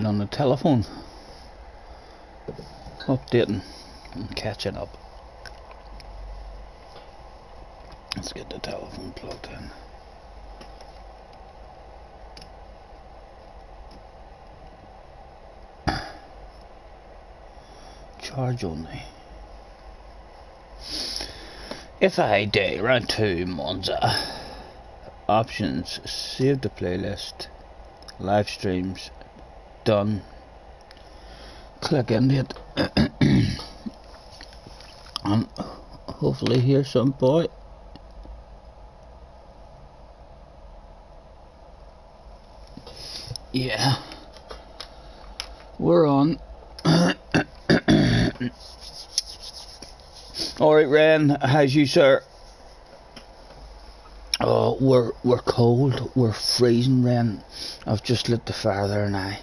On the telephone, updating and catching up. Let's get the telephone plugged in. Charge only. If I day round 2 Monza. Options, save the playlist, live streams, done. Click into it and hopefully hear some boy. Yeah, we're on. Alright, Ren, how's you, sir? Oh, we're cold, we're freezing, Ren. I've just lit the fire there now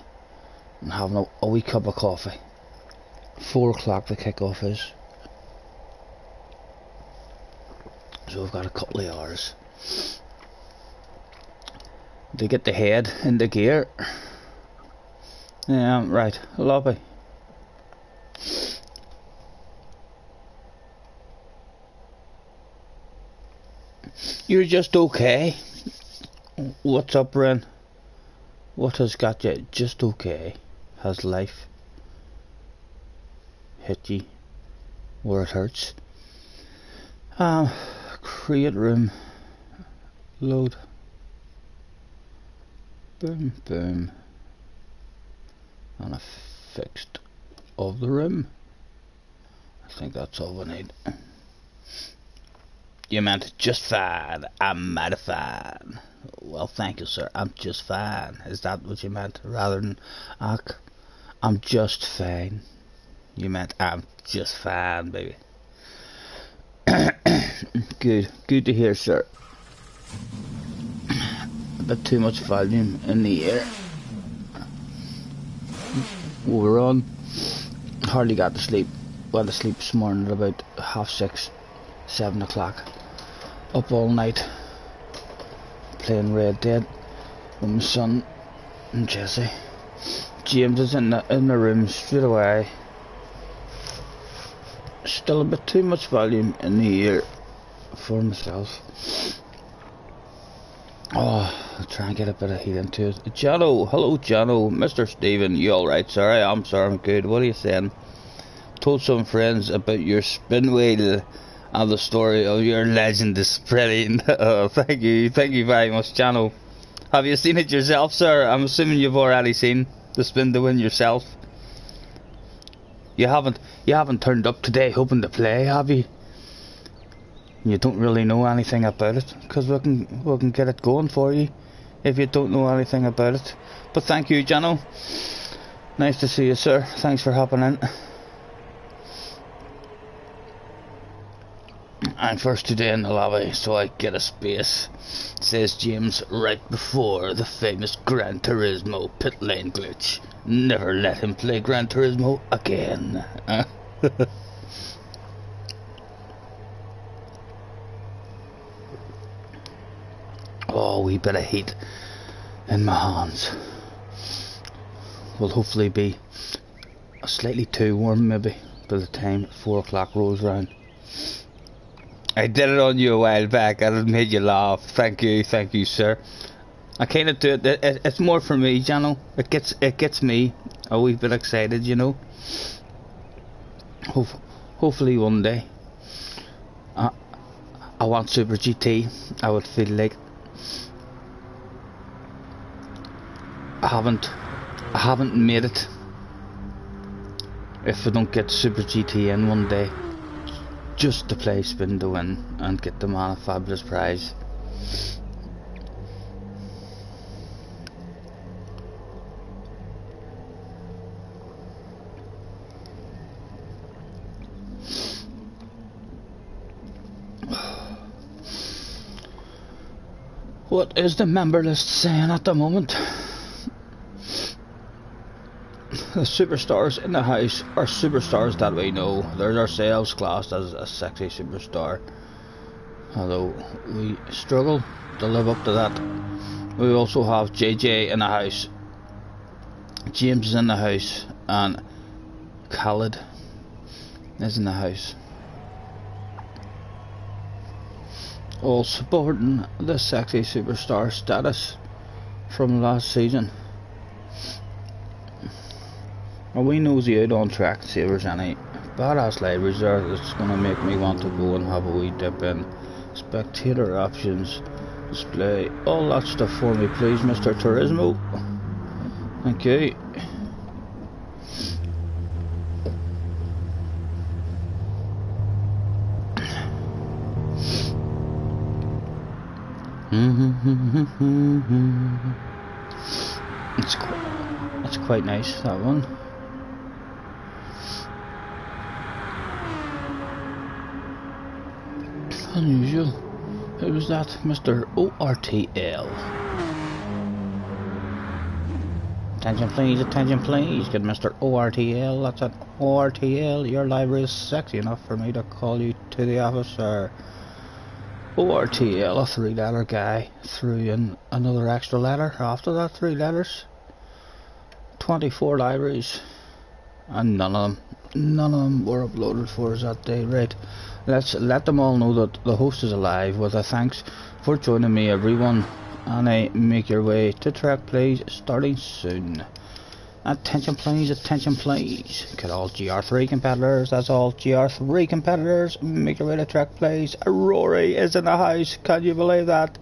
and having a wee cup of coffee. 4 o'clock the kick-off is, so I've got a couple of hours to get the head in the gear. Yeah, right, lobby. You're just okay. What's up, Ren? What has got you just okay? Has life hit you where it hurts? Create room. Load. Boom, boom. And a fixed of the room. I think that's all we need. You meant just fine. I'm mighty fine. Well, thank you, sir. I'm just fine. Is that what you meant? Rather than I'm just fine. You meant I'm just fine, baby. Good to hear, sir. A bit too much volume in the air. We're on. Hardly got to sleep. Went to sleep this morning at about 6:30, 7 o'clock. Up all night playing Red Dead with my son and Jesse. James is in the room straight away. Still a bit too much volume in the ear for myself. Oh, I'll try and get a bit of heat into it. Jono, hello Jono. Mr. Stephen, you alright, sir? I'm sir, I'm good. What are you saying? Told some friends about your spin wheel and the story of your legend is pretty. Oh, thank you very much, Jono. Have you seen it yourself, sir? I'm assuming you've already seen the spin to win yourself. You haven't turned up today hoping to play, have you? You don't really know anything about it, because we can get it going for you if you don't know anything about it. But thank you, Jono. Nice to see you, sir. Thanks for hopping in. I'm first today in the lobby, so I get a space, says James right before the famous Gran Turismo pit lane glitch. Never let him play Gran Turismo again. Oh, wee bit of heat in my hands. Will hopefully be slightly too warm maybe by the time 4 o'clock rolls round. I did it on you a while back and it made you laugh. Thank you, sir. I kind of do it. It's more for me, Jano. It gets me a wee bit excited, you know. Hopefully one day. I want Super GT. I would feel like I haven't made it if I don't get Super GT in one day. Just to play spin to win and get the man a fabulous prize. What is the member list saying at the moment? The superstars in the house are superstars that we know. There's ourselves classed as a sexy superstar, although we struggle to live up to that. We also have JJ in the house, James is in the house, and Khaled is in the house. All supporting the sexy superstar status from last season. And we nosy out on track to see if there's any badass libraries there that's going to make me want to go and have a wee dip in. Spectator options, display, all that stuff for me please, Mr. Turismo. Thank you. It's quite nice, that one. Unusual. Who was that? Mr. ORTL. Attention please, get Mr. ORTL. That's it. ORTL, your library is sexy enough for me to call you to the office, sir. ORTL, a 3-letter guy, threw in another extra letter after that, 3 letters. 24 libraries, and none of them were uploaded for us that day. Right, let's let them all know that the host is alive with a thanks for joining me, everyone, and make your way to track please, starting soon. Attention please, get all GR3 competitors, that's all GR3 competitors, make your way to track please. Rory is in the house, can you believe that?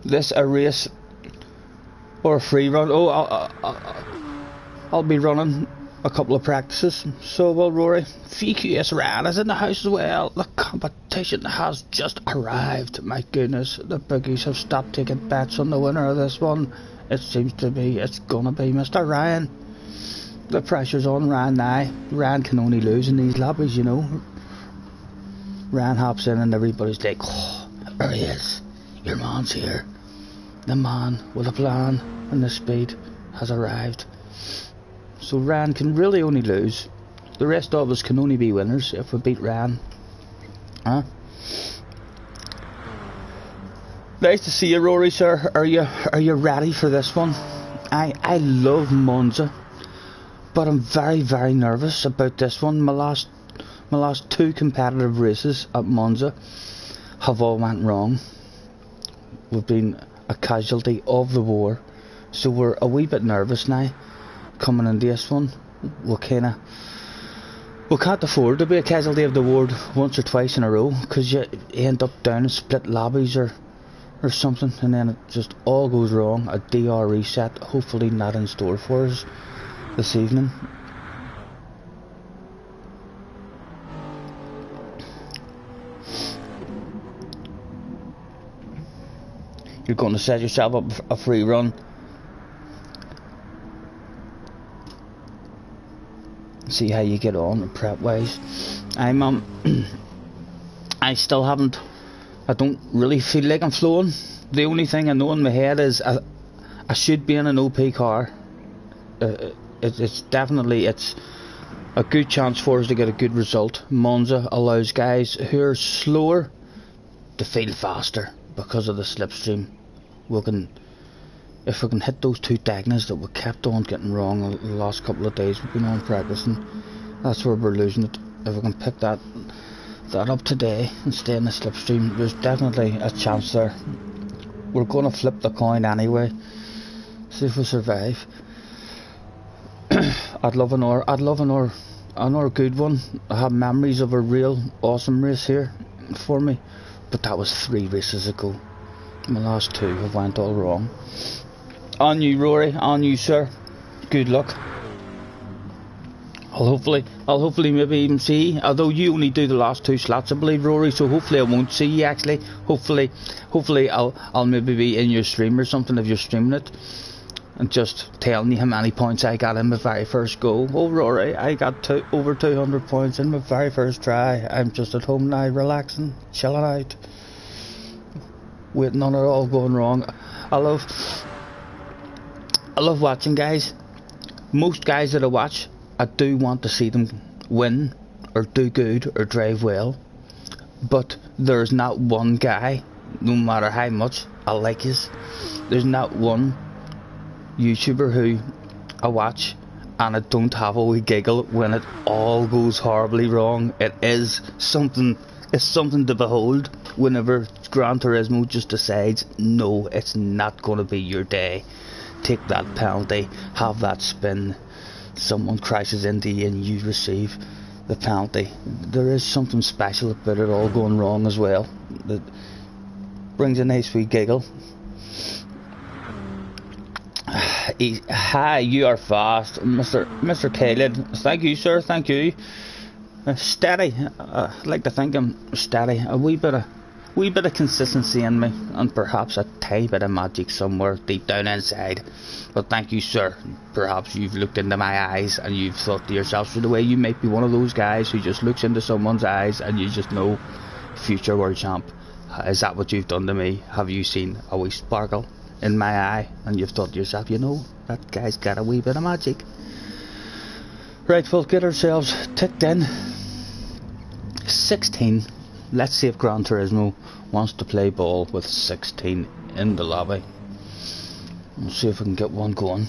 This a race or a free run? Oh, I'll be running a couple of practices, so will Rory. VQS Rad is in the house as well. The competition has just arrived. My goodness, the bookies have stopped taking bets on the winner of this one. It seems to be, it's gonna be Mr. Ryan. The pressure's on Ryan now. Ryan can only lose in these lobbies, you know. Ryan hops in and everybody's like, oh, there he is. Your man's here. The man with a plan and the speed has arrived. So Ryan can really only lose. The rest of us can only be winners if we beat Ryan. Huh? Nice to see you, Rory, sir. Are you ready for this one? I love Monza, but I'm very nervous about this one. My last 2 competitive races at Monza have all went wrong. We've been a casualty of the war, so we're a wee bit nervous now coming into this one. We can't afford to be a casualty of the war once or twice in a row, because you end up down in split lobbies or something, and then it just all goes wrong. A DR reset, hopefully not in store for us this evening. You're going to set yourself up a free run. See how you get on prep wise. I still haven't. I don't really feel like I'm flowing. The only thing I know in my head is I should be in an OP car. It's definitely a good chance for us to get a good result. Monza allows guys who are slower to feel faster because of the slipstream. If we can hit those 2 diagonals that we kept on getting wrong the last couple of days we've been on practicing, that's where we're losing it. If we can pick that up today and stay in the slipstream, there's definitely a chance there. We're going to flip the coin anyway, see if we survive. I'd love another good one. I have memories of a real awesome race here for me, but that was 3 races ago. My last 2 have went all wrong. On you, Rory, on you, sir. Good luck. I'll hopefully maybe even see, although you only do the last 2 slots, I believe, Rory, so hopefully I won't see you actually. Hopefully I'll maybe be in your stream or something if you're streaming it, and just telling you how many points I got in my very first go. Oh, Rory, I got over 200 points in my very first try. I'm just at home now, relaxing, chilling out, waiting on it all going wrong. I love watching guys. Most guys that I watch, I do want to see them win or do good or drive well, but there's not one guy, no matter how much I like his, there's not one YouTuber who I watch and I don't have a wee giggle when it all goes horribly wrong. It is something, it's something to behold whenever Gran Turismo just decides, no, it's not going to be your day. Take that penalty, have that spin, someone crashes into you and you receive the penalty. There is something special about it all going wrong as well that brings a nice wee giggle. Hi, you are fast, Mr. Caleb. Thank you, sir. Thank you. Steady. I'd like to think I'm steady. A wee bit of consistency in me, and perhaps a tiny bit of magic somewhere deep down inside. But thank you, sir. Perhaps you've looked into my eyes and you've thought to yourself, so the way you might be one of those guys who just looks into someone's eyes and you just know, future world champ. Is that what you've done to me? Have you seen a wee sparkle in my eye and you've thought to yourself, you know, that guy's got a wee bit of magic? Right, we'll get ourselves ticked in. 16. Let's see if Gran Turismo wants to play ball with 16 in the lobby. We'll see if we can get one going.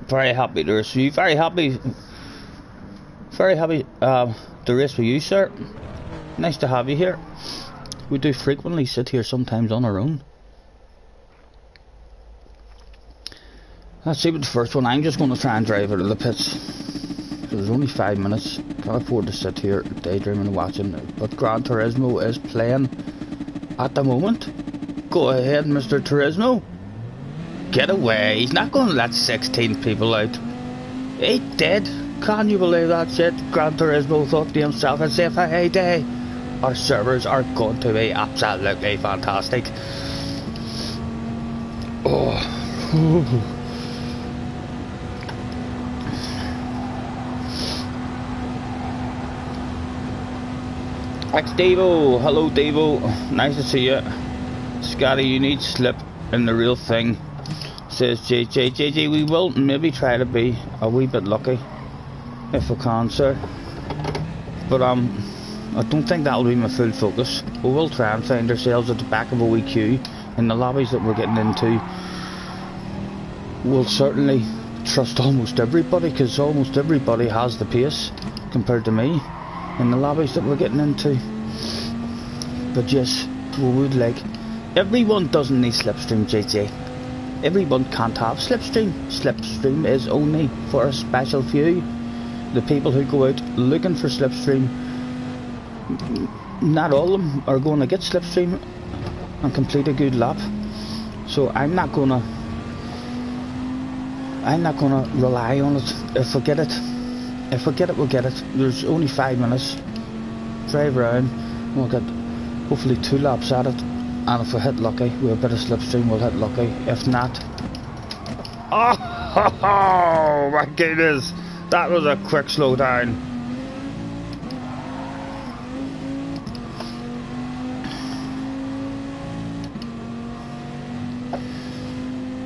Very happy to race with you. Very happy to race with you, sir. Nice to have you here. We do frequently sit here sometimes on our own. Let's see with the first one. I'm just going to try and drive out of the pits. There's only 5 minutes. Can't afford to sit here daydreaming and watching. But Gran Turismo is playing at the moment. Go ahead, Mr. Turismo. Get away. He's not going to let 16 people out. He did. Can you believe that shit? Gran Turismo thought to himself, as if, hey day, our servers are going to be absolutely fantastic. Oh. Devo, hello Devo, nice to see you. Scotty, you need slip in the real thing, says JJ. We will maybe try to be a wee bit lucky if we can, sir. But I don't think that'll be my full focus. We will try and find ourselves at the back of a wee queue in the lobbies that we're getting into. We'll certainly trust almost everybody, because almost everybody has the pace compared to me in the lobbies that we're getting into. But yes, we would like... Everyone doesn't need Slipstream, JJ. Everyone can't have Slipstream. Slipstream is only for a special few. The people who go out looking for Slipstream, not all of them are going to get Slipstream and complete a good lap. So I'm not gonna rely on it. If we get it, we'll get it. There's only 5 minutes. Drive around, we'll get hopefully 2 laps at it, and if we hit lucky, we're a bit of Slipstream, we'll hit lucky. If not, oh my goodness, that was a quick slow down.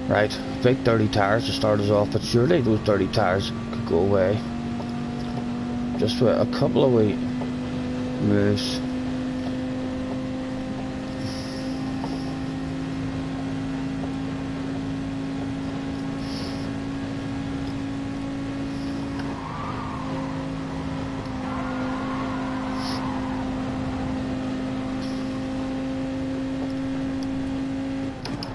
Right, big dirty tyres to start us off, but surely those dirty tyres could go away just with a couple of wee moves.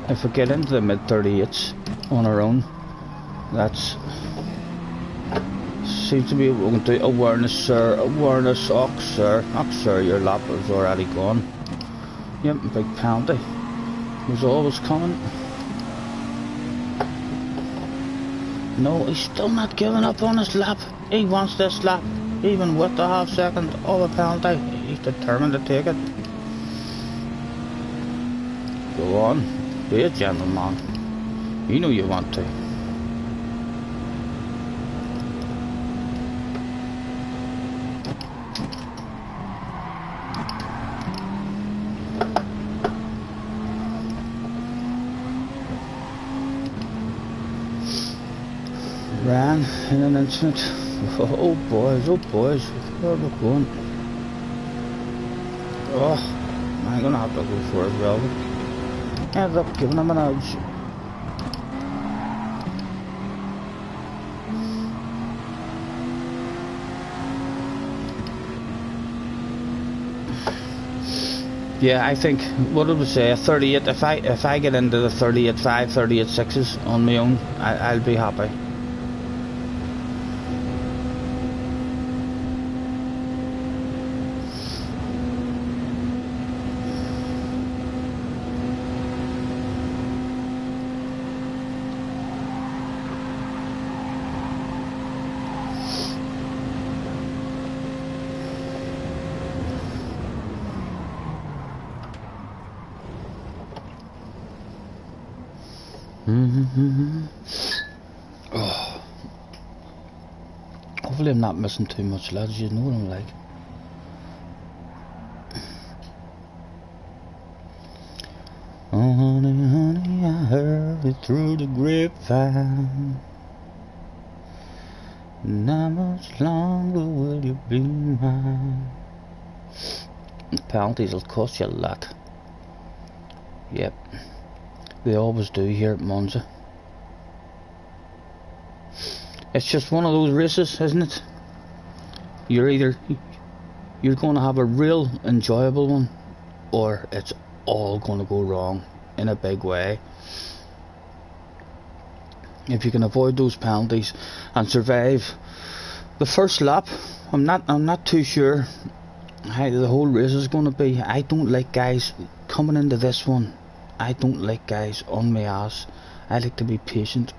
If we get into the mid 38s on our own, that's seems to be what we're going to do. Awareness, sir. Awareness. Oh, sir, your lap is already gone. Yep, big penalty. Was always coming. No, he's still not giving up on his lap. He wants this lap, even with the half second of a penalty. He's determined to take it. Go on. Be a gentleman. You know you want to. Ran in an instant. Oh boys, where are we going? Oh, I'm gonna have to go for it, Velvet. Ended up giving him an edge. Yeah, I think what did we say? A 38. If I get into the 38.5, 38.6s on my own, I'll be happy. Oh. Hopefully I'm not missing too much, lads. You know what I'm like. Oh honey, honey, I heard it through the grapevine. And how much longer will you be mine? Penalties will cost you a lot. Yep. They always do here at Monza. It's just one of those races, isn't it? You're going to have a real enjoyable one, or it's all going to go wrong in a big way. If you can avoid those penalties and survive the first lap, I'm not too sure how the whole race is going to be. I don't like guys coming into this one. I don't like guys on my ass. I like to be patient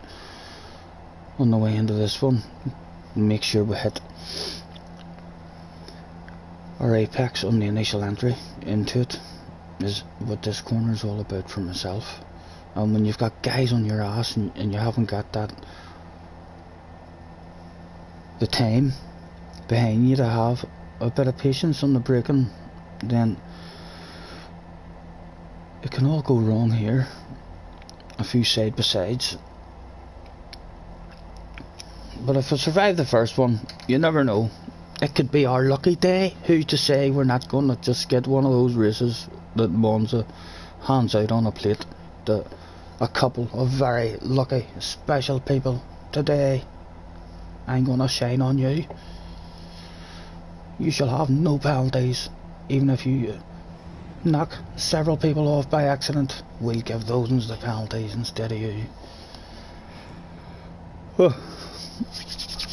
on the way into this one. Make sure we hit our apex on the initial entry into it, is what this corner is all about for myself. And when you've got guys on your ass and you haven't got the time behind you to have a bit of patience on the braking, then it can all go wrong here. A few side by sides. But if I survive the first one, you never know. It could be our lucky day. Who's to say we're not going to just get one of those races that Monza hands out on a plate to a couple of very lucky, special people. Today, I'm going to shine on you. You shall have no penalties, even if you knock several people off by accident. We'll give those the penalties instead of you.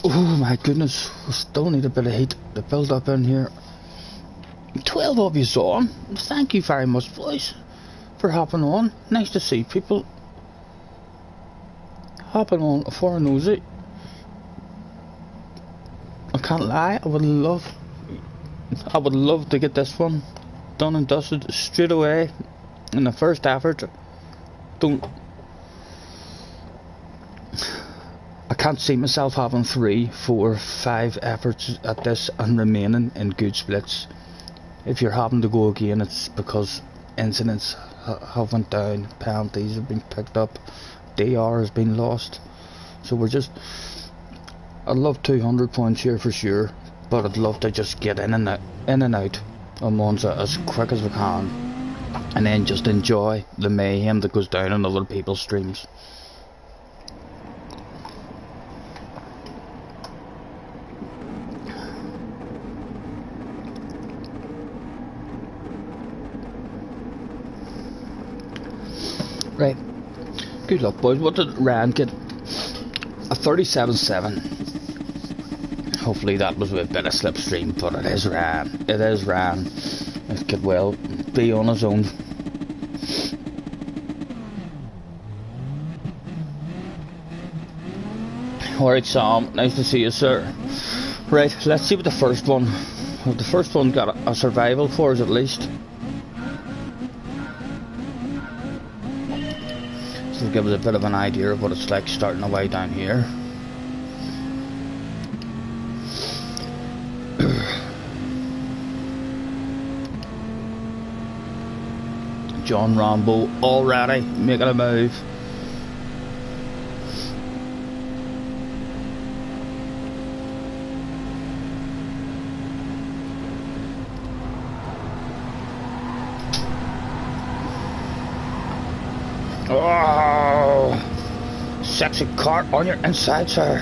Oh my goodness, we still need a bit of heat to build up in here. 12 of you on. Thank you very much, boys, for hopping on. Nice to see people hopping on for a nosy. I can't lie, I would love to get this one done and dusted straight away in the first effort. I can't see myself having 3, 4, 5 efforts at this and remaining in good splits. If you're having to go again, it's because incidents have went down, penalties have been picked up, DR has been lost. So I'd love 200 points here for sure, but I'd love to just get in and out of Monza as quick as we can, and then just enjoy the mayhem that goes down on other people's streams. Right, good luck, boys. What did Ryan get? A 37.7. Hopefully that was with a bit of slipstream, but it is Ryan. It is Ryan. It could well be on his own. Alright, Sam, nice to see you, sir. Right, let's see what the first one. Well, the first one got a survival for us at least. So give us a bit of an idea of what it's like starting away down here. John Rambo already making a move. Oh, sexy car on your inside, sir.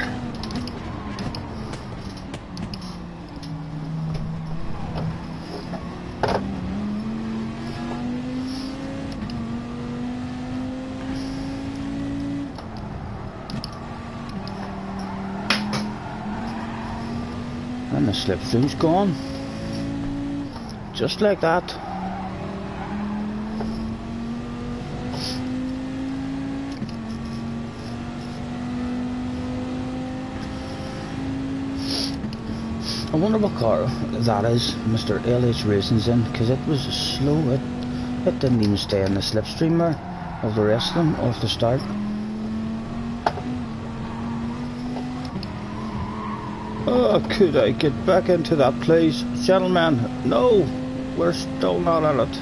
And the slipstream's gone. Just like that. I wonder what car that is Mr. LH Racing's in, because it was slow. It didn't even stay in the slipstream there of the rest of them off the start. Oh, could I get back into that, please? Gentlemen, no! We're still not in it.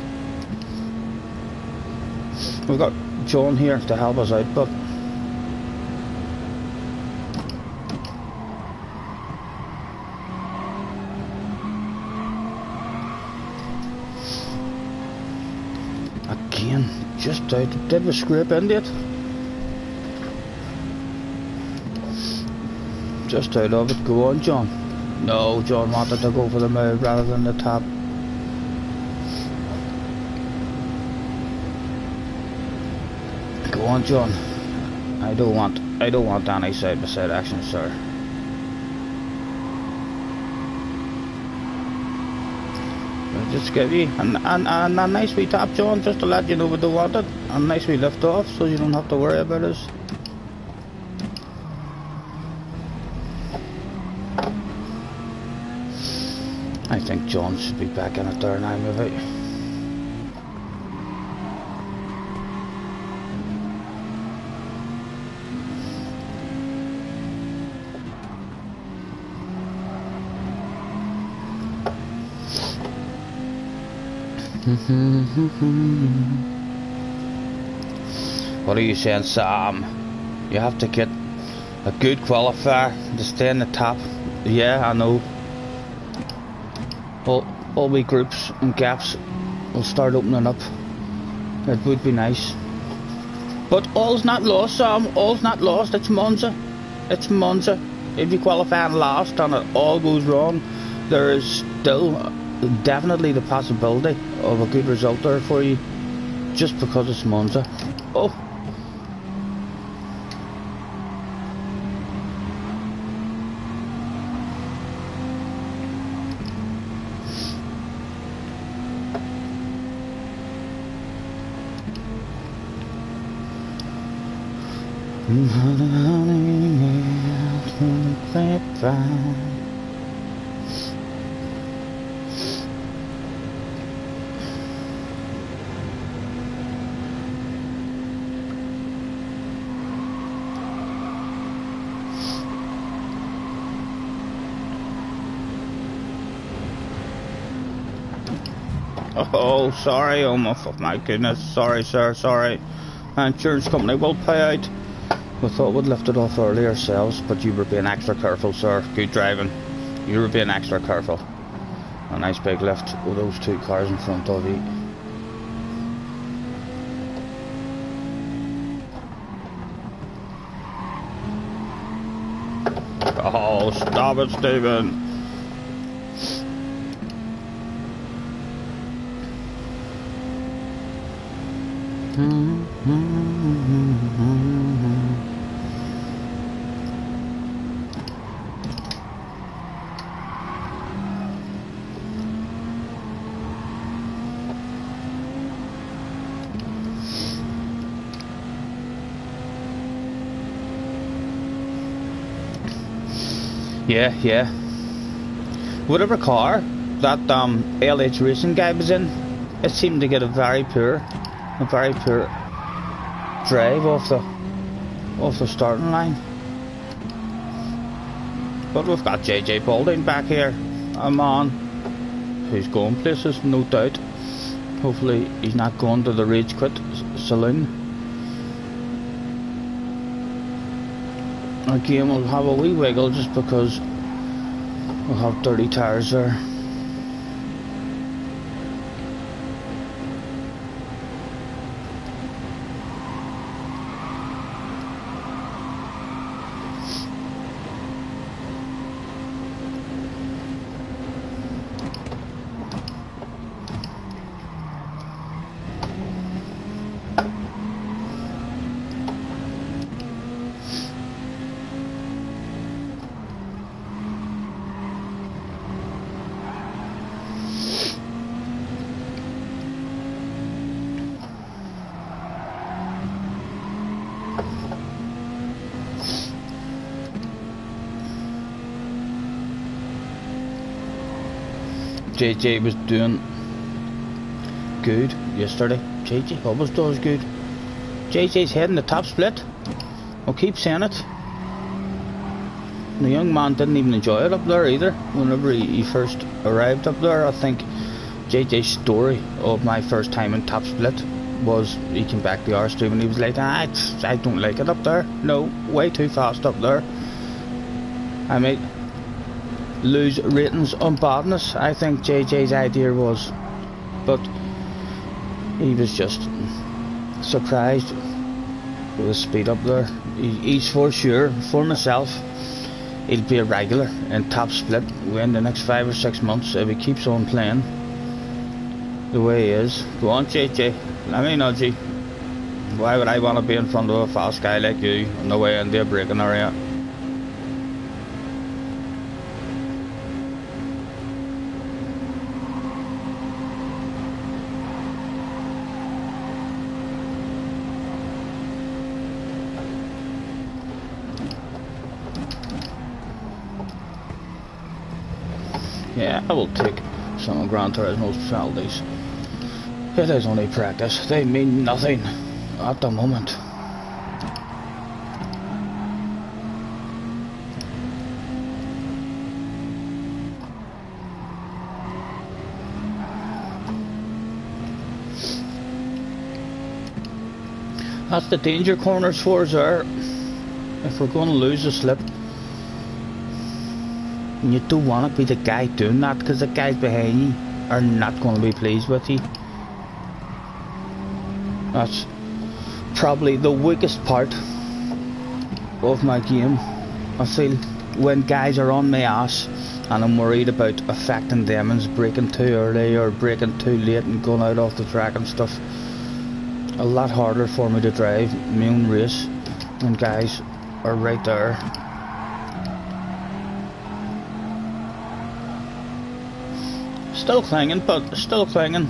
We've got John here to help us out, but... Again, just out. Did we scrape into it? Just out of it. Go on, John. No, John wanted to go for the move rather than the tap. Go on, John. I don't want any side by side action, sir. I'll just give you a nice wee tap, John, just to let you know we don't want it. A nice wee lift off so you don't have to worry about us. I think John should be back in it there now, maybe. What are you saying, Sam? You have to get a good qualifier to stay in the top. Yeah, I know. All we groups and gaps will start opening up. It would be nice. But all's not lost, Sam. All's not lost. It's Monza. It's Monza. If you qualify and last and it all goes wrong, there is still definitely the possibility of a good result there for you, just because it's Monza. Oh. Oh, sorry, oh my goodness, sorry sir, sorry. Insurance company will pay out. We thought we'd lift it off early ourselves, but you were being extra careful, sir. Good driving. You were being extra careful. A nice big lift with those two cars in front of you. Oh, stop it, Stephen. Yeah. Whatever car that LH Racing guy was in, it seemed to get a very poor drive off the starting line. But we've got JJ Balding back here, a man who's going places, no doubt. Hopefully he's not going to the Rage Quit saloon. Again, we'll have a wee wiggle just because we'll have dirty tyres there. JJ was doing good yesterday. JJ always does good. JJ's heading the top split. I'll keep saying it. The young man didn't even enjoy it up there either. Whenever he first arrived up there, I think JJ's story of my first time in top split was he came back to our stream and he was like, I don't like it up there. No, way too fast up there. I might lose ratings on badness, I think JJ's idea was. But he was just surprised with the speed up there. He's for sure, for myself, he'll be a regular in top split within the next 5 or 6 months if he keeps on playing the way he is. Go on JJ, let me know G. Why would I want to be in front of a fast guy like you on the way into a braking area? Yeah, I will take some of Gran Turismo's penalties. It is only practice. They mean nothing at the moment. That's the danger corners for us there. If we're going to lose a slip. And you don't want to be the guy doing that, because the guys behind you are not going to be pleased with you. That's probably the weakest part of my game. I feel when guys are on my ass and I'm worried about affecting them and braking too early or braking too late and going out off the track and stuff. A lot harder for me to drive my own race when guys are right there. Still clinging, but still clinging.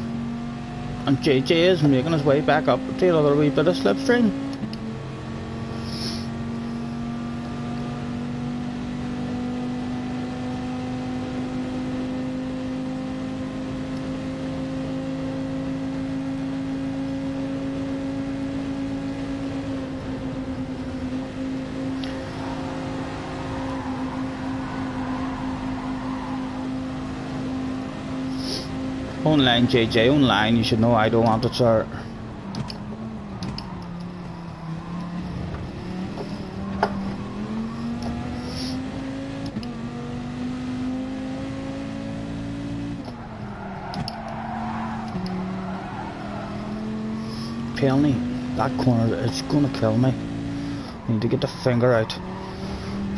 And JJ is making his way back up to another wee bit of slipstream. Online JJ, online, you should know I don't want it, sir. Penalty, that corner, it's gonna kill me. I need to get the finger out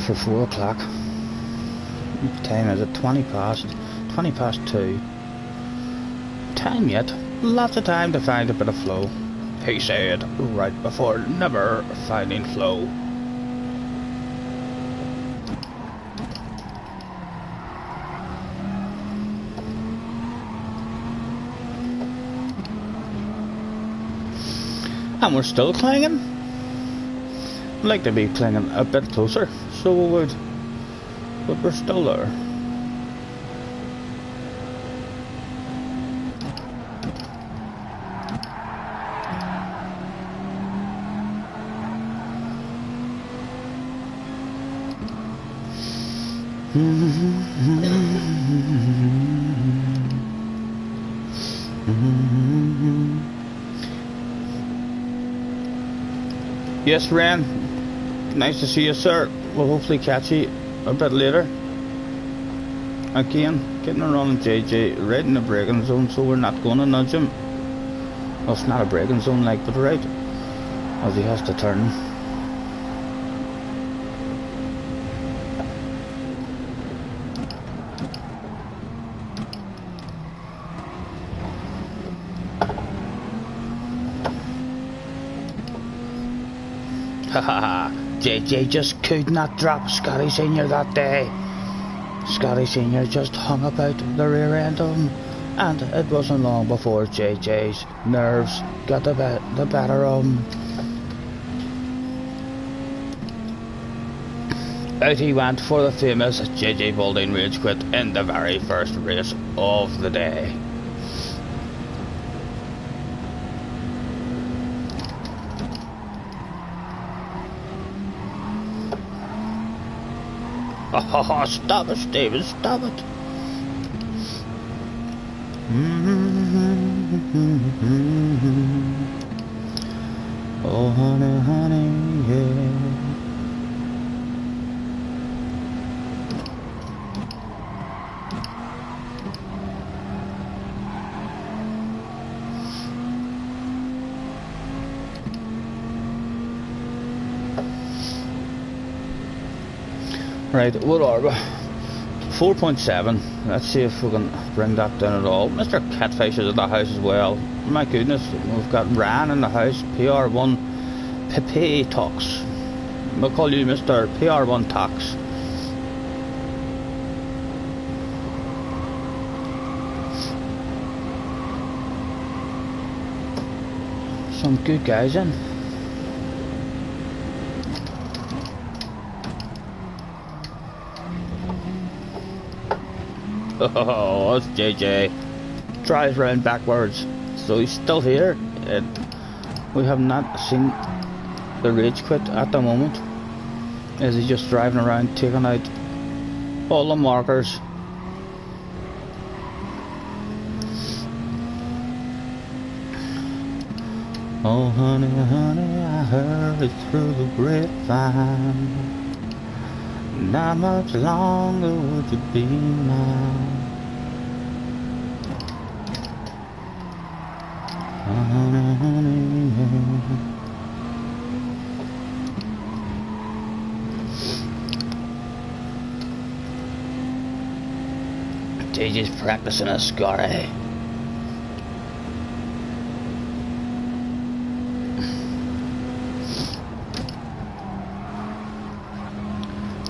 for 4 o'clock. What time is it? 20 past 2. Time yet, lots of time to find a bit of flow, he said right before never finding flow. And we're still clinging. I'd like to be clinging a bit closer, so we would, but we're still there. Yes, Ren. Nice to see you, sir. We'll hopefully catch you a bit later. Again, getting around JJ right in the braking zone, so we're not going to nudge him. Well, it's not a braking zone, like, but right as he has to turn. Haha, JJ just could not drop Scotty Senior that day. Scotty Senior just hung about the rear end of him, and it wasn't long before JJ's nerves got the better of him. Out he went for the famous JJ Baldwin rage quit in the very first race of the day. Oh, stop it, Steven, stop it. Oh, honey, honey, yeah. Right, what are we? 4.7. Let's see if we can bring that down at all. Mr. Catfish is at the house as well. My goodness, we've got Ryan in the house. PR1 Pepe Talks. We'll call you Mr. PR1 Talks. Some good guys in. Oh, that's JJ. Drives round backwards. So he's still here. We have not seen the rage quit at the moment. Is he just driving around taking out all the markers? Oh honey, honey, I heard it through the grapevine. Not much longer would you be mine. Oh, honey, honey, yeah. JJ's practicing a scary.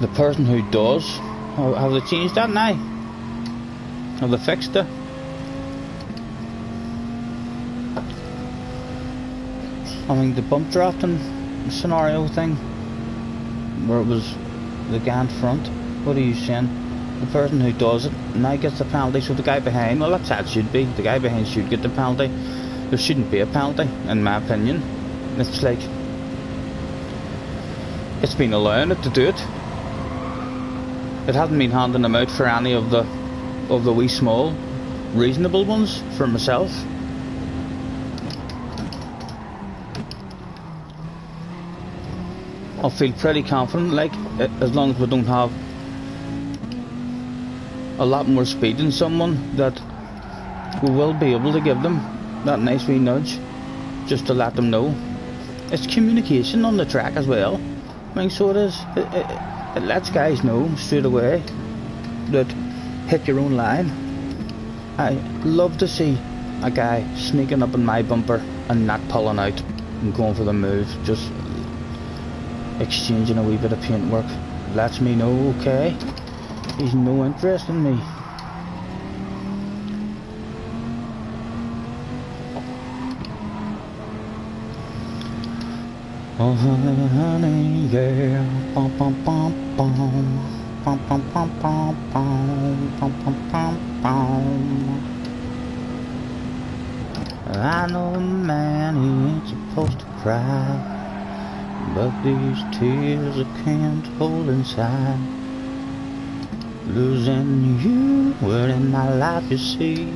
The person who does, have they changed that now? Have they fixed it? I mean the bump drafting scenario thing, where it was the guy in front. What are you saying? The person who does it now gets the penalty, so the guy behind, well that's how it should be. The guy behind should get the penalty. There shouldn't be a penalty, in my opinion. It's like, it's been allowing it to do it. It hasn't been handing them out for any of the wee small reasonable ones for myself. I feel pretty confident, like, as long as we don't have a lot more speed than someone, that we will be able to give them that nice wee nudge, just to let them know. It's communication on the track as well. I mean, so it is. It lets guys know straight away that hit your own line. I love to see a guy sneaking up in my bumper and not pulling out and going for the move, just exchanging a wee bit of paintwork. Lets me know, okay, he's no interest in me. Oh honey, honey, yeah. Bum bum bum bum. Bum bum bum bum bum. Bum bum bum bum. I know a man, he ain't supposed to cry, but these tears I can't hold inside. Losing you were in my life, you see,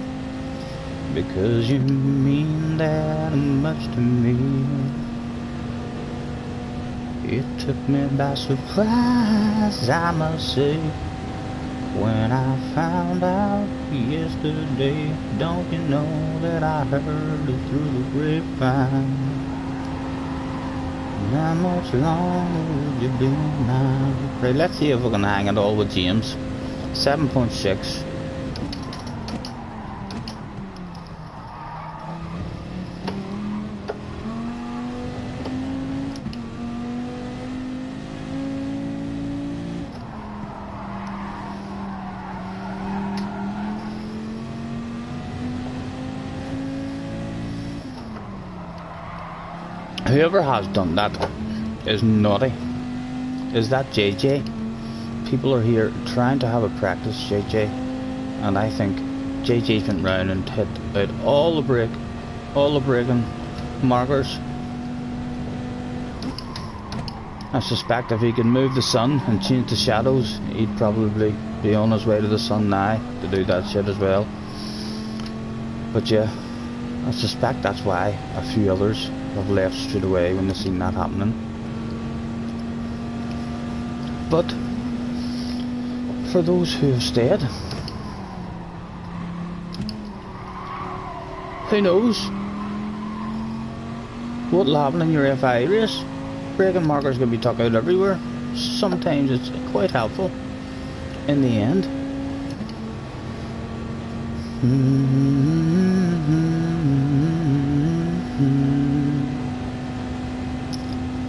because you mean that much to me. It took me by surprise, I must say, when I found out yesterday. Don't you know that I heard it through the grapevine? How much longer would you be now? Right, let's see if we can hang it all with James. 7.6. Whoever has done that is naughty. Is that JJ? people are here trying to have a practice JJ, and I think JJ's went round and hit out all the braking markers. I suspect if he could move the sun and change the shadows, he'd probably be on his way to the sun now to do that shit as well. But yeah, I suspect that's why a few others have left straight away when they seen that happening. But for those who have stayed, who knows what'll happen in your FIA race. Braking markers can be tucked out everywhere. Sometimes it's quite helpful in the end.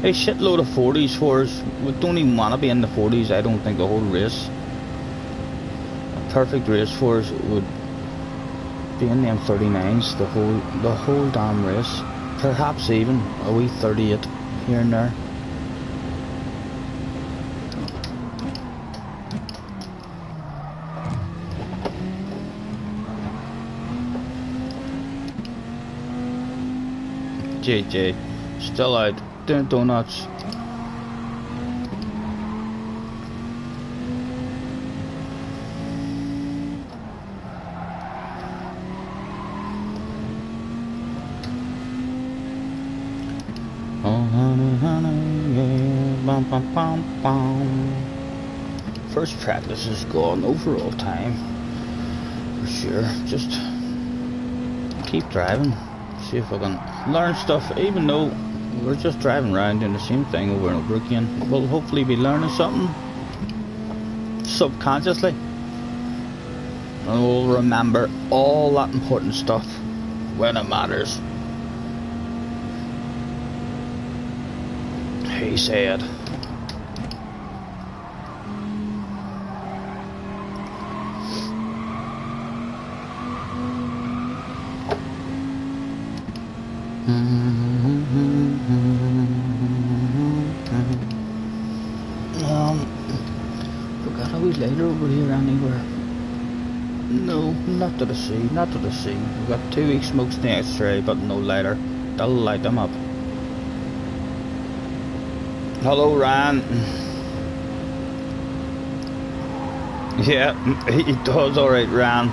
A shitload of 40s for us. We don't even want to be in the 40s, I don't think, the whole race. A perfect race for us would be in the M39s the whole damn race. Perhaps even a wee 38 here and there. JJ, still out doing donuts. Oh honey, honey, yeah, bum bum bum bum. First practice is gone, overall time for sure. Just keep driving, see if I can learn stuff, even though we're just driving around doing the same thing over and over again. We'll hopefully be learning something subconsciously, and we'll remember all that important stuff when it matters. He said. Forgot a wee lighter over here anywhere. No, not to the sea, not to the sea. We've got 2 weeks smokes in the X-ray, but no lighter. That'll light them up. Hello, Ryan. Yeah, he does alright, Ryan.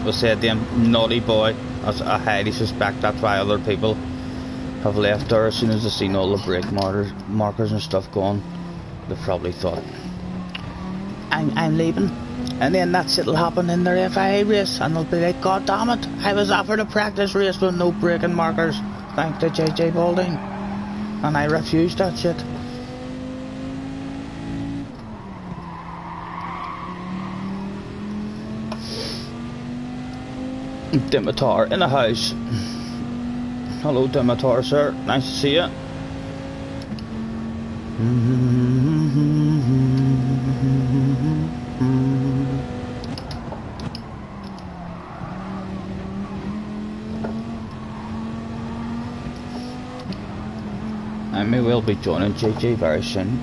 I said to him, naughty boy. I highly suspect that's why other people have left there as soon as they've seen all the brake markers and stuff gone. They probably thought, I'm leaving. And then that's it'll happen in their FIA race, and they'll be like, God damn it, I was offered a practice race with no braking markers, thanks to JJ Balding, and I refused that shit. Dimitar in the house. Hello, Dimitar, sir. Nice to see you. I may well be joining JJ very soon.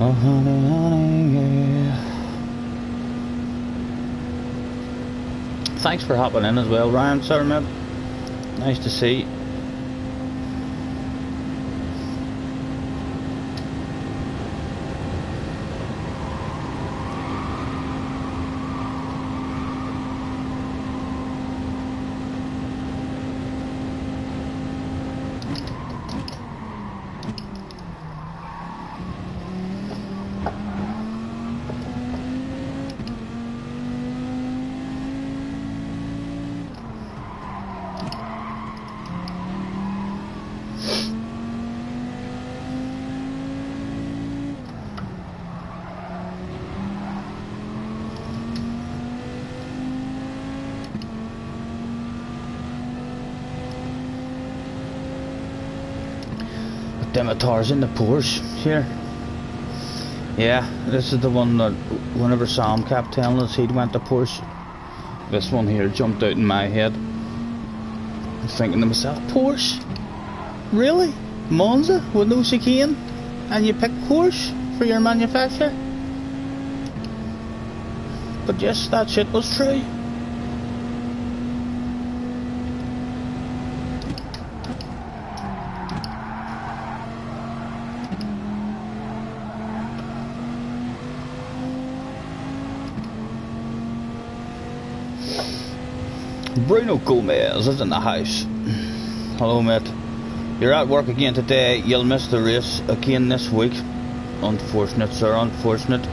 Oh honey, honey, yeah. Thanks for hopping in as well, Ryan, sir, mate. Nice to see. Demetars in the Porsche here. Yeah, this is the one that whenever Sam kept telling us he'd went to Porsche, this one here jumped out in my head. I'm thinking to myself, Porsche? Really? Monza with no chicane? And you pick Porsche for your manufacturer? But yes, that shit was true. Bruno Gomez is in the house. Hello, mate. You're at work again today. You'll miss the race again this week. Unfortunate, sir, unfortunate.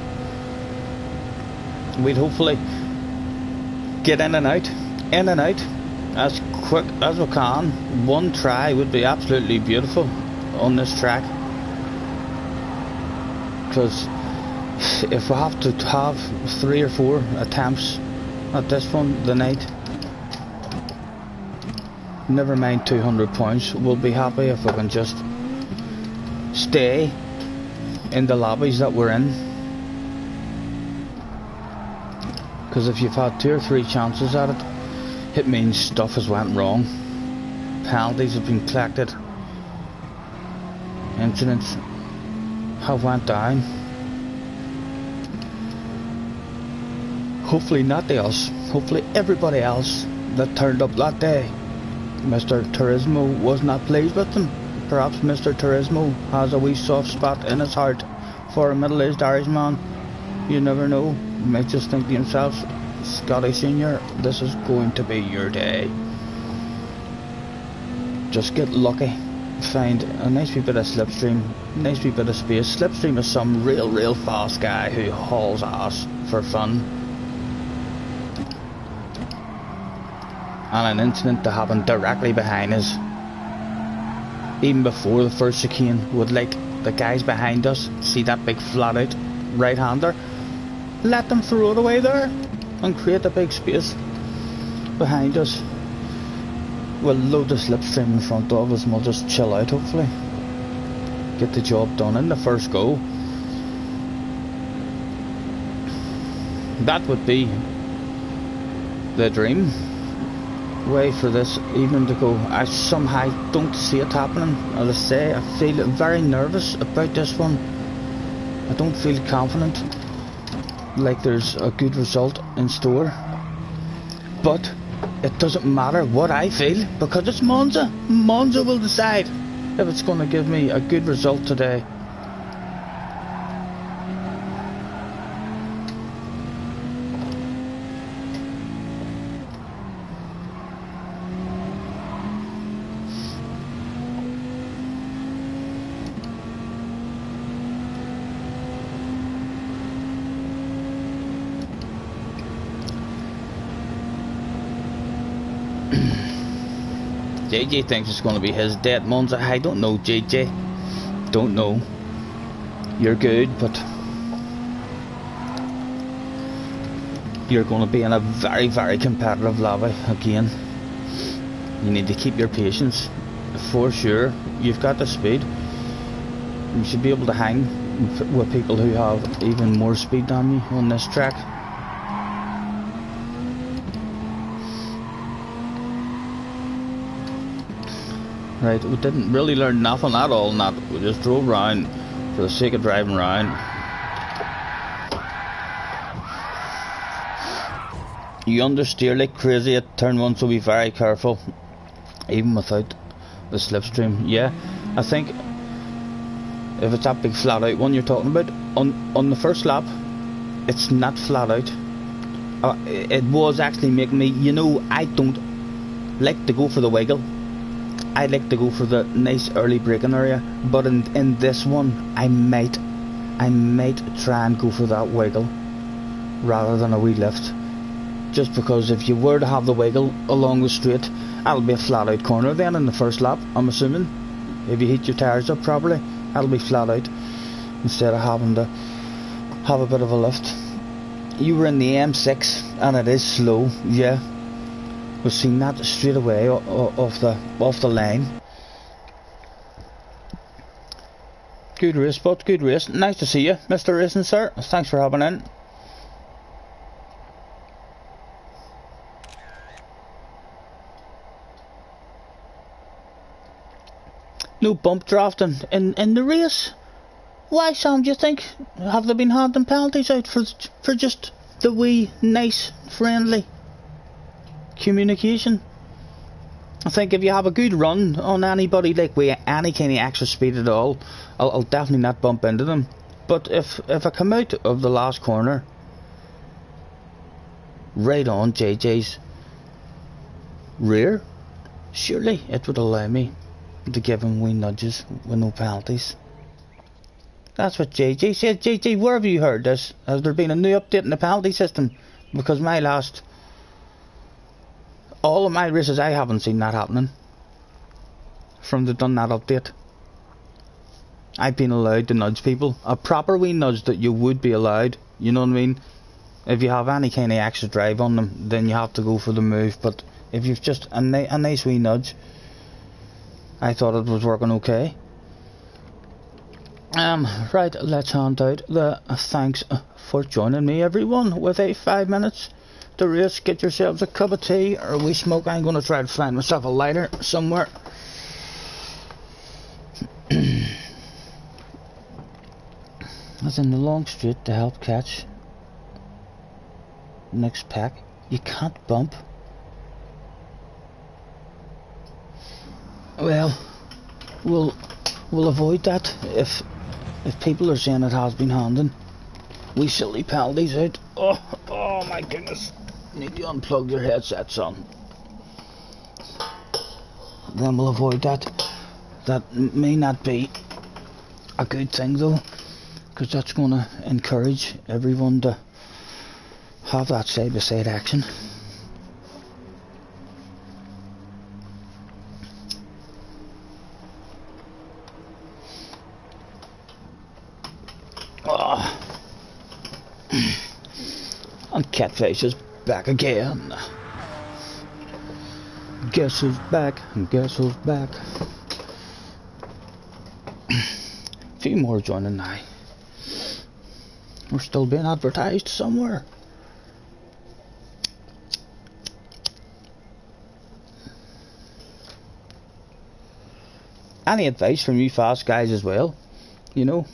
We'd hopefully get in and out as quick as we can. One try would be absolutely beautiful on this track, because if we have to have 3 or 4 attempts at this one the night, never mind £200, we'll be happy if we can just stay in the lobbies that we're in. Because if you've had 2 or 3 chances at it, it means stuff has went wrong. Penalties have been collected. Incidents have went down. Hopefully not to us. Hopefully everybody else that turned up that day. Mr. Turismo was not pleased with them. Perhaps Mr. Turismo has a wee soft spot in his heart for a middle-aged Irishman. You never know. He might just think to himself, Scotty Senior, this is going to be your day. Just get lucky. Find a nice wee bit of slipstream, nice wee bit of space. Slipstream is some real fast guy who hauls ass for fun. And an incident to happen directly behind us, even before the first chicane, would like the guys behind us see that big flat out right-hander, let them throw it away there and create a big space behind us. We'll load the slipstream in front of us and we'll just chill out, hopefully get the job done in the first go. That would be the dream way for this evening to go. I somehow don't see it happening. As I say, I feel very nervous about this one. I don't feel confident like there's a good result in store, but it doesn't matter what I feel, because it's Monza. Monza will decide if it's going to give me a good result today. JJ thinks it's going to be his day at Monza. I don't know, JJ. Don't know. You're good, but you're going to be in a very competitive lobby again. You need to keep your patience. For sure, you've got the speed. You should be able to hang with people who have even more speed than you on this track. Right, we didn't really learn nothing at all in that. We just drove around for the sake of driving around. You understeer like crazy at turn 1, so be very careful, even without the slipstream. Yeah, I think if it's that big flat out one you're talking about, on the first lap, it's not flat out. It was actually making me, you know, I don't like to go for the wiggle. I like to go for the nice early braking area, but in this one I might try and go for that wiggle rather than a wee lift, just because if you were to have the wiggle along the straight, that'll be a flat out corner then in the first lap. I'm assuming if you heat your tyres up properly, that'll be flat out instead of having to have a bit of a lift. You were in the M6 and it is slow, yeah. We've seen that straight away off the line. Good race, bud. Good race. Nice to see you, Mr. Racing Sir. Thanks for hopping in. No bump drafting in the race. Why, Sam, do you think? Have they been handing penalties out for just the wee, nice, friendly communication? I think if you have a good run on anybody, like with any kind of extra speed at all, I'll definitely not bump into them. But if I come out of the last corner, right on JJ's rear, surely it would allow me to give him wee nudges with no penalties. That's what JJ said. JJ, where have you heard this? Has there been a new update in the penalty system? Because all of my races, I haven't seen that happening from they've done that update. I've been allowed to nudge people, a proper wee nudge that you would be allowed, you know what I mean? If you have any kind of extra drive on them, then you have to go for the move. But if you've just a nice wee nudge, I thought it was working okay. Right, let's hand out the thanks for joining me, everyone, with a 5 minutes to race. Get yourselves a cup of tea or a wee smoke. I'm going to try to find myself a lighter somewhere. That's in the long straight to help catch next pack. You can't bump. Well, we'll avoid that if people are saying it has been handing we silly penalties out. Oh my goodness. Need to unplug your headset, son. Then we'll avoid that. That may not be a good thing though, because that's going to encourage everyone to have that side-by-side action. And Catfish is back again. Guess who's back? And guess who's back? A few more joining now. We're still being advertised somewhere. Any advice from you fast guys as well? You know,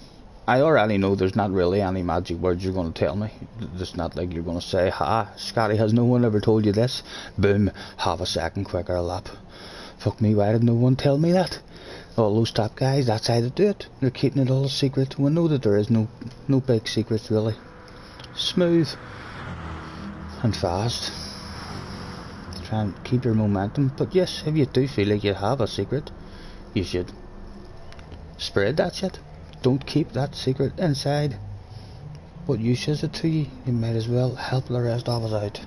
I already know there's not really any magic words you're going to tell me. It's not like you're going to say, "Ha, Scotty, has no one ever told you this? Boom, half a second quicker lap." Fuck me, why did no one tell me that? All those top guys, that's how they do it. They're keeping it all a secret. We know that there is no big secrets really. Smooth and fast. Try and keep your momentum. But yes, if you do feel like you have a secret, you should spread that shit. Don't keep that secret inside. What use is it to you? You might as well help the rest of us out.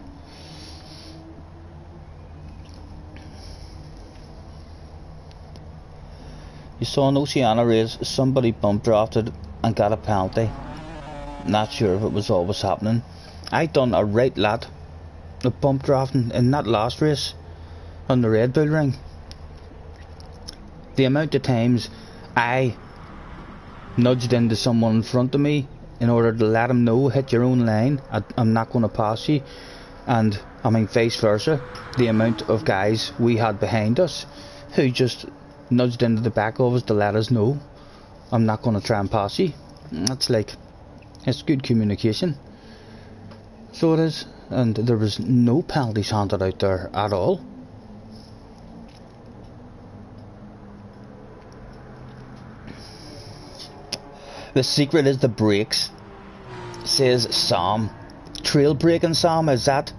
You saw an Oceania race, somebody bump drafted and got a penalty. Not sure if it was always happening. I done a right lad of bump drafting in that last race on the Red Bull ring. The amount of times I nudged into someone in front of me in order to let him know, hit your own line, I'm not going to pass you. And I mean vice versa, the amount of guys we had behind us who just nudged into the back of us to let us know, I'm not going to try and pass you. That's like, it's good communication. So it is. And there was no penalties handed out there at all. The secret is the brakes, says Sam. Trail braking, Sam, is that?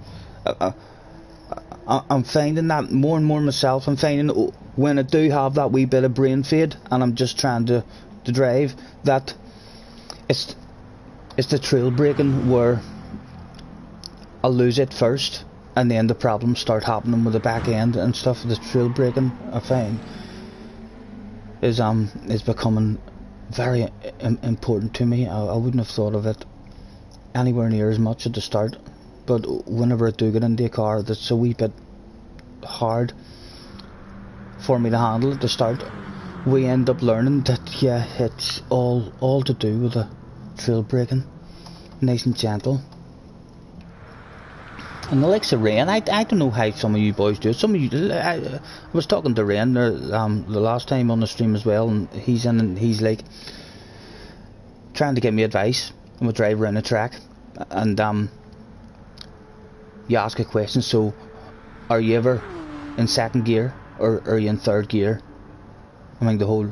I'm finding that more and more myself. I'm finding when I do have that wee bit of brain fade and I'm just trying to drive, that it's the trail braking where I lose it first and then the problems start happening with the back end and stuff. The trail braking, I find, is becoming very important to me. I wouldn't have thought of it anywhere near as much at the start, but whenever I do get into a car that's a wee bit hard for me to handle at the start, we end up learning that, yeah, it's all to do with the trail braking, nice and gentle. And the likes of Rain, I don't know how some of you boys do it. Some of you, I was talking to Rain there, the last time on the stream as well, and he's in and he's like trying to give me advice. I'm a driver around the track, and you ask a question. So, are you ever in second gear or are you in third gear? I mean the whole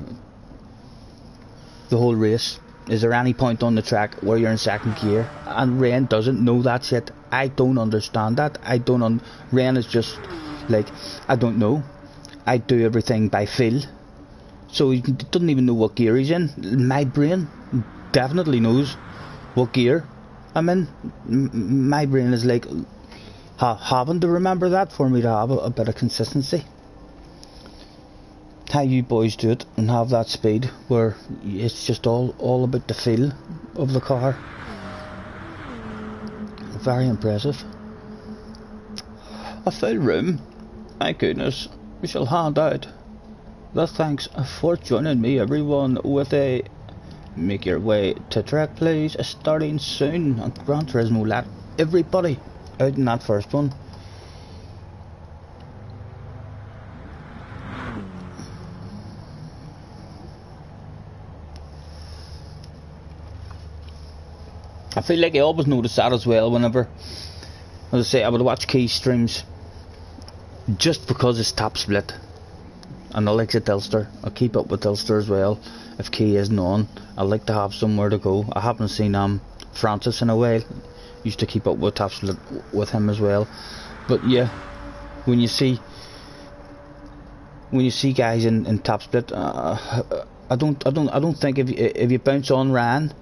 race. Is there any point on the track where you're in second gear? And Rain doesn't know that shit. I don't understand that. Rain is just like, I don't know. I do everything by feel. So he doesn't even know what gear he's in. My brain definitely knows what gear I'm in. My brain is like having to remember that for me to have a bit of consistency. How you boys do it and have that speed where it's just all about the feel of the car. Very impressive. A full room. My goodness. We shall hand out the thanks for joining me, everyone, with a make your way to track, please, starting soon on Gran Turismo. Let everybody out in that first one. I feel like I always notice that as well whenever, as I say, I would watch Key streams just because it's top split. And I like it Ulster. I keep up with Ulster as well. If Key isn't on, I like to have somewhere to go. I haven't seen Francis in a while. Used to keep up with top split with him as well. But yeah, when you see guys in top split, I don't think if you bounce on Ran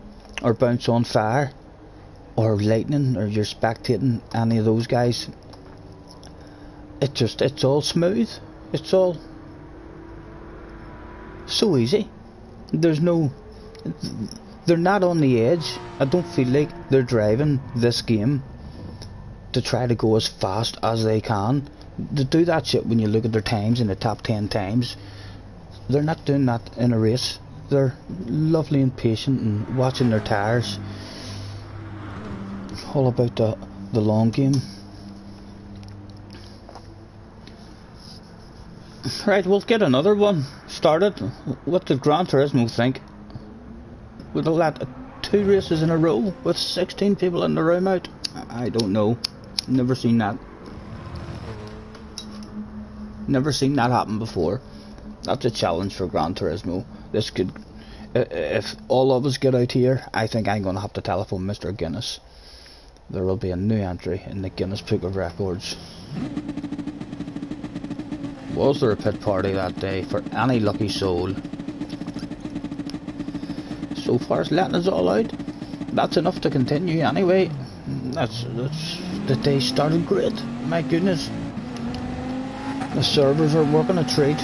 or bounce on Fire or Lightning, or you're spectating any of those guys, it's all smooth. It's all so easy. They're not on the edge. I don't feel like they're driving this game to try to go as fast as they can. They do that shit when you look at their times in the top 10 times. They're not doing that in a race. They're lovely and patient and watching their tyres. All about the long game. Right, we'll get another one started. What did Gran Turismo think? We'll let 2 races in a row with 16 people in the room out. I don't know. Never seen that. Never seen that happen before. That's a challenge for Gran Turismo. This could, if all of us get out here, I think I'm going to have to telephone Mr. Guinness. There will be a new entry in the Guinness Book of Records. Was there a pit party that day for any lucky soul? So far as letting us all out, that's enough to continue anyway. That's the day started great. My goodness. The servers are working a treat.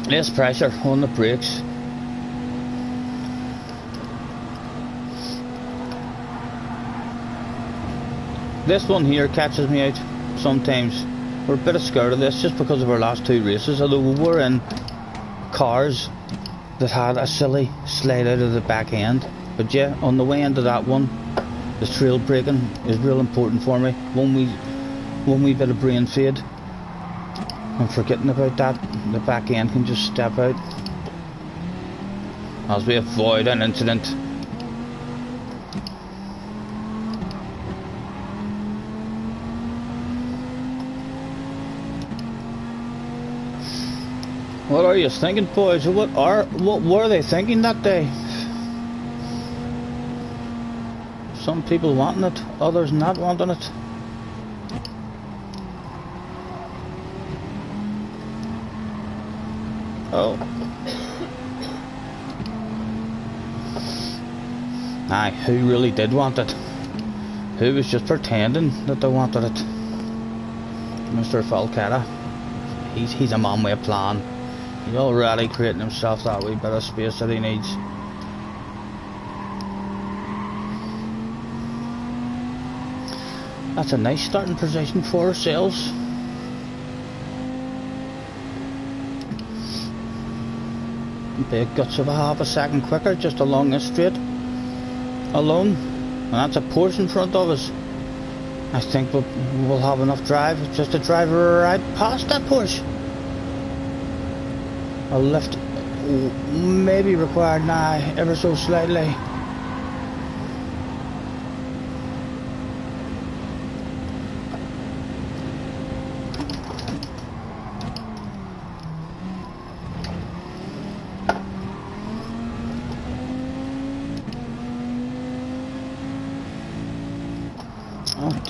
Less pressure on the brakes. This one here catches me out sometimes. We're a bit scared of this just because of our last 2 races, although we were in cars that had a silly slide out of the back end. But yeah, on the way into that one, the trail braking is real important for me. One wee bit of brain fade, I'm forgetting about that. The back end can just step out as we avoid an incident. What are you thinking, boys? What were they thinking that day? Some people wanting it, others not wanting it. Oh. Aye, who really did want it? Who was just pretending that they wanted it? Mr. Falcata. He's a man with a plan. He's already creating himself that wee bit of space that he needs. That's a nice starting position for ourselves. Be guts of a half a second quicker just along this straight alone, and that's a Porsche in front of us. I think we'll have enough drive just to drive right past that Porsche. A lift maybe required now, ever so slightly.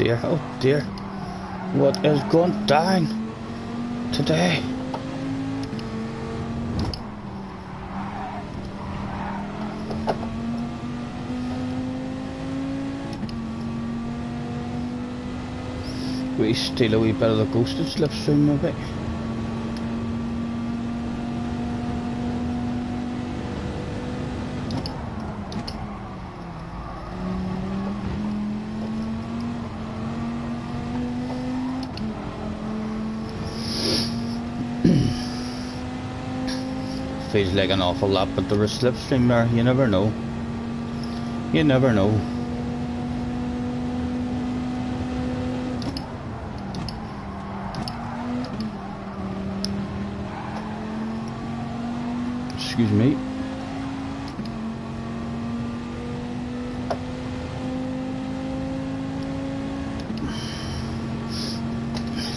Oh dear, what is going down today? We steal a wee bit of the ghosted slipstream maybe. Feels like an awful lot, but there is slipstream there. You never know. You never know. Excuse me.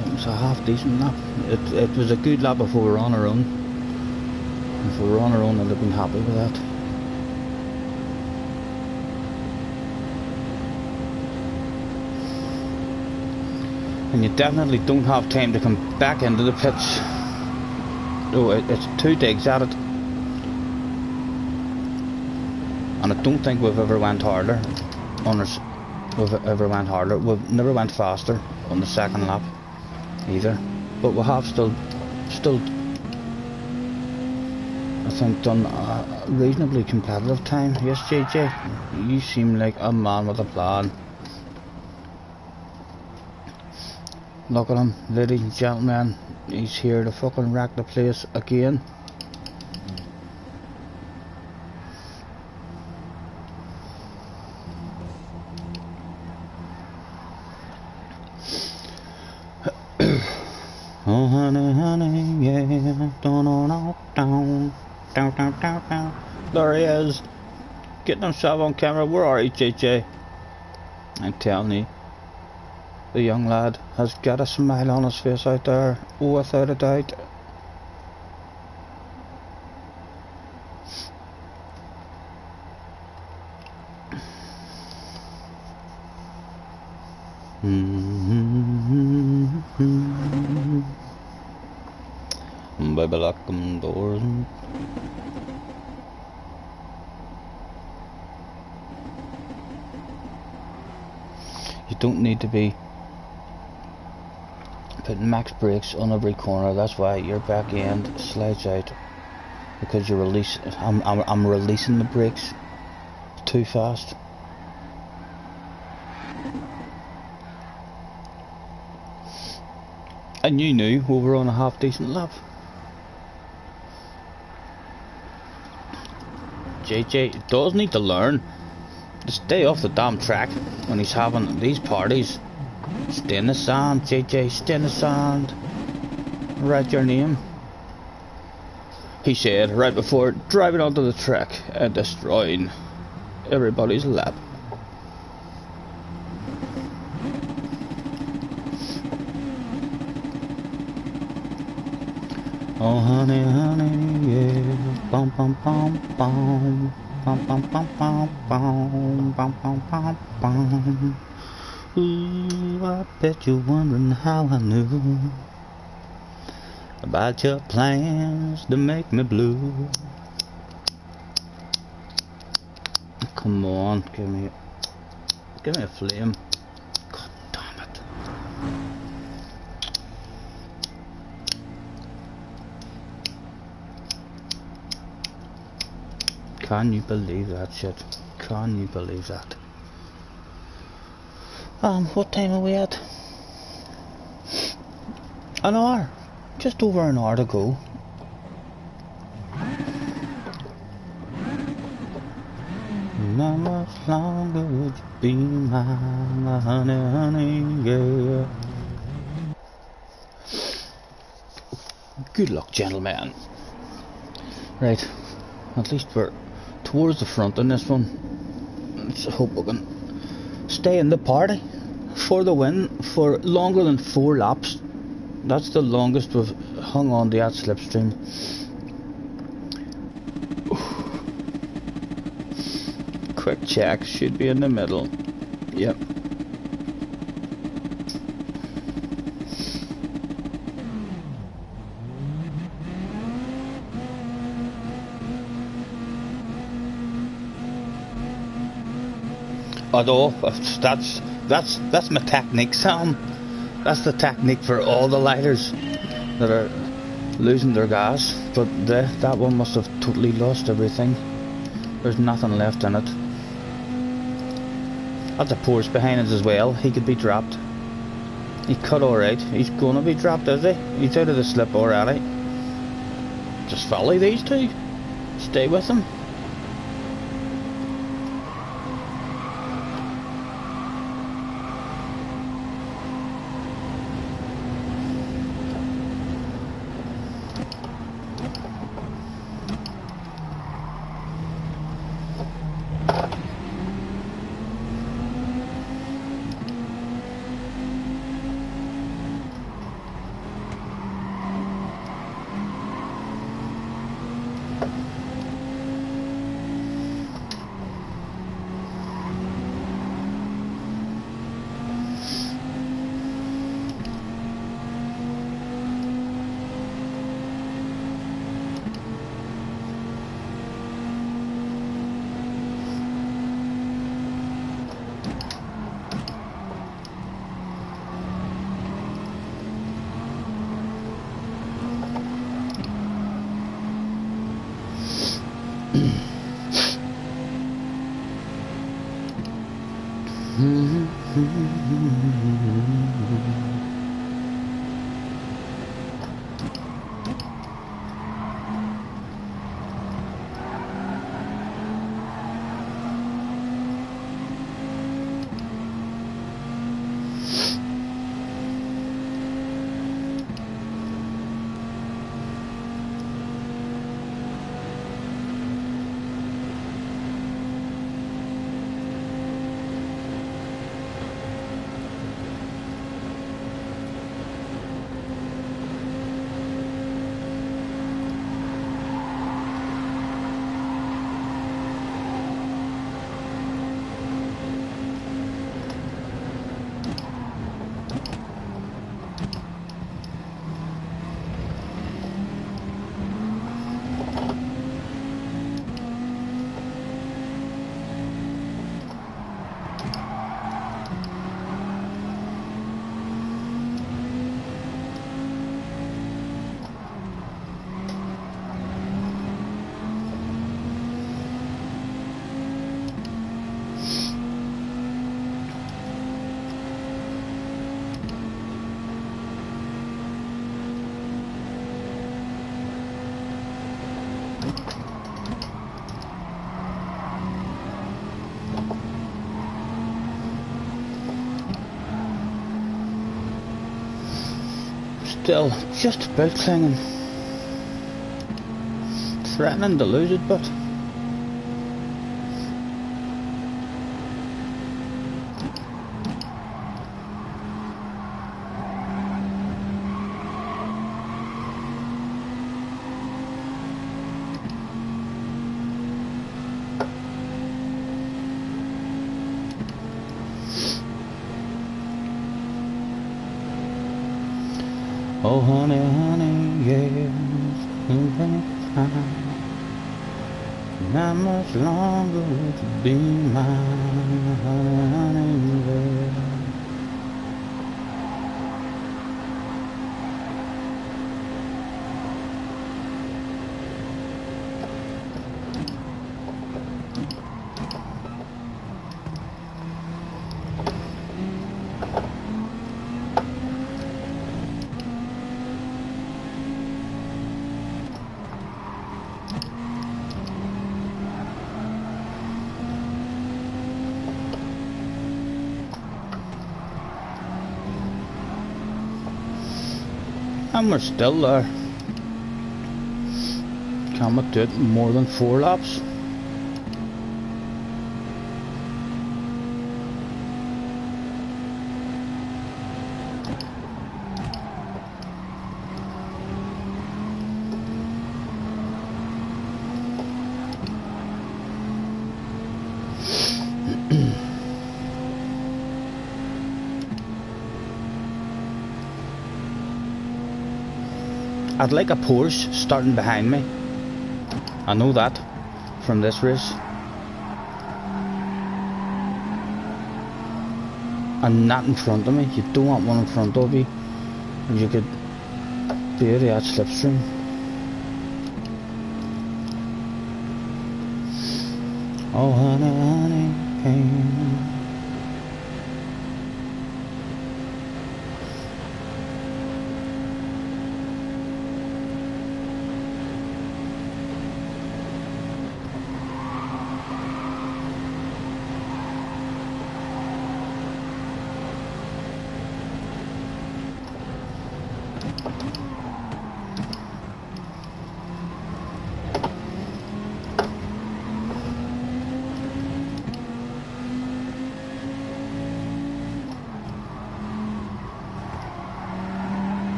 It was a half decent lap. It was a good lap before we were on our own. If we were on our own, I'd have been happy with that. And you definitely don't have time to come back into the pits. Oh, it's 2 digs at it. And I don't think we've ever went harder on us. We've never went faster on the second lap either. But we have still I think done a reasonably competitive time. Yes, JJ, you seem like a man with a plan. Look at him, ladies and gentlemen. He's here to fucking wreck the place again. Oh honey, honey, yeah, down. There he is, getting himself on camera. Where are you, JJ? I'm telling you, the young lad has got a smile on his face out there, without a doubt. Baby, lock them doors. You don't need to be putting max brakes on every corner. That's why your back end slides out, because you release. I'm releasing the brakes too fast. And you knew we were on a half decent lap. JJ does need to learn to stay off the damn track when he's having these parties. Stay in the sand, JJ, stay in the sand. Write your name, he said right before driving onto the track and destroying everybody's lap. Oh honey, honey, yeah, bum bum bum bum, bum bum bum bum bum, bum bum bum bum. Ooh, I bet you're wondering how I knew about your plans to make me blue. Come on, give me a flame. God damn it. Can you believe that shit? Can you believe that? What time are we at? An hour. Just over an hour to go. How much longer would you be my honey, honey, yeah? Good luck, gentlemen. Right, at least we're towards the front on this one. Let's hope we can stay in the party for the win for longer than 4 laps. That's the longest we've hung on to that slipstream. Quick check, should be in the middle. Yep. Although that's my technique, Sam. That's the technique for all the lighters that are losing their gas. But that one must have totally lost everything. There's nothing left in it. That's a Porsche behind us as well. He could be dropped. He cut alright. He's gonna be dropped, is he? He's out of the slip already. Just follow these two. Stay with them. Still just about clinging. Threatening to lose it, but oh honey, honey, yeah, how much longer would you be mine, honey, honey, yeah. And we're still there. Can we do it in more than 4 laps? I'd like a Porsche starting behind me. I know that from this race. And not in front of me. You don't want one in front of you. You could barely at slipstream. Oh honey, honey, hey.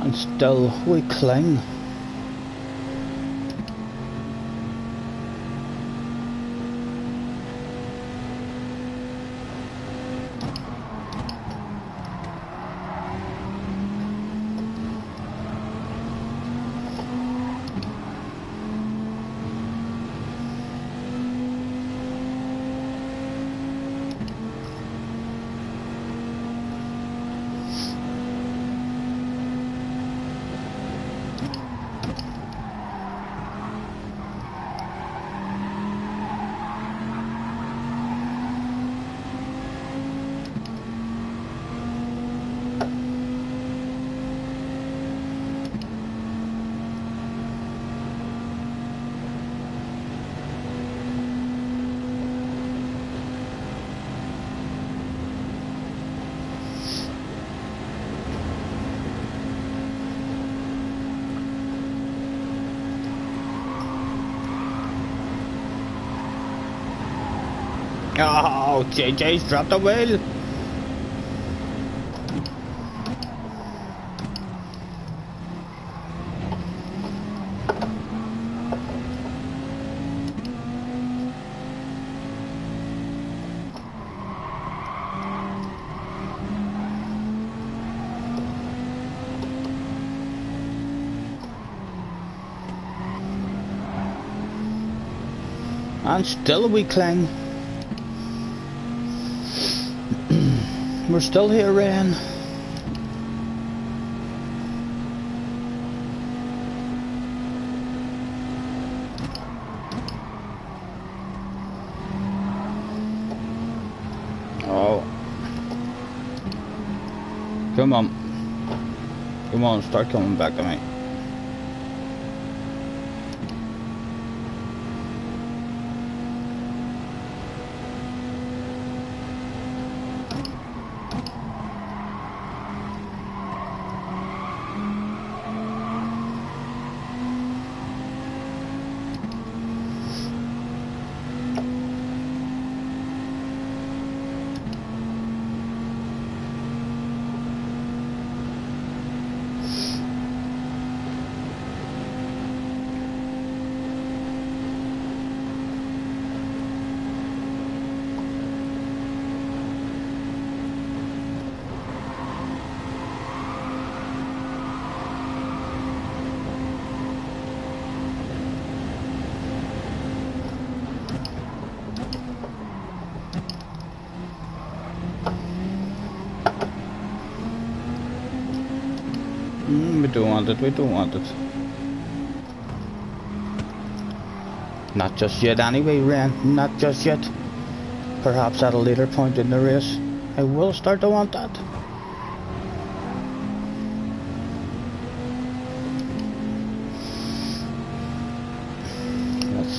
And still we cling. Oh, JJ's dropped the wheel. And still we cling. We're still here, Ren. Oh. Come on. Come on, start coming back to me. We don't want it, we don't want it. Not just yet anyway, Ren, not just yet. Perhaps at a later point in the race, I will start to want that.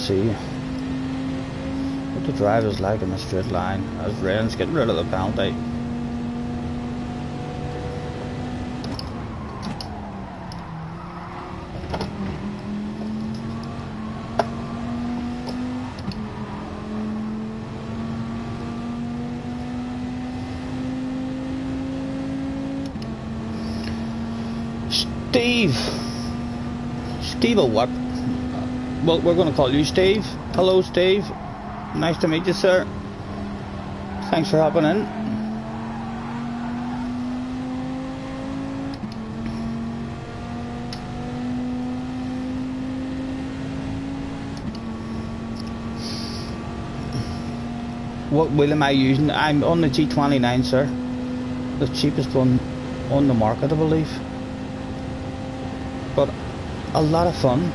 see what the drive is like in a straight line as Rain's getting rid of the penalty. Steve or what? Well, we're going to call you Steve. Hello, Steve. Nice to meet you, sir. Thanks for hopping in. What wheel am I using? I'm on the G29, sir. The cheapest one on the market, I believe. But a lot of fun.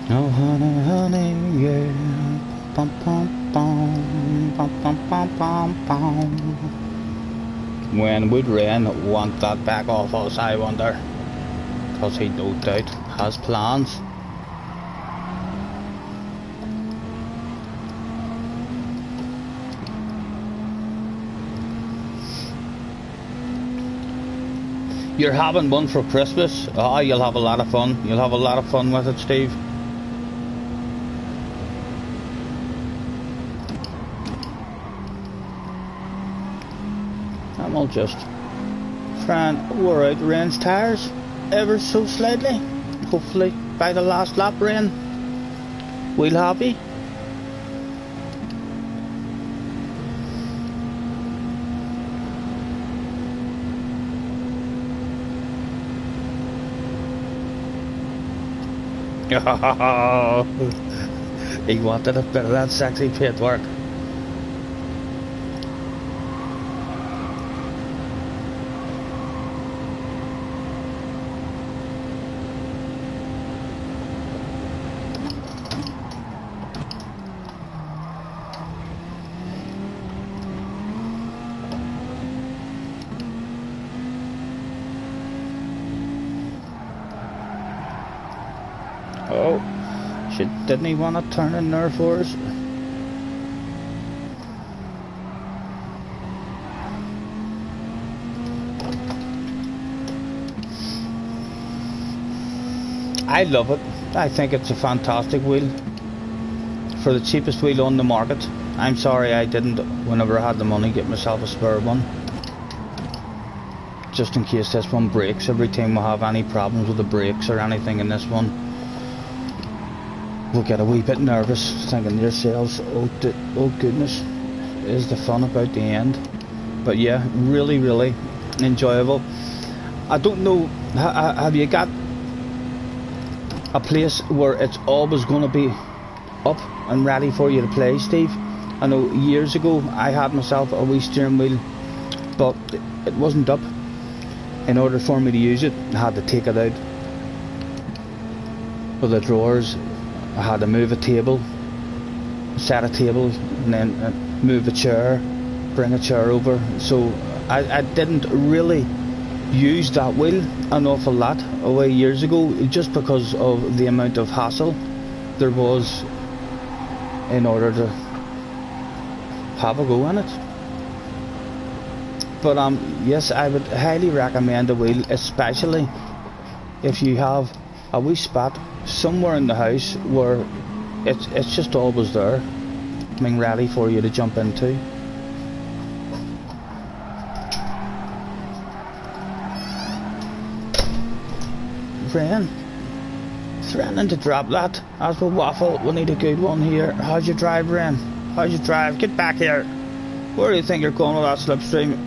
Oh honey, honey, yeah. Bum, bum, bum, bum, bum, bum, bum, bum. When would Rain want that back off us, I wonder? Because he no doubt has plans. You're having one for Christmas? Oh, you'll have a lot of fun. You'll have a lot of fun with it, Steve. And we'll just try and wear out Rain's tyres ever so slightly. Hopefully by the last lap, Rain, we'll have you. He wanted a bit of that sexy pit work. Oh, shit, didn't he want to turn in there for us? I love it. I think it's a fantastic wheel. For the cheapest wheel on the market. I'm sorry I didn't, whenever I had the money, get myself a spare one. Just in case this one breaks. Every time we have any problems with the brakes or anything in this one, we'll get a wee bit nervous, thinking to yourselves, oh goodness, is the fun about the end? But yeah, really, really enjoyable. I don't know, have you got a place where it's always going to be up and ready for you to play, Steve? I know years ago I had myself a wee steering wheel, but it wasn't up. In order for me to use it, I had to take it out of the drawers. I had to move a table, set a table, and then move a chair, bring a chair over. So I didn't really use that wheel an awful lot away years ago, just because of the amount of hassle there was in order to have a go in it. But yes, I would highly recommend the wheel, especially if you have a wee spot somewhere in the house where it's just always there, being ready for you to jump into. Rain, threatening to drop that as we waffle. We need a good one here. How's your drive, Rain? How's your drive? Get back here. Where do you think you're going with that slipstream?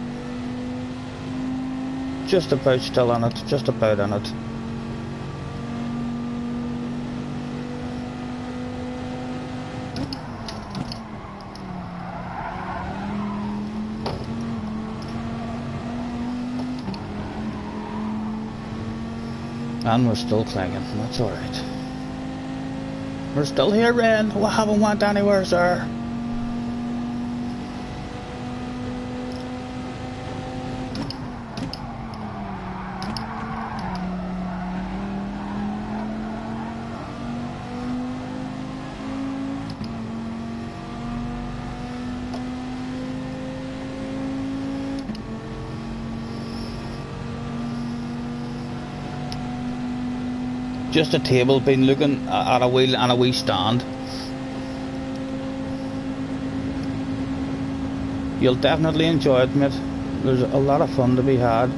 just about still in it, just about in it. And we're still clinging, that's alright. We're still here, Ren. We haven't went anywhere, sir. Just a table, been looking at a wheel and a wee stand. You'll definitely enjoy it, mate. There's a lot of fun to be had.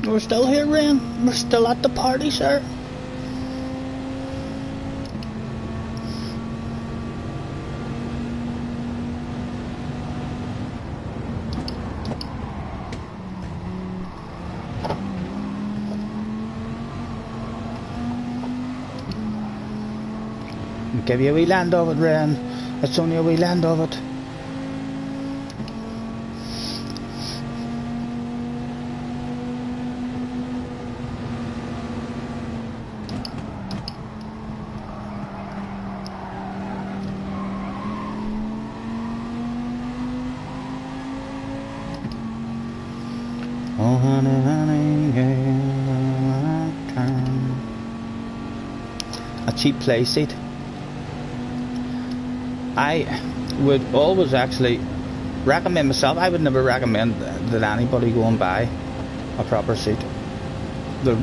We're still here, Ren. We're still at the party, sir. I'll give you a wee land of it, Ren. It's only a wee land of it. Oh honey, honey, yeah. A cheap play seat. I would always actually recommend myself. I would never recommend that anybody go and buy a proper seat. They're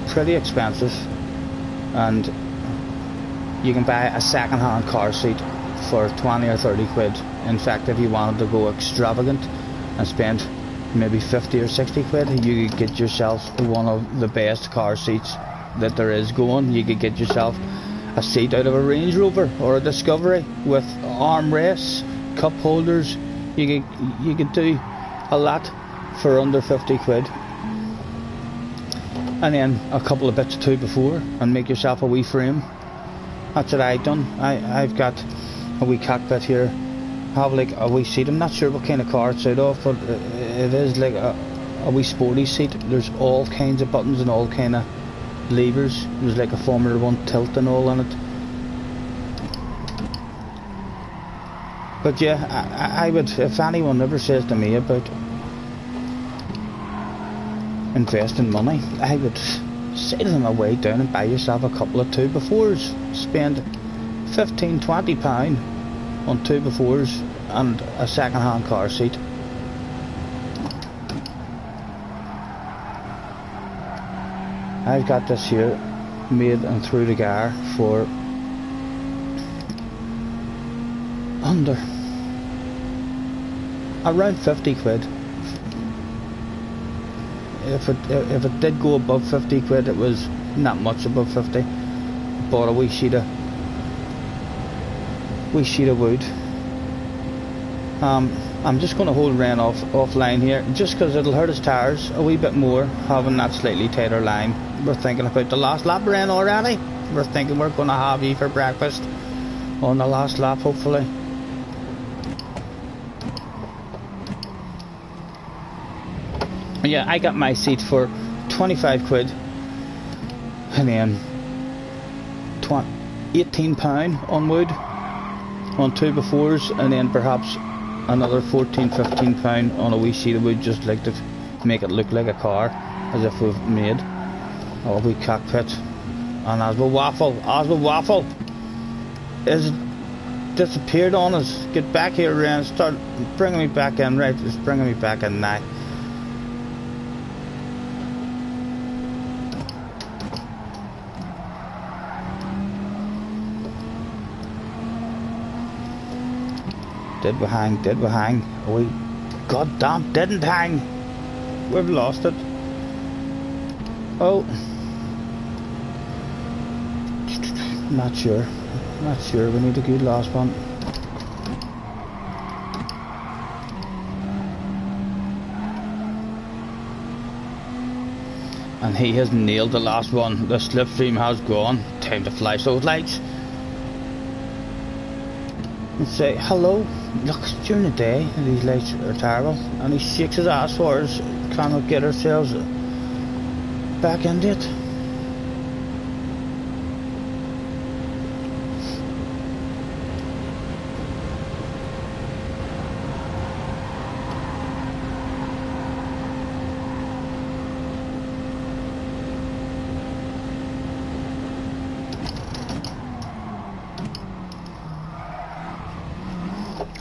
pretty expensive, and you can buy a second-hand car seat for 20 or 30 quid. In fact, if you wanted to go extravagant and spend maybe 50 or 60 quid, you could get yourself one of the best car seats that there is going. You could get yourself a seat out of a Range Rover or a Discovery with armrests, cup holders. You could do a lot for under 50 quid, and then a couple of bits too before, and make yourself a wee frame. That's what I've done. I've got a wee cockpit here. Have like a wee seat. I'm not sure what kind of car it's out of, but it is like a wee sporty seat. There's all kinds of buttons and all kind of levers. There's like a Formula 1 tilt and all on it. But yeah, I would, if anyone ever says to me about investing money, I would say to them, away down and buy yourself a couple of 2x4s. Spend £15–20 on 2x4s and a second-hand car seat. I've got this here made and through the gar for under around 50 quid. If it did go above 50 quid, it was not much above 50. Bought a wee sheet of wood. I'm just going to hold Ren offline here, just because it'll hurt his tires a wee bit more having that slightly tighter line. We're thinking about the last lap, Ren, already. We're thinking we're going to have you for breakfast on the last lap, hopefully. Yeah, I got my seat for 25 quid, and then £18 on wood on 2x4s, and then perhaps another £14–15 on a wee sheet of wood, just like to make it look like a car, as if we've made a wee cockpit. And as we waffle, is disappeared on us. Get back here, Ren. Start bringing me back in. Right, it's bringing me back in now. Did we hang? Did we hang? We goddamn didn't hang. We've lost it. Oh. Not sure. Not sure. We need a good last one. And he has nailed the last one. The slipstream has gone. Time to flash those lights. And say hello. Look, it's during the day and these lights are terrible. And he shakes his ass for us. Cannot get ourselves back into it.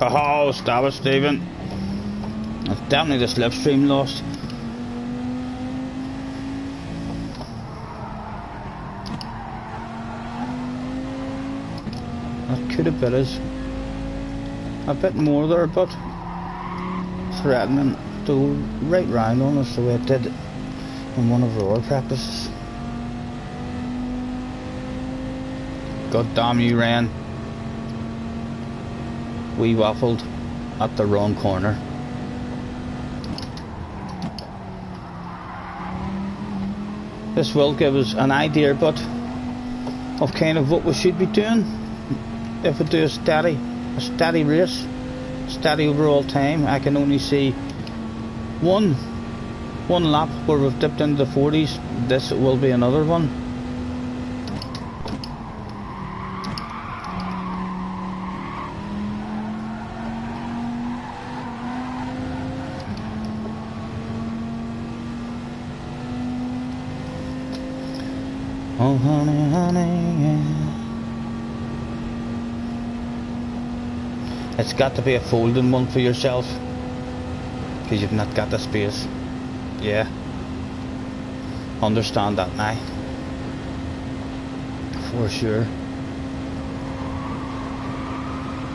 Oh, stop it, Stephen. It's definitely the slipstream lost. That could have been us a bit more there, but threatening to go right round on us the way it did in one of our practices. God damn you, Ren. We waffled at the wrong corner. This will give us an idea, but of kind of what we should be doing if we do a steady race, steady overall time. I can only see one lap where we've dipped into the 40s. This will be another one. Oh honey, honey, yeah. It's got to be a folding one for yourself, because you've not got the space. Yeah, understand that now, for sure.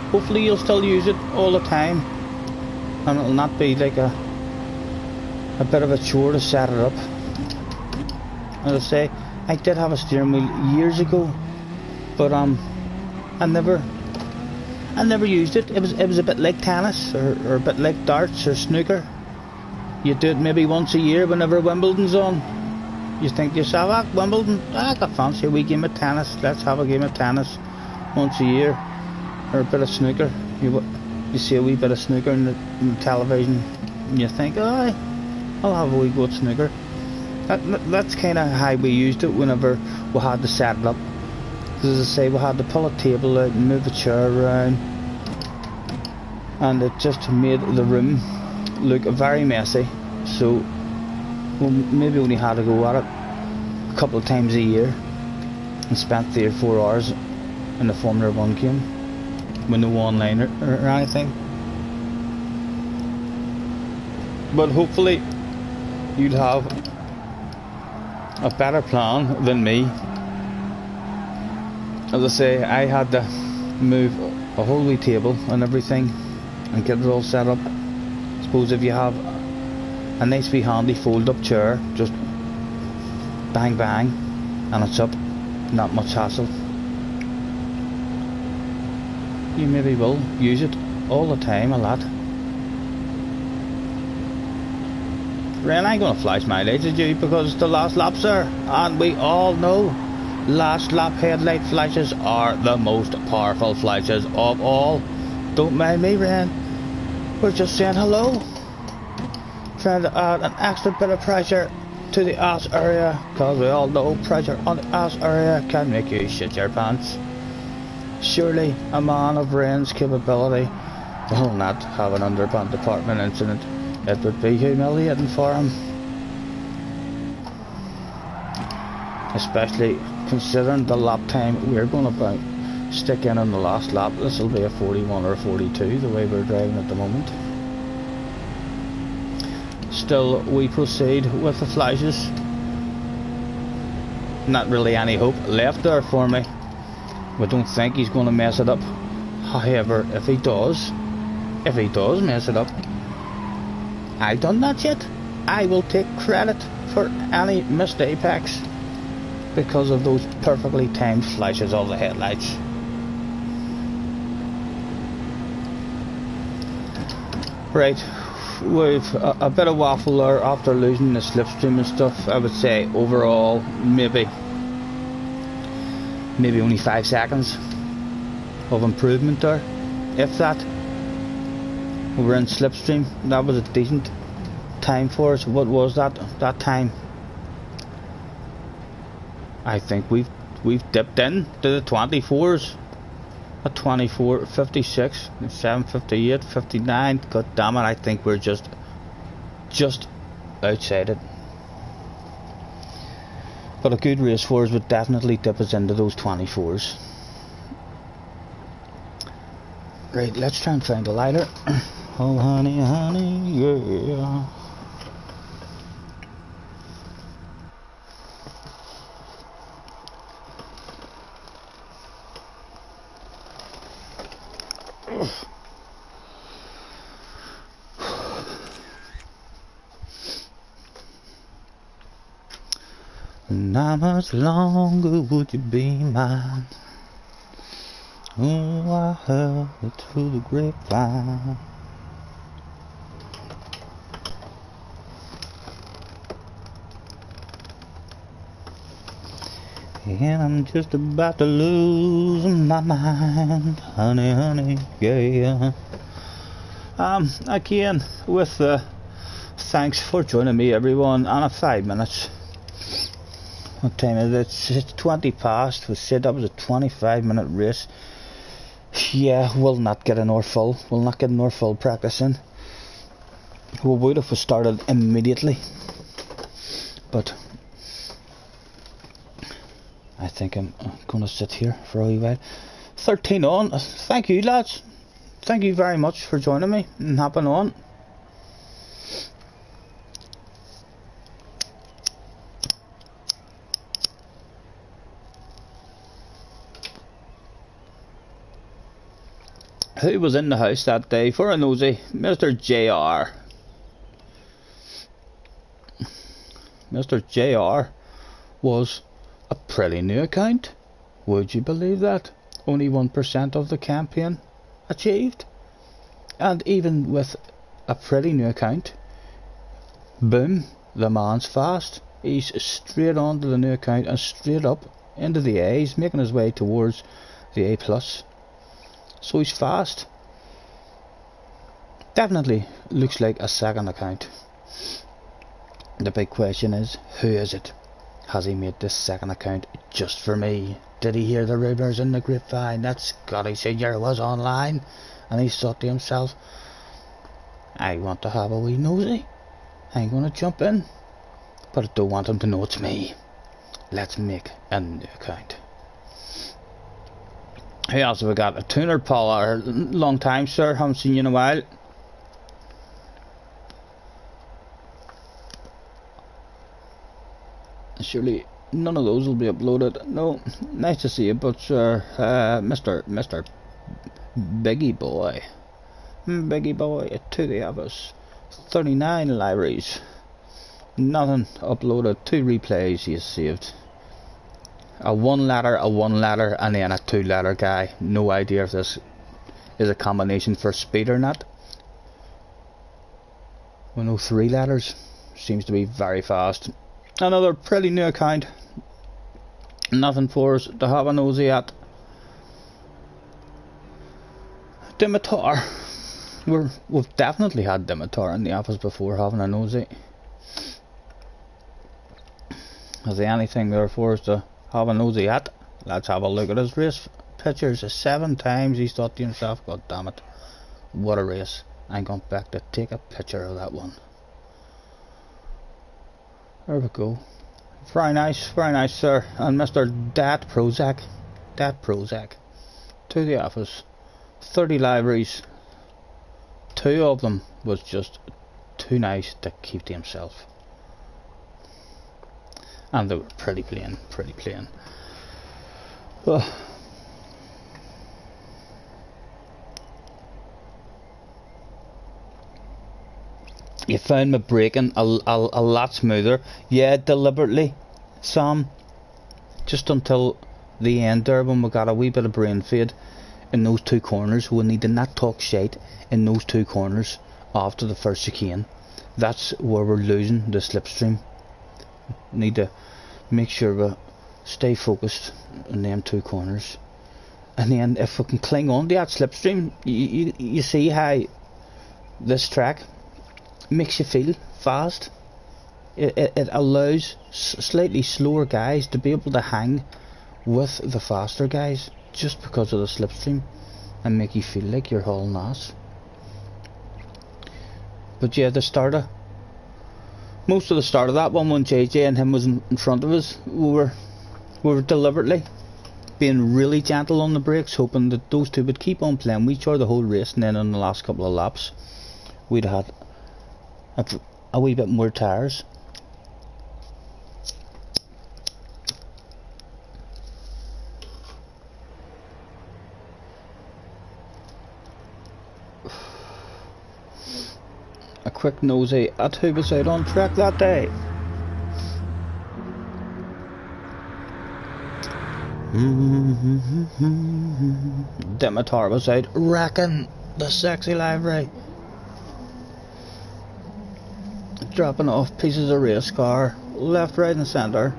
Hopefully you'll still use it all the time, and it'll not be like a bit of a chore to set it up. As I say, I did have a steering wheel years ago, but I never used it. It was a bit like tennis, or a bit like darts or snooker. You do it maybe once a year whenever Wimbledon's on. You think to yourself, ah, Wimbledon, I got fancy a wee game of tennis. Let's have a game of tennis once a year, or a bit of snooker. You see a wee bit of snooker in the television, and you think, oh, I'll have a wee go at snooker. That's kind of how we used it whenever we had to set it up. As I say, we had to pull a table out and move a chair around, and it just made the room look very messy. So we maybe only had to go at it a couple of times a year, and spent 3 or 4 hours in the Formula 1 game with no online or anything. But hopefully you'd have a better plan than me. As I say, I had to move a whole wee table and everything and get it all set up. I suppose if you have a nice wee handy fold up chair, just bang bang and it's up, not much hassle. You maybe will use it all the time a lot. Ren, I ain't gonna flash my lights at you because it's the last lap, sir, and we all know last lap headlight flashes are the most powerful flashes of all. Don't mind me, Ren. We're just saying hello, trying to add an extra bit of pressure to the ass area, because we all know pressure on the ass area can make you shit your pants. Surely a man of Ren's capability will not have an underpants department incident. It would be humiliating for him, especially considering the lap time we're going to stick in on the last lap. This will be a 41 or a 42 the way we're driving at the moment. Still, we proceed with the flashes. Not really any hope left there for me. We don't think he's going to mess it up. However, if he does mess it up, I've done that yet. I will take credit for any missed apex because of those perfectly timed flashes of the headlights. Right, we've a bit of waffle there after losing the slipstream and stuff. I would say overall maybe only 5 seconds of improvement there, if that. We were in slipstream. That was a decent time for us. What was that time? I think we've dipped in to the 24s. A 24, 56, 7, 58, 59. God damn it, I think we're just outside it. But a good race for us would definitely dip us into those 24s. Right, let's try and find a lighter. Oh honey, honey, yeah. And how much longer would you be mine? Oh, I heard it through the grapevine. And I'm just about to lose my mind, honey, honey, yeah. Again, with thanks for joining me, everyone, on a 5 minutes. What time is it? It's 20 past. We said that was a 25-minute race. Yeah, we'll not get an hour full. We'll not get an hour full practicing. We would if we started immediately. But I think I'm going to sit here for a wee while. 13 on. Thank you, lads. Thank you very much for joining me and hopping on. Who was in the house that day for a nosy? Mr. JR. Mr. JR was a pretty new account. Would you believe that? Only 1% of the campaign achieved. And even with a pretty new account, boom, the man's fast. He's straight on to the new account and straight up into the A. He's making his way towards the A+. So he's fast. Definitely looks like a second account. The big question is, who is it? Has he made this second account just for me? Did he hear the rumours in the grapevine that Scotty Senior was online? And he thought to himself, I want to have a wee nosy. I'm going to jump in. But I don't want him to know it's me. Let's make a new account. Who else have we got? A tuner, Paul. Long time, sir. Haven't seen you in a while. Surely none of those will be uploaded. No, nice to see you, but sir, Mr. Biggie Boy. Biggie Boy, 2 of us. 39 libraries. Nothing uploaded. 2 replays you saved. A 1 letter, and then a 2 letter guy. No idea if this is a combination for speed or not. We know 3 letters. Seems to be very fast. Another pretty new account. Nothing for us to have a nosy at. Dimitar. We've definitely had Dimitar in the office before having a nosy. Is there anything there for us to have a nosy at? Let's have a look at his race pictures. 7 times he's thought to himself, God damn it, what a race. I'm going back to take a picture of that one. There we go. Very nice, sir. And Mr. Dat Prozac. to the office. 30 liveries. 2 of them was just too nice to keep to himself. And they were pretty plain, pretty plain. Well, you found me braking a lot smoother. Yeah, deliberately, Sam. Just until the end there, when we got a wee bit of brain fade in those 2 corners. We need to not talk shite in those 2 corners after the first chicane. That's where we're losing the slipstream. Need to make sure we stay focused in them 2 corners. And then if we can cling on to that slipstream, you see how this track makes you feel fast. It allows slightly slower guys to be able to hang with the faster guys just because of the slipstream and make you feel like you're hauling ass. But yeah, most of the start of that one, when JJ and him was in front of us, we were deliberately being really gentle on the brakes, hoping that those 2 would keep on playing with each other the whole race, and then in the last couple of laps we'd had a wee bit more tyres. A quick nosy at who was out on track that day. Dimitar was out wrecking the sexy livery, dropping off pieces of race car left, right and centre.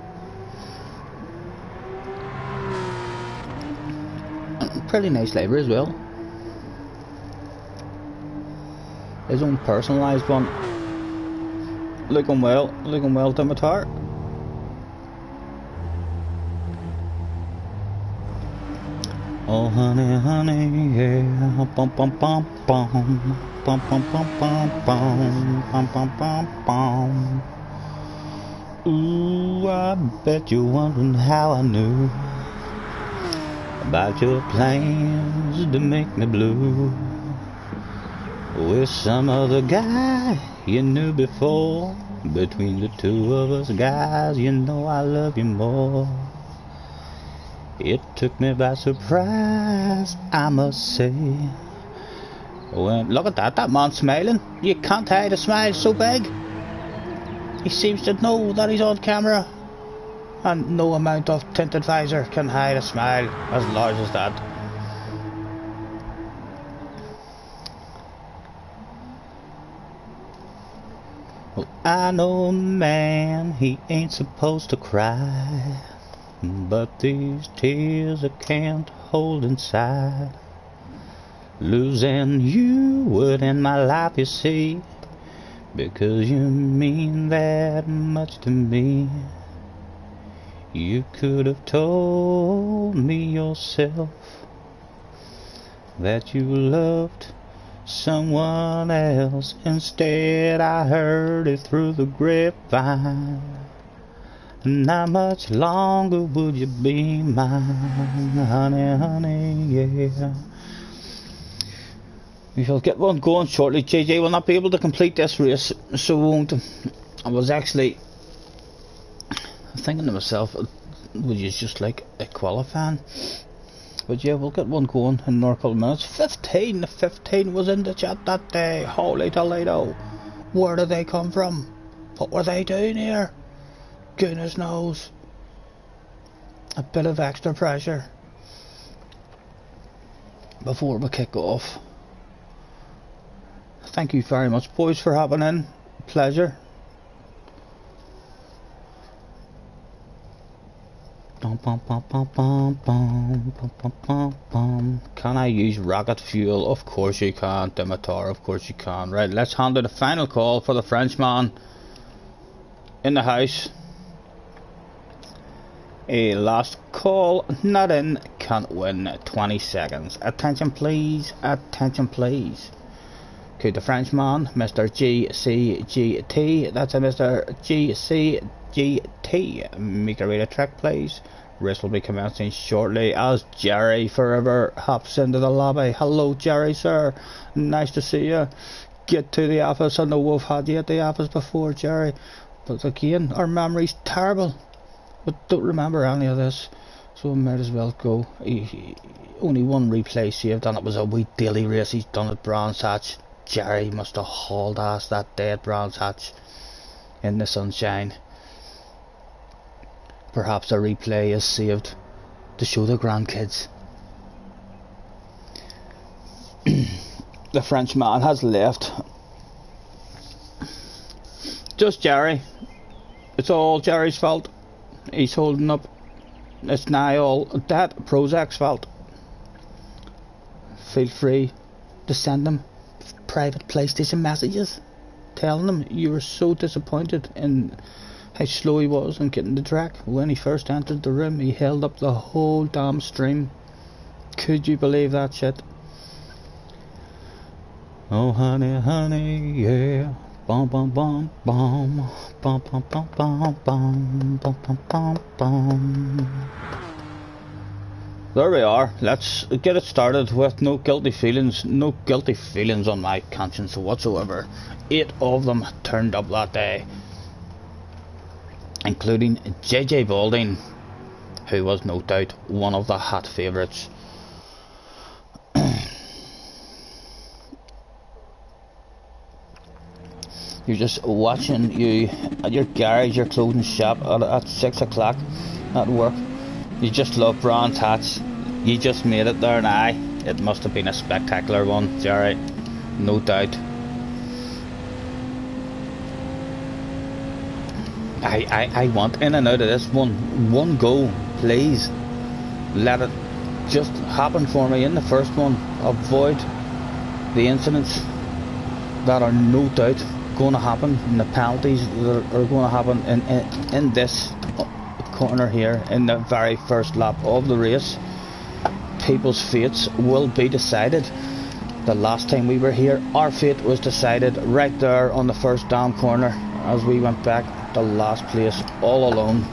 Pretty nice livery as well. His own personalised one. Looking well, Dimitar. Oh honey, honey, yeah. Bum bum bum bum. Bum bum bum bum bum. Bum bum bum bum. Ooh, I bet you're wondering how I knew about your plans to make me blue. With some other guy you knew before. Between the 2 of us guys, you know I love you more. It took me by surprise, I must say. When, look at that man's smiling. You can't hide a smile so big. He seems to know that he's on camera, and no amount of tinted visor can hide a smile as large as that. Well, I know a man, he ain't supposed to cry, but these tears I can't hold inside. Losing you would end my life, you see, because you mean that much to me. You could have told me yourself that you loved someone else. Instead I heard it through the grapevine. Not much longer would you be mine, honey, honey, yeah. We shall get one going shortly. JJ will not be able to complete this race, so won't. I was actually thinking to myself, would you just like a qualifying? But yeah, we'll get one going in another couple of minutes. 15 was in the chat that day. Holy Toledo. Where did they come from? What were they doing here? Goodness knows. A bit of extra pressure before we kick off. Thank you very much, boys, for hopping in. Pleasure. Can I use rocket fuel? Of course you can, Dimitar, of course you can. Right, let's handle the final call for the Frenchman in the house. A last call, not in, can't win 20 seconds. Attention please, attention please. Okay, the Frenchman, Mr. GCGT, that's a Mr. GT. Make a rate of track, please. Race will be commencing shortly as Jerry Forever hops into the lobby. Hello, Jerry, sir. Nice to see you. Get to the office. I know we've had you at the office before, Jerry. But again, our memory's terrible. But don't remember any of this. So we might as well go. Only one replay saved, and it was a wee daily race he's done at Brands Hatch. Jerry must have hauled ass that day at Brands Hatch in the sunshine. Perhaps a replay is saved to show the grandkids. The Frenchman has left. Just Jerry. It's all Jerry's fault. He's holding up. It's now all that Prozac's fault. Feel free to send him private PlayStation messages telling him you were so disappointed in how slow he was in getting the track. When he first entered the room, he held up the whole damn stream. Could you believe that shit? Oh honey, honey, yeah. Bum bum bum bum bum bum bum bum bum bum bum bum bum. There we are. Let's get it started with no guilty feelings. No guilty feelings on my conscience whatsoever. 8 of them turned up that day, including JJ Balding, who was no doubt one of the hot favourites. You're just watching you at your garage, your clothing shop at 6 o'clock at work. You just love Brands Hatch. You just made it there, and it must have been a spectacular one, Jerry, no doubt. I want in and out of this one go, please. Let it just happen for me in the first one. Avoid the incidents that are no doubt going to happen, and the penalties that are going to happen in this corner here in the very first lap of the race. People's fates will be decided. The last time we were here, our fate was decided right there on the first damn corner as we went back to last place all alone.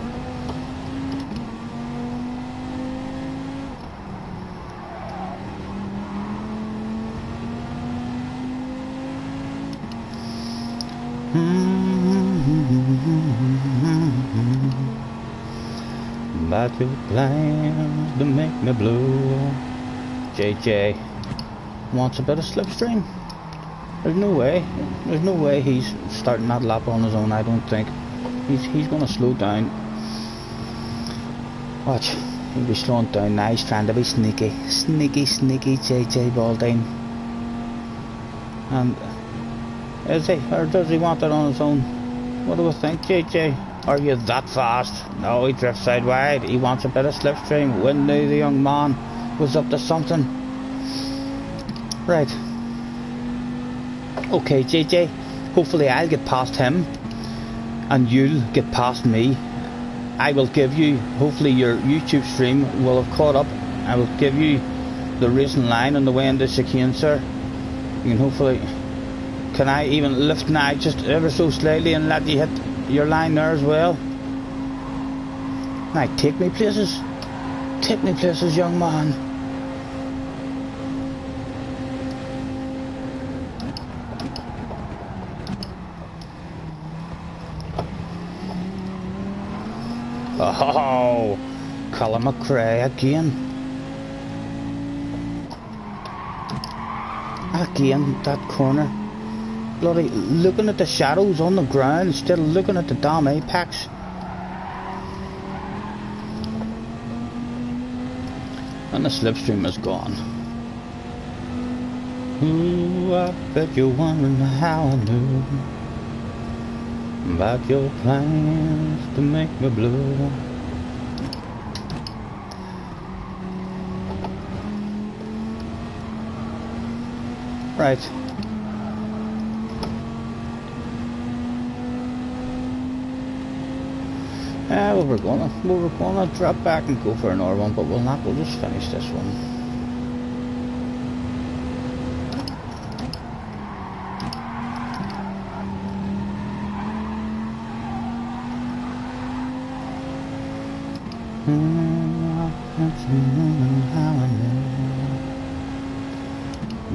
About your plans to make me blue. JJ wants a bit of slipstream. There's no way he's starting that lap on his own. I don't think he's gonna slow down. Watch, he'll be slowing down now. He's trying to be sneaky JJ Balding. And is he, or does he want it on his own? What do we think, JJ? Are you that fast? No, he drifts out wide. He wants a bit of slipstream. We knew the young man was up to something. Right. Okay, JJ. Hopefully I'll get past him and you'll get past me. I will give you, hopefully your YouTube stream will have caught up. I will give you the racing line on the way into chicane, sir. You can hopefully... Can I even lift now just ever so slightly and let you hit your line there as well? Now take me places. Take me places, young man. Oh, Colin McRae again. Again, that corner. Bloody looking at the shadows on the ground instead of looking at the damn apex. And the slipstream is gone. Ooh, I bet you're wondering how I knew about your plans to make me blue. Right. Well, we're gonna drop back and go for another one, but we'll not. We'll just finish this one.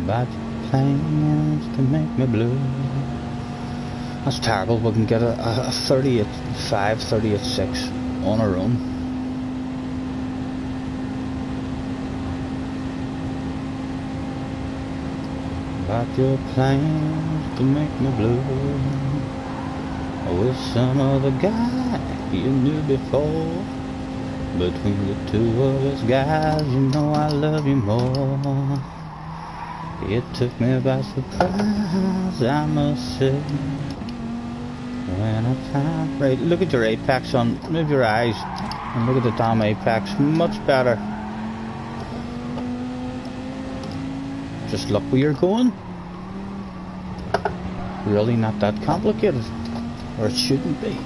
But plans to make me blue. That's terrible. We can get a 30 at 5, 30 at 6 on our own. About your plans to make me blue. With some other guy you knew before. Between the two of us guys, you know I love you more. It took me by surprise, I must say. When I found... Right, look at your apex, son. Move your eyes and look at the damn apex. Much better. Just look where you're going. Really not that complicated. Or it shouldn't be.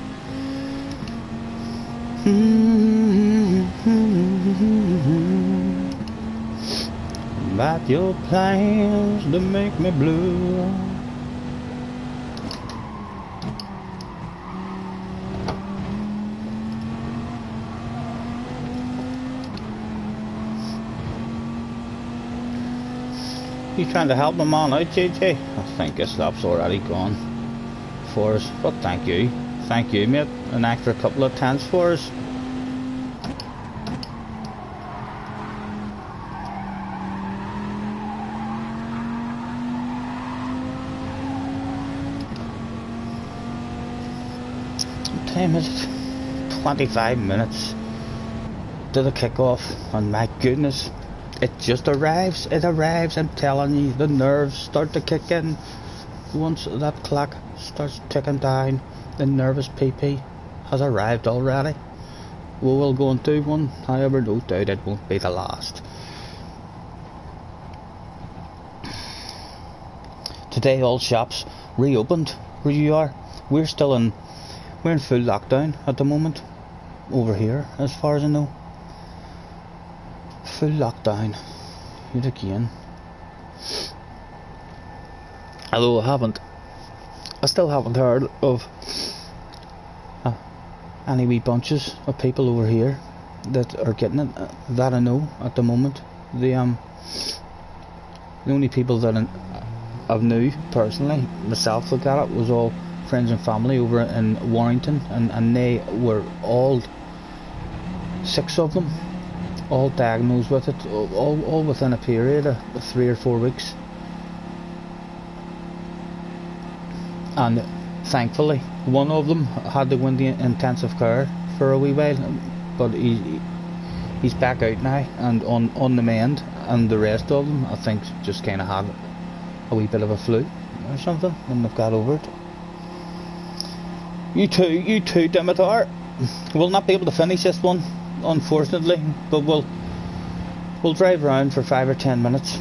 About your plans to make me blue. You trying to help them on out, JJ? I think this lap's already gone for us, but thank you. Thank you, mate. An extra couple of tenths for us. What time is it? 25 minutes to the kickoff, and my goodness, it just arrives. It arrives. I'm telling you, the nerves start to kick in once that clock starts ticking down. The nervous PP has arrived already. We will go and do one, however, no doubt it won't be the last. Today all shops reopened where you are. We're in full lockdown at the moment over here, as far as I know. Full lockdown yet again. Although I still haven't heard of any wee bunches of people over here that are getting it, that I know at the moment. The only people that I knew personally, myself, that got it was all friends and family over in Warrington, and they were all, 6 of them, all diagnosed with it, all within a period of 3 or 4 weeks. And thankfully, one of them had to go into intensive care for a wee while, but he's back out now and on the mend, and the rest of them, I think, just kind of had a wee bit of a flu or something, and they've got over it. You too, Dimitar. We'll not be able to finish this one, unfortunately, but we'll drive around for 5 or 10 minutes.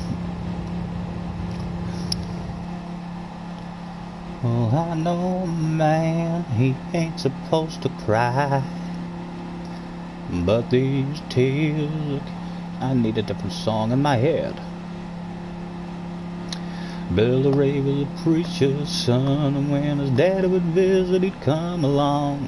Well, I know, man, he ain't supposed to cry, but these tears, I need a different song in my head. Billy Ray was a preacher's son, and when his daddy would visit, he'd come along.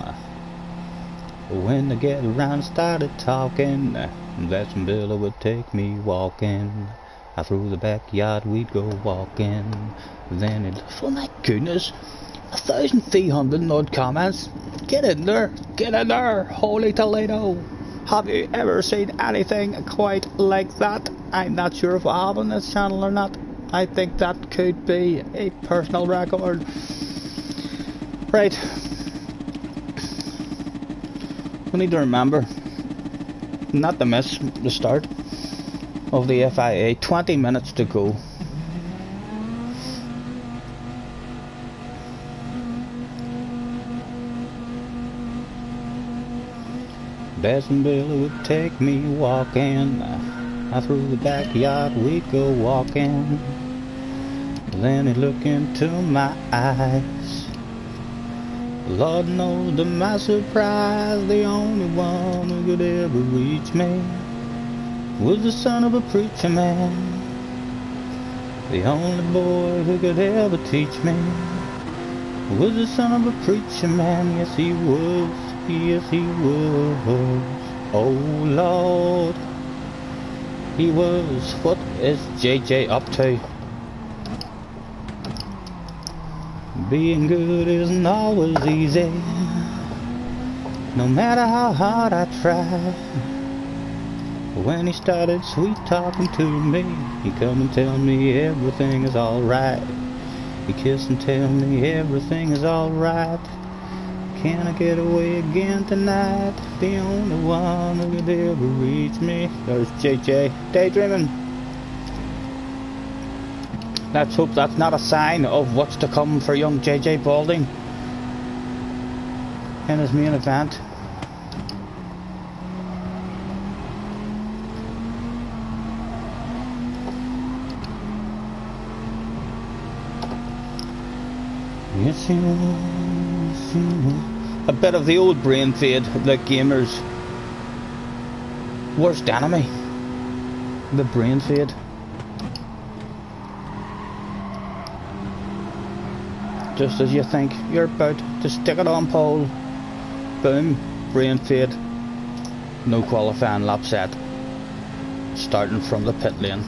When they get around and started talking, that's when Billy would take me walking. Out through the backyard we'd go walking. Then he'd... Oh my goodness! 1,300 odd comments! Get in there! Get in there! Holy Toledo! Have you ever seen anything quite like that? I'm not sure if I have on this channel or not. I think that could be a personal record. Right. We need to remember not to miss the start of the FIA. 20 minutes to go. Bess and Billy would take me walking. Out through the backyard we'd go walking. Then he'd look into my eyes. Lord knows to my surprise, the only one who could ever reach me was the son of a preacher man. The only boy who could ever teach me was the son of a preacher man. Yes, he was. Yes, he was. Oh Lord, he was. What is JJ up to? Being good isn't always easy, no matter how hard I try. When he started sweet talking to me, he come and tell me everything is alright. He kiss and tell me everything is alright. Can I get away again tonight? The only one who could ever reach me. There's JJ, daydreaming. Let's hope that's not a sign of what's to come for young JJ Balding in his main event. Yes, he was. A bit of the old brain fade, like gamers' worst enemy. The brain fade. Just as you think you're about to stick it on pole, boom, brain fade. No qualifying lap set. Starting from the pit lane.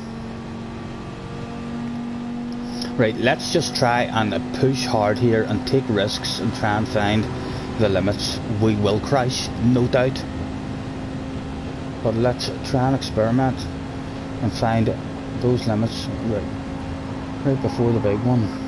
Right, let's just try and push hard here and take risks and try and find the limits. We will crash, no doubt, but let's try and experiment and find those limits right before the big one.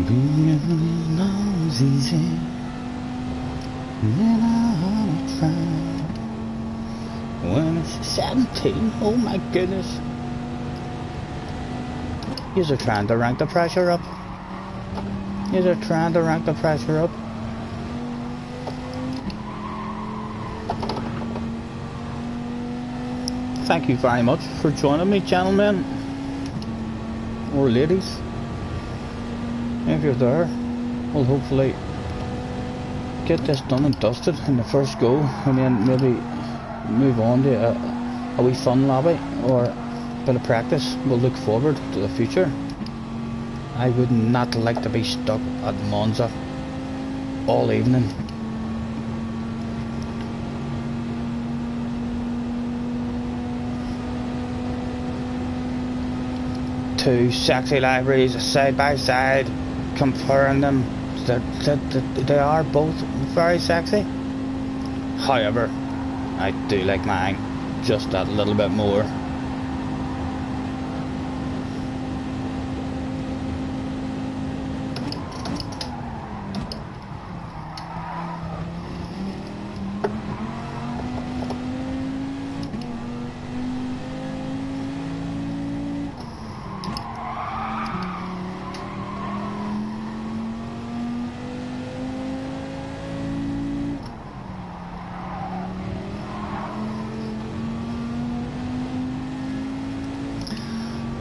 Being always easy, and then I try. When it's 17, oh my goodness. You're trying to rank the pressure up. You're trying to rank the pressure up. Thank you very much for joining me, gentlemen or ladies. If you're there, we'll hopefully get this done and dusted in the first go, and then maybe move on to a wee fun lobby or a bit of practice. We'll look forward to the future. I would not like to be stuck at Monza all evening. Two sexy libraries side by side, comparing them, they are both very sexy. However, I do like mine just that little bit more.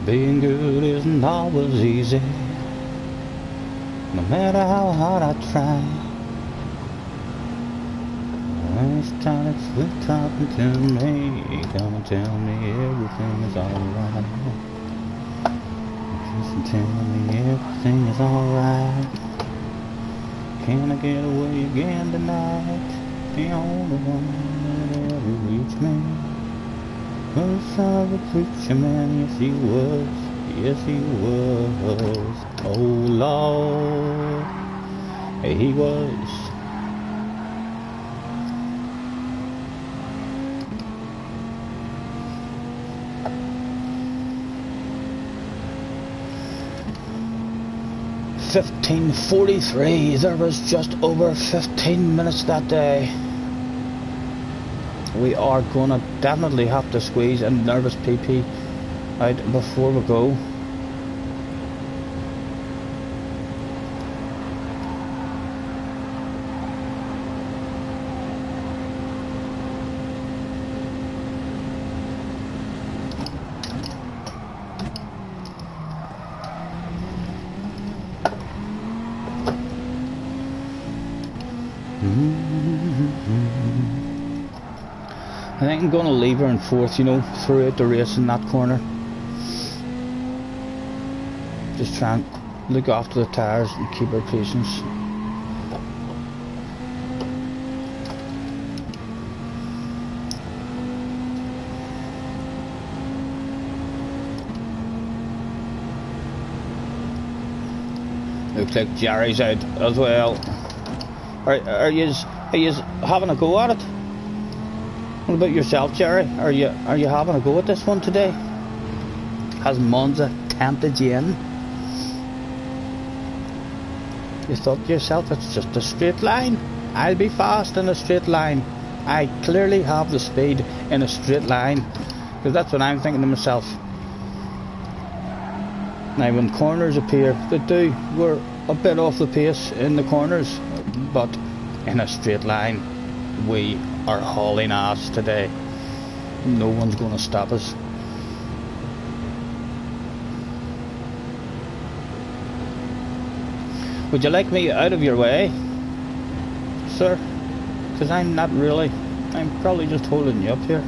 Being good isn't always easy, no matter how hard I try. When it's time to quit talking to me, come and tell me everything is alright. Just tell me everything is alright. Can I get away again tonight? The only one that ever reached me was a preacher man. Yes he was, yes he was. Oh Lord, he was. $15:43. There was just over 15 minutes that day. We are gonna definitely have to squeeze a nervous PP out before we go. I think I'm going to leave her in fourth, you know, throughout the race in that corner. Just try and look after the tyres and keep her patience. Looks like Jerry's out as well. Are you having a go at it? What about yourself, Jerry? Are you having a go at this one today? Has Monza tempted you in? You thought to yourself, it's just a straight line. I'll be fast in a straight line. I clearly have the speed in a straight line. Because that's what I'm thinking to myself. Now when corners appear, we're a bit off the pace in the corners. But in a straight line, we are hauling ass today. No one's going to stop us. Would you like me out of your way, sir? Because I'm not really. I'm probably just holding you up here.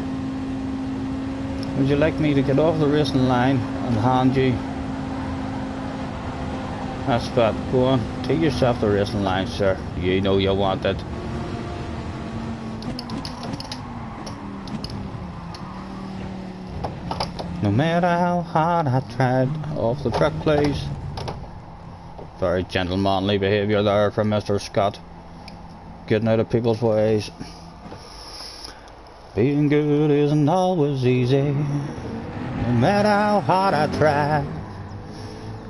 Would you like me to get off the racing line and hand you? That's bad. Go on, take yourself the racing line, sir. You know you want it. No matter how hard I tried, off the track, please. Very gentlemanly behaviour there from Mr. Scott. Getting out of people's ways. Being good isn't always easy, no matter how hard I try.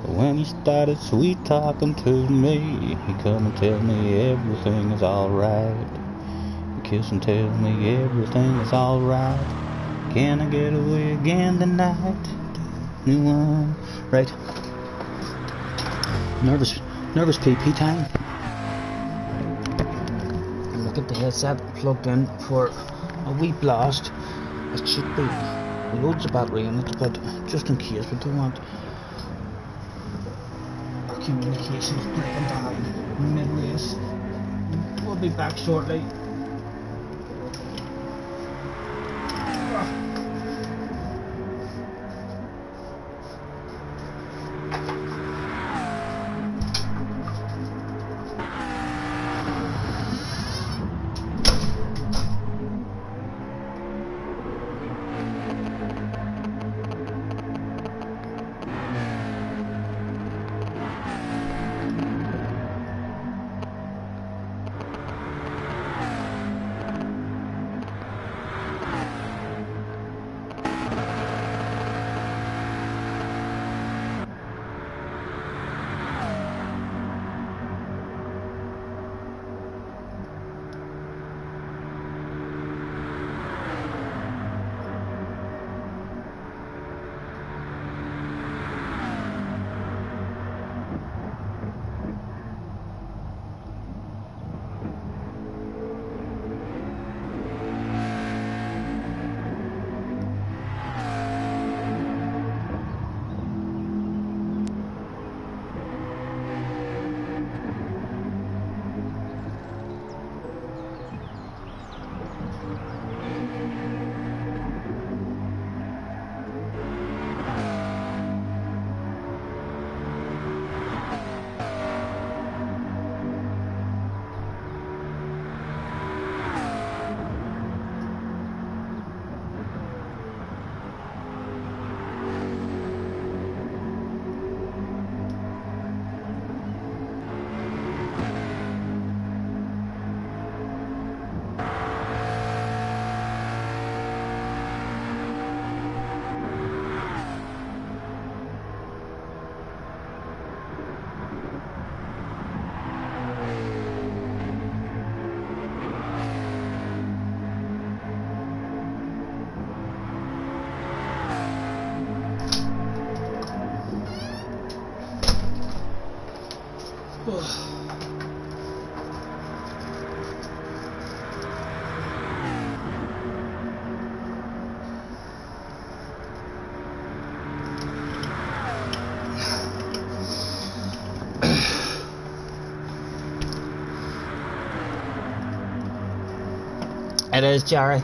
But when he started sweet talking to me, he come and tell me everything is alright. He kiss and tell me everything is alright. Can I get away again tonight? New one. Right. Nervous PP time. Look at the headset plugged in for a wee blast. It should be loads of battery in it, but just in case we don't want our communications breaking down mid-race. We'll be back shortly. It is, Jerry.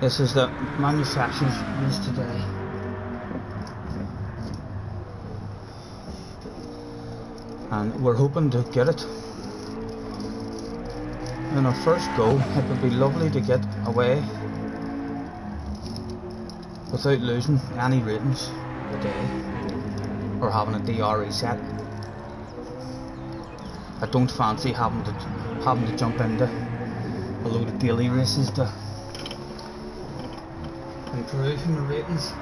This is the manufacturer's race today. And we're hoping to get it. In our first go, it would be lovely to get away without losing any ratings today or having a DR reset. I don't fancy having to jump into a load of daily races to improve my ratings. For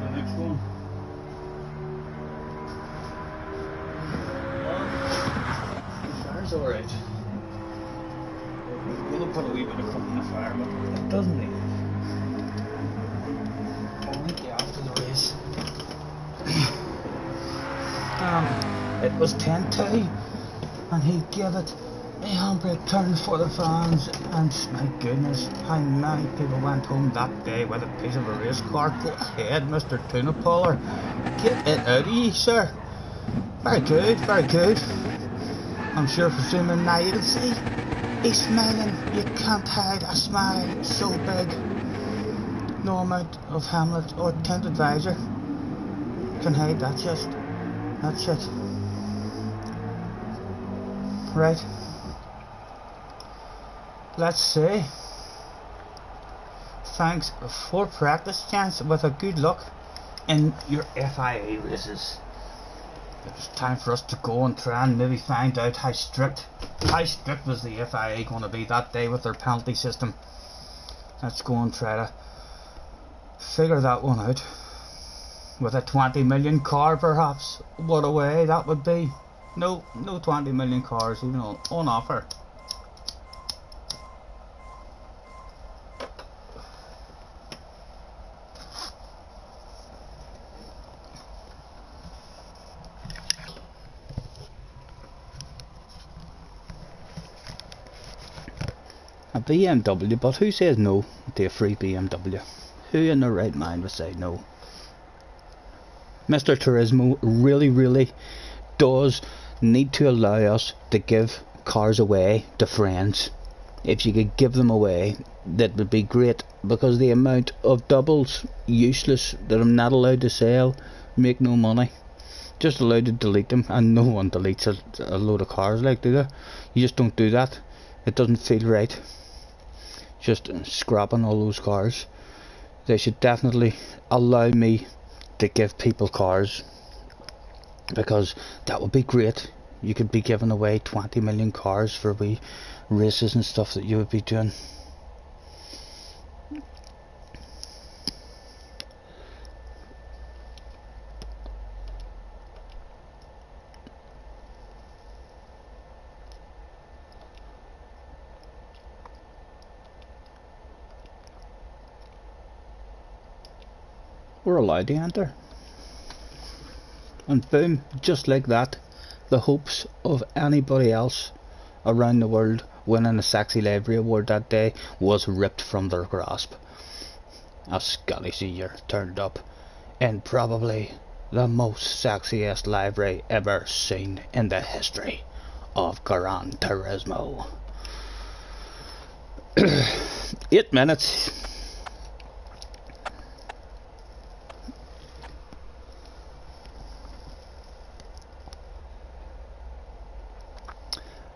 the next one. Fire's alright. We'll put a wee bit of comb in the fire, but it doesn't need it. Only after the race. It was 10-2 and he gave it a handbrake turn for the fans, and my goodness, how many people went home that day with a piece of a race car. Go ahead, Mr. Tuna Puller, get it out of you, sir. Very good, very good. I'm sure for zooming now you can see he's smiling. You can't hide a smile so big. No amount of helmet or tinted visor can hide that shit. That shit. Right. Let's see. Thanks for practice, chance, with a good luck in your FIA races. It's time for us to go and try and maybe find out how strict was the FIA going to be that day with their penalty system. Let's go and try to figure that one out. With a 20 million car perhaps. What a way that would be. No 20 million cars even on offer. A BMW, but who says no to a free BMW? Who in their right mind would say no? Mr. Turismo really does need to allow us to give cars away to friends. If you could give them away, that would be great, because the amount of doubles, useless, that I'm not allowed to sell, make no money. Just allowed to delete them, and no one deletes a load of cars, like, do they? You just don't do that. It doesn't feel right. Just scrapping all those cars. They should definitely allow me to give people cars, because that would be great. You could be giving away 20 million cars for wee races and stuff that you would be doing. We're allowed to enter, and boom, just like that, the hopes of anybody else around the world winning a Sexy Livery Award that day was ripped from their grasp. A Scottish year turned up in probably the most sexiest livery ever seen in the history of Gran Turismo. 8 minutes.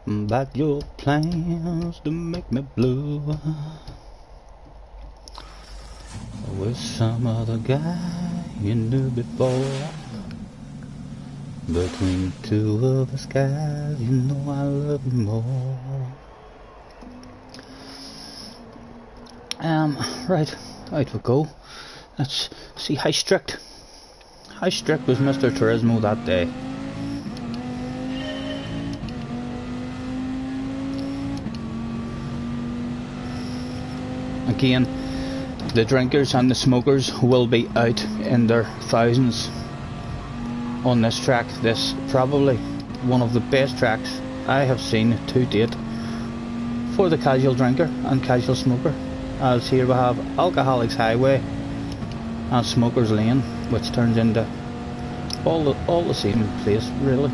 About your plans to make me blue with some other guy you knew before. Between two of the skies, you know I love you more. Right, out we go. Let's see how strict was Mr. Turismo that day. Again, the drinkers and the smokers will be out in their thousands on this track. This probably one of the best tracks I have seen to date for the casual drinker and casual smoker, as here we have Alcoholics Highway and Smokers Lane, which turns into all the same place really.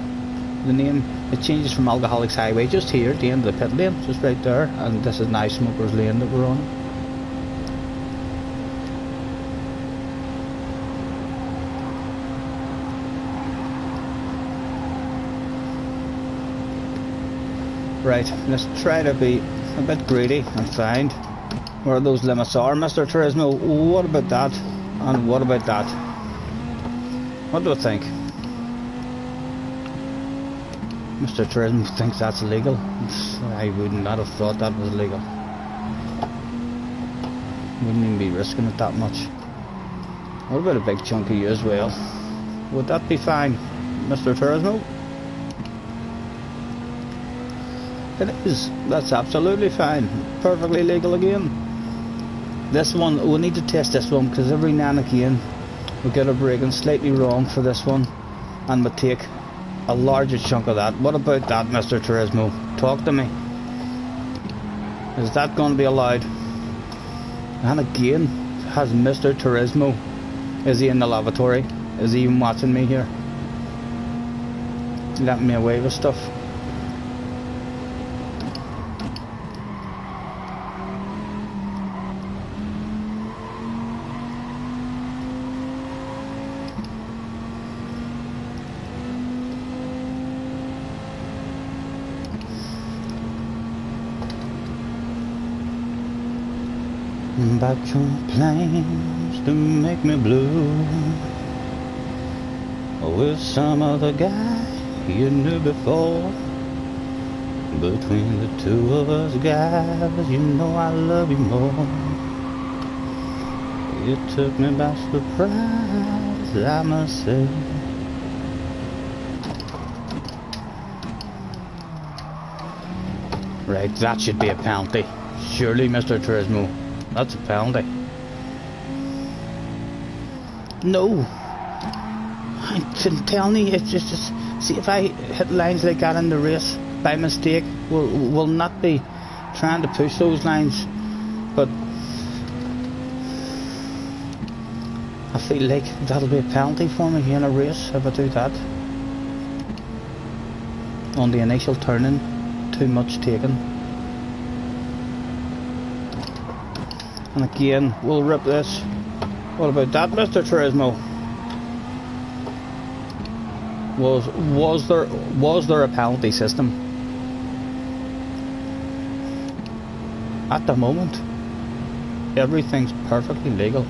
the name, it changes from Alcoholics Highway just here at the end of the pit lane, just right there, and this is now Smokers Lane that we're on. Right, let's try to be a bit greedy and find where those limits are. Mr. Turismo, what about that? And what about that? What do I think? Mr. Turismo thinks that's illegal. I would not have thought that was illegal. Wouldn't even be risking it that much. What about a big chunk of you as well? Would that be fine, Mr. Turismo? It is. That's absolutely fine. Perfectly legal again. This one, we need to test this one, because every now and again we get a braking slightly wrong for this one, and we take a larger chunk of that. What about that, Mr. Turismo? Talk to me. Is that going to be allowed? And again, has Mr. Turismo, is he in the lavatory? Is he even watching me here? Letting me away with stuff. About your plans to make me blue with some other guy you knew before. Between the two of us guys, you know I love you more. You took me by surprise, I must say. Right, that should be a penalty. Surely, Mr. Turismo. That's a penalty. No. I'm telling you, it's just see, if I hit lines like that in the race by mistake, we'll not be trying to push those lines. But I feel like that'll be a penalty for me in a race if I do that. On the initial turning, too much taken. And again, we'll rip this. What about that, Mr. Turismo? Was there a penalty system? At the moment, everything's perfectly legal.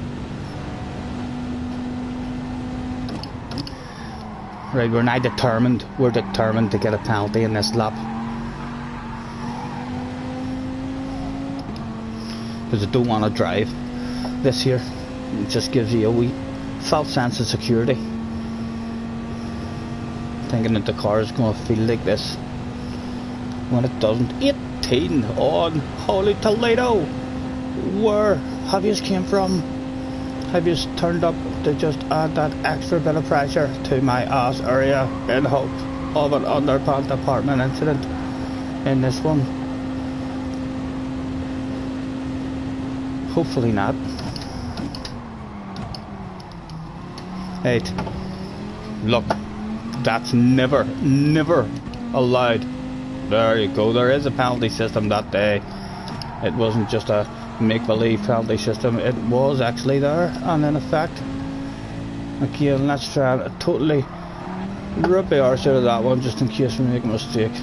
Right, we're now determined. We're determined to get a penalty in this lap. Because I don't want to drive this here. It just gives you a wee false sense of security, thinking that the car is going to feel like this when it doesn't. 18 on Holy Toledo. Where have you came from? Have you turned up to just add that extra bit of pressure to my ass area in hope of an underpants department incident in this one? Hopefully not. Hey, look, that's never allowed. There you go, there is a penalty system that day. It wasn't just a make-believe penalty system, it was actually there and in effect. Again, let's try and totally rip the arse out of that one just in case we make a mistake.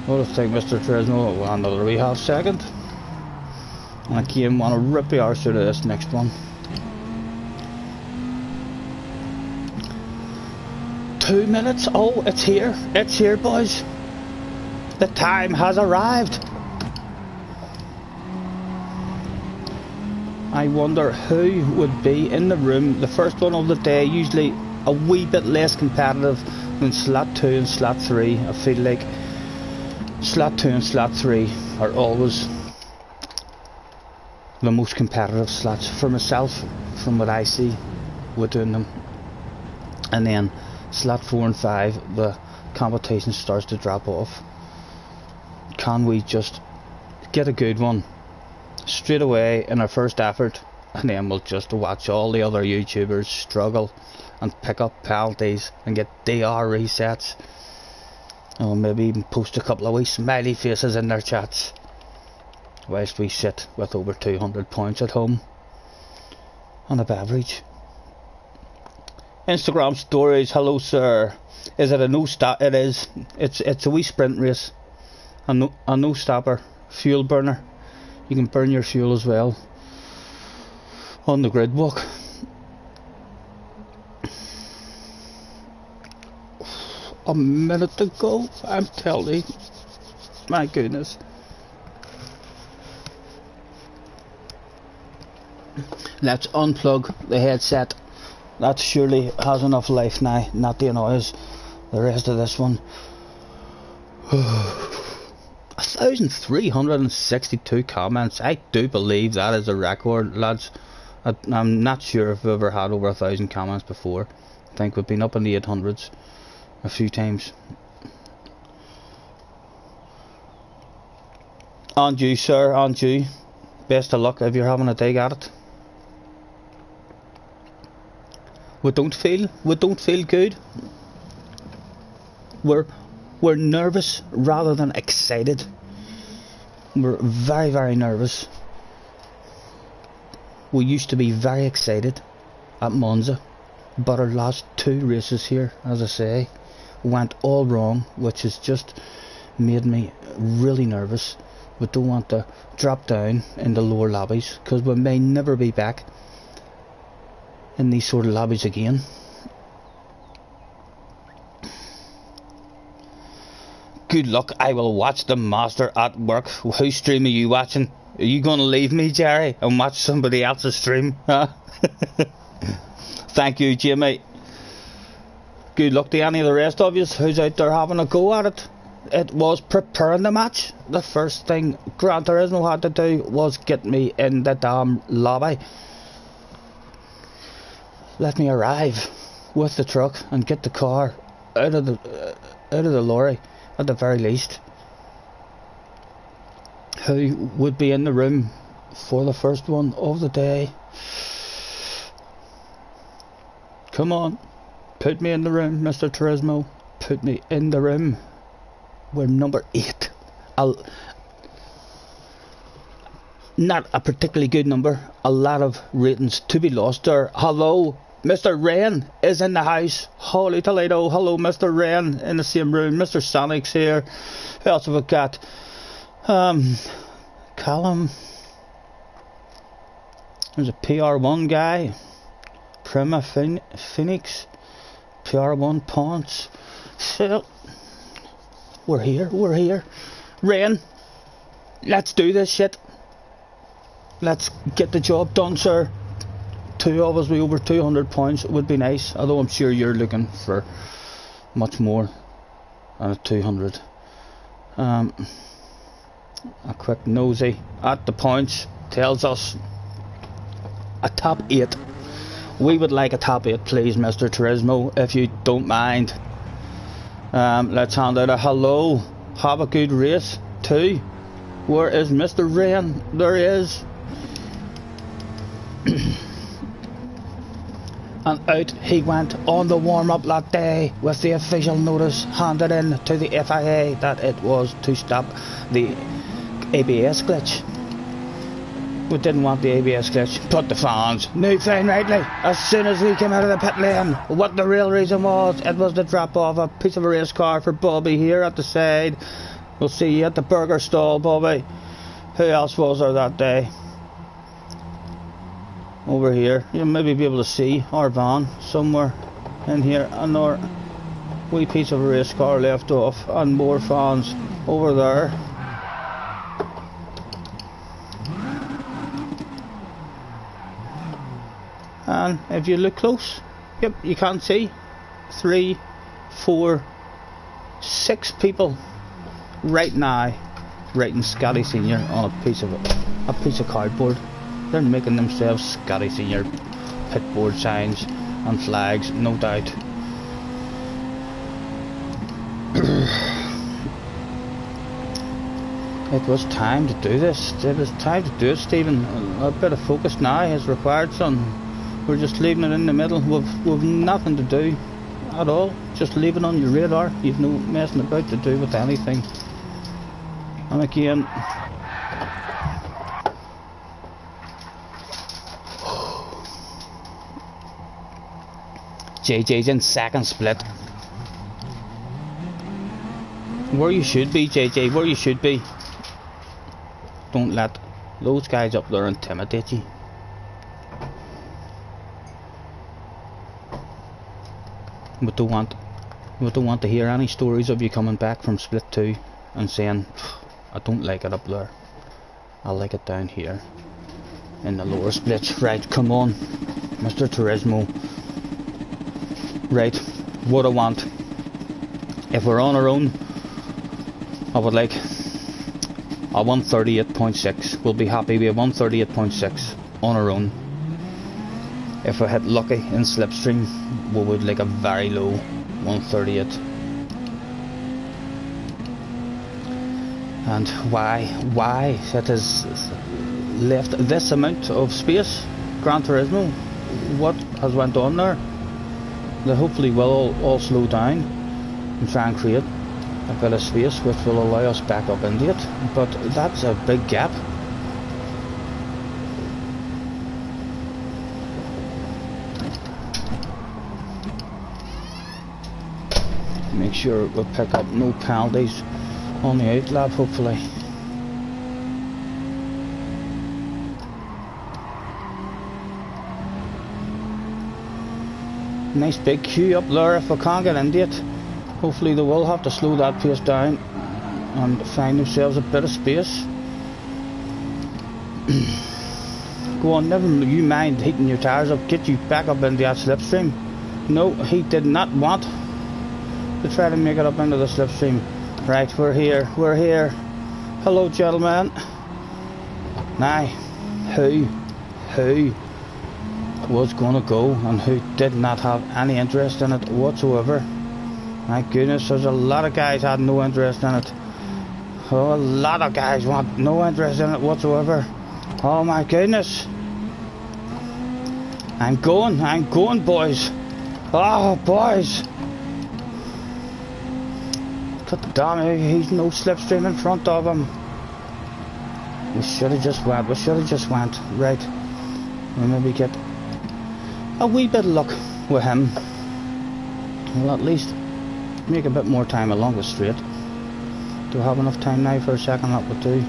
What do you think, Mr. Turismo? Well, another wee half second. And again, want to rip the arse out of this next one. 2 minutes. Oh, it's here. It's here, boys. The time has arrived. I wonder who would be in the room. The first one of the day, usually a wee bit less competitive than slot 2 and slot 3. I feel like slot 2 and slot 3 are always the most competitive slots for myself, from what I see with doing them. And then slot 4 and 5, the competition starts to drop off. Can we just get a good one straight away in our first effort, and then we'll just watch all the other YouTubers struggle and pick up penalties and get DR resets? I'll maybe even post a couple of wee smiley faces in their chats whilst we sit with over 200 points at home on a beverage. Instagram stories. Hello sir. Is it a no stop? It is. It's a wee sprint race. A no stopper. Fuel burner. You can burn your fuel as well on the grid walk. A minute to go, I'm telling you. My goodness. Let's unplug the headset. That surely has enough life now, not to annoy us. The rest of this one. 1,362 comments. I do believe that is a record, lads. I'm not sure if we've ever had over 1,000 comments before. I think we've been up in the 800s a few times. And you, sir, and you. Best of luck if you're having a dig at it. We don't feel good. We're nervous rather than excited. We're very, very nervous. We used to be very excited at Monza, but our last 2 races here, as I say, went all wrong, which has just made me really nervous. We don't want to drop down in the lower lobbies, because we may never be back in these sort of lobbies again. Good luck. I will watch the master at work. Whose stream are you watching? Are you going to leave me, Jerry, and watch somebody else's stream? Huh? Thank you, Jimmy. Good luck to any of the rest of you who's out there having a go at it. It was preparing the match. The first thing Gran Turismo had to do was get me in the damn lobby. Let me arrive with the truck and get the car out of the lorry at the very least. Who would be in the room for the first one of the day? Come on, put me in the room, Mr. Turismo. Put me in the room. We're number 8. Not a particularly good number. A lot of ratings to be lost there. Hello, Mr. Rain is in the house. Holy Toledo. Hello, Mr. Rain in the same room. Mr. Sonic's here. Who else have we got? Callum. There's a PR1 guy. Prima Phoenix. PR1 Ponce. Phil. We're here. Rain. Let's do this shit. Let's get the job done, sir. 2 of us with over 200 points would be nice, although I'm sure you're looking for much more than a 200. A quick nosy at the points tells us a top 8. We would like a top 8, please, Mr. Turismo, if you don't mind. Let's hand out a hello. Have a good race too. Where is Mr. Rain? There he is. And out he went on the warm-up that day with the official notice handed in to the FIA that it was to stop the ABS glitch. We didn't want the ABS glitch, but the fans knew fine rightly as soon as we came out of the pit lane what the real reason was. It was the drop off a piece of a race car for Bobby here at the side. We'll see you at the burger stall, Bobby. Who else was there that day? Over here, you'll maybe be able to see our van somewhere in here. Another wee piece of a race car left off, and more fans over there. And if you look close, yep, you can see 3, 4, 6 people right now writing Scotty Senior on a piece of cardboard. They're making themselves Scotty Senior pitboard signs and flags, no doubt. It was time to do this. It was time to do it, Stephen. A bit of focus now is required, son. We're just leaving it in the middle. We've nothing to do. at all. Just leave it on your radar. You've no messing about to do with anything. And again, JJ's in second split. Where you should be, JJ, where you should be. Don't let those guys up there intimidate you. We don't want to hear any stories of you coming back from split 2 and saying, I don't like it up there, I like it down here in the lower splits. Right, come on, Mr. Turismo. Right, what I want, if we're on our own, I want 38.6. We'll be happy with 138.6 on our own. If we hit lucky in slipstream, we would like a very low 138. And why it has left this amount of space, Gran Turismo? What has went on there? They hopefully will all slow down and try and create a bit of space which will allow us back up into it, but that's a big gap. Make sure we pick up no penalties on the out lap, hopefully. Nice big queue up there if we can't get into it. Hopefully they will have to slow that pace down and find themselves a bit of space. Go on, never you mind heating your tyres up, get you back up into that slipstream. No, he did not want to try to make it up into the slipstream. Right, we're here. Hello, gentlemen. Now, who was going to go and who did not have any interest in it whatsoever? My goodness, there's a lot of guys had no interest in it. Oh, a lot of guys want no interest in it whatsoever. Oh my goodness. I'm going, boys. Oh, boys. God damn it, he's no slipstream in front of him. We should have just went. Right. We'll maybe get a wee bit of luck with him. Well, at least make a bit more time along the straight. Do I have enough time now for a second lap or two?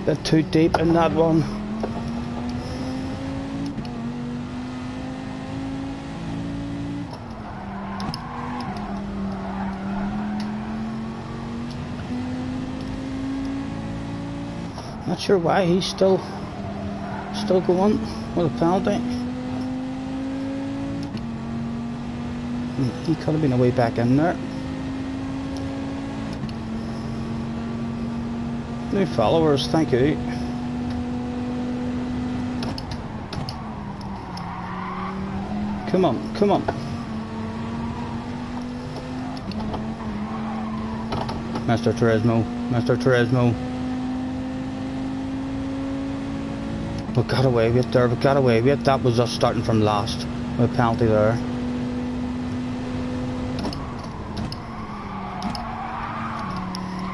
Bit too deep in that one. Not sure why he's still going with a penalty. He could have been a way back in there. New followers, thank you. Come on. Mr. Turismo. We got away with it there, That was us starting from last. With a penalty there.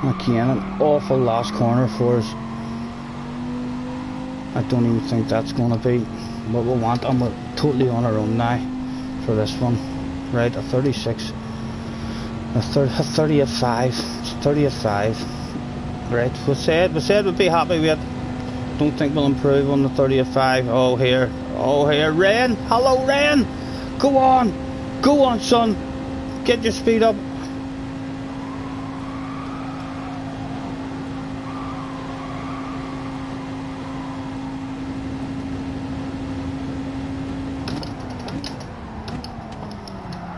Again, an awful last corner for us. I don't even think that's going to be what we want, and we're totally on our own now for this one. Right, a 36, a 30 at 5, 30 at 5. Right, we said we'd be happy with it. Don't think we'll improve on the 30 at 5. Oh here, Ren. Hello, Ren. Go on, son. Get your speed up.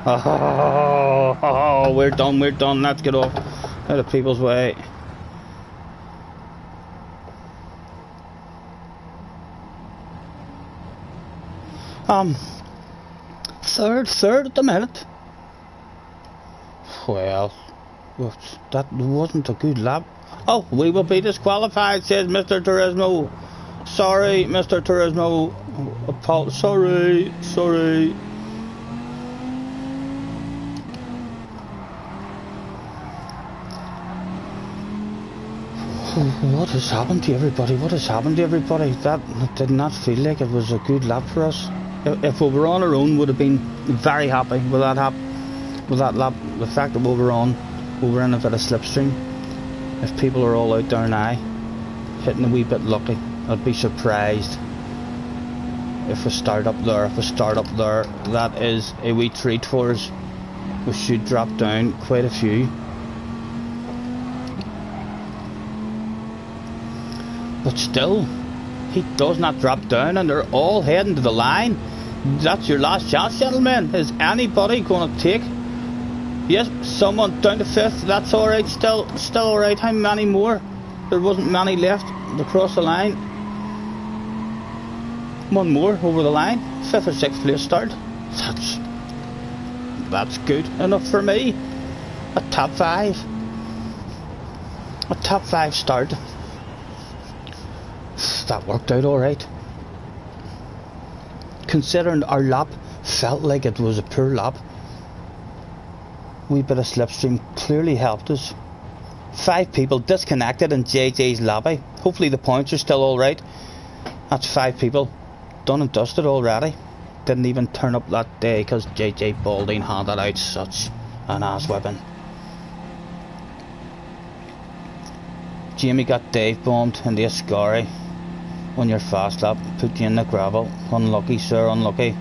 Oh, we're done. Let's get off out of people's way. Third at the minute. Well, that wasn't a good lap. Oh, we will be disqualified, says Mr. Turismo. Sorry, Mr. Turismo. Sorry. What has happened to everybody? That did not feel like it was a good lap for us. If we were on our own, would have been very happy with that lap. The fact that we were in a bit of slipstream. If people are all out there now, hitting a wee bit lucky, I'd be surprised if we start up there. That is a wee treat for us. We should drop down quite a few. But still, he does not drop down, and they're all heading to the line. That's your last chance, gentlemen. Is anybody going to take? Yes, someone down to 5th. That's alright, still alright. How many more? There wasn't many left to cross the line. One more over the line. 5th or 6th place start. That's good enough for me. A top 5. A top 5 start. That worked out alright. Considering our lap felt like it was a poor lap, wee bit of slipstream clearly helped us. 5 people disconnected in JJ's lobby. Hopefully the points are still alright. That's 5 people done and dusted already. Didn't even turn up that day because JJ Balding handed out such an ass whipping. Jamie got Dave bombed in the Ascari on your fast lap, put you in the gravel. Unlucky, sir, unlucky.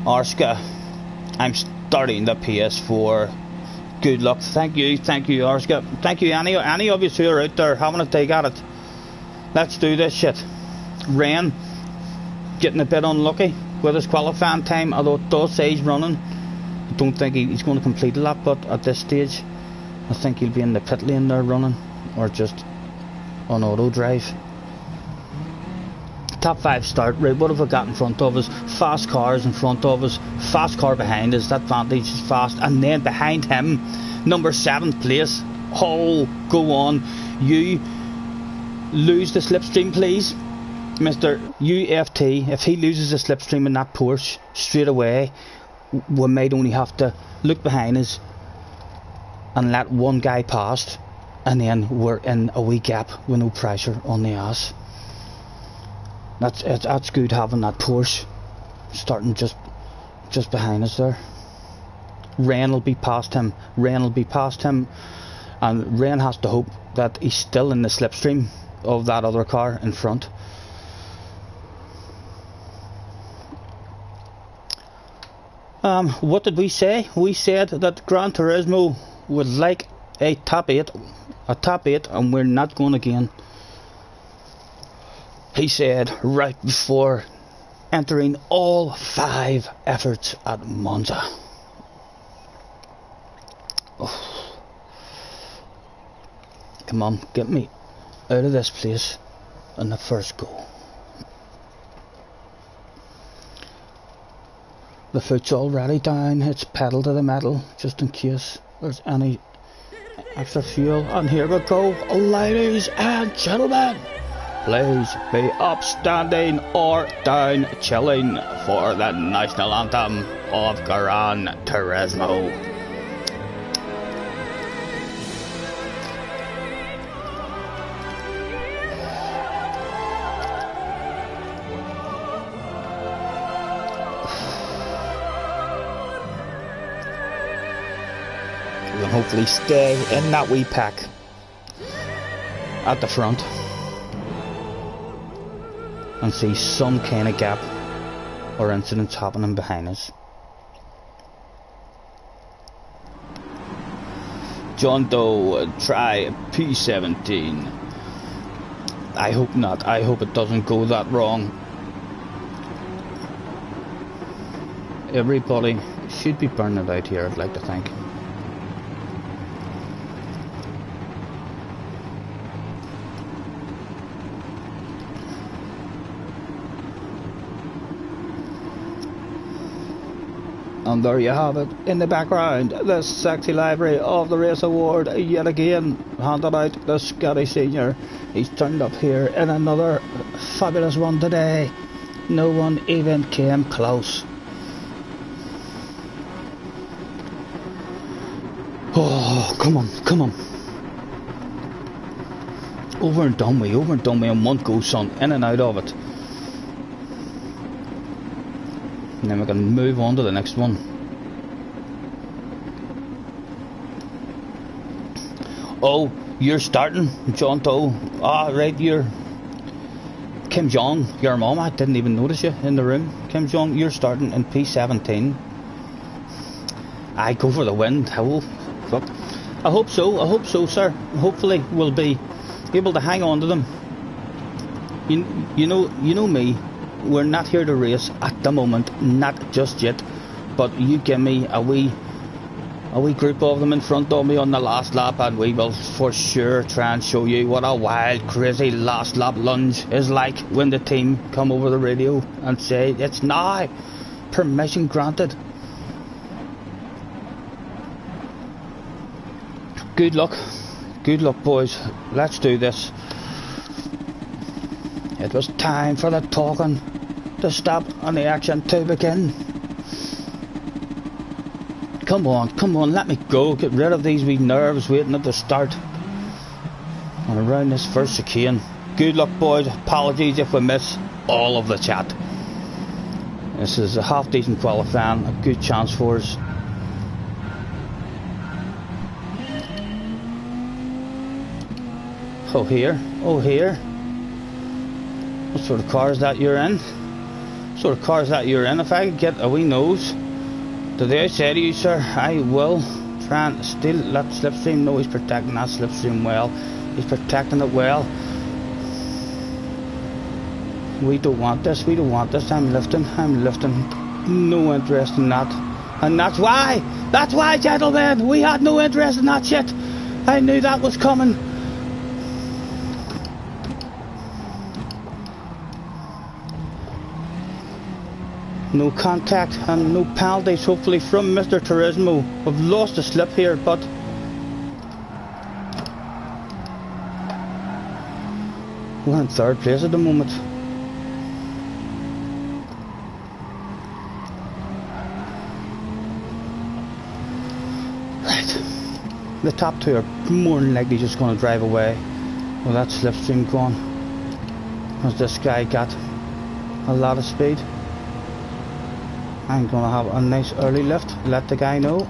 Arska, I'm starting the PS4. Good luck. Thank you, Arska. Thank you, any of you who are out there having a take at it. Let's do this shit. Ren getting a bit unlucky with his qualifying time, although it does say he's running. I don't think he's going to complete a lap, but at this stage I think he'll be in the pit lane there running, or just on auto drive. Top 5 start, right, what have we got in front of us? Fast cars in front of us, fast car behind us, that Vantage is fast, and then behind him, number 7th place. Oh, go on, you lose the slipstream please, Mr. UFT. If he loses the slipstream in that Porsche straight away, we might only have to look behind us and let one guy past, and then we're in a wee gap with no pressure on the ass. That's good having that Porsche starting just behind us there. Ren will be past him, and Ren has to hope that he's still in the slipstream of that other car in front. What did we say? We said that Gran Turismo would like a top 8, and we're not going again. He said right before entering all 5 efforts at Monza. Oh. Come on, get me out of this place on the first go. The foot's already down, it's pedal to the metal, just in case there's any extra fuel. And here we go, ladies and gentlemen. Please be upstanding or down chilling for the national anthem of Gran Turismo. We'll hopefully stay in that wee pack at the front and see some kind of gap or incidents happening behind us. John Doe, try P17. I hope not. I hope it doesn't go that wrong. Everybody should be burning it out here, I'd like to think. And there you have it, in the background, the sexy library of the race award, yet again, handed out the Scotty Senior. He's turned up here in another fabulous one today. No one even came close. Oh, come on, come on. Over and done with in one go, son, in and out of it. And then we can move on to the next one. Oh, you're starting, John Thow. Ah, right, you're Kim Jong, your mom. I didn't even notice you in the room. Kim Jong, you're starting in P17. I go for the win. Oh, fuck. I hope so, sir. Hopefully we'll be able to hang on to them. You know me. We're not here to race at the moment, not just yet, but you give me a wee group of them in front of me on the last lap, and we will for sure try and show you what a wild, crazy last lap lunge is like when the team come over the radio and say it's now, permission granted. Good luck boys, let's do this. It was time for the talking to stop and the action to begin. Come on, let me go. Get rid of these wee nerves waiting at the start. And around this first chicane. Good luck, boys. Apologies if we miss all of the chat. This is a half decent qualifying, a good chance for us. Oh here. What sort of car is that you're in? If I could get a wee nose to the outside of you, sir, I will try and steal that slipstream. No, he's protecting that slipstream well. He's protecting it well. We don't want this. I'm lifting. No interest in that. And that's why, gentlemen, we had no interest in that shit. I knew that was coming. No contact and no penalties, hopefully, from Mr. Turismo. We've lost a slip here, but we're in third place at the moment. Right. The top two are more than likely just going to drive away with that slipstream gone. As this guy got a lot of speed. I'm going to have a nice early lift. Let the guy know.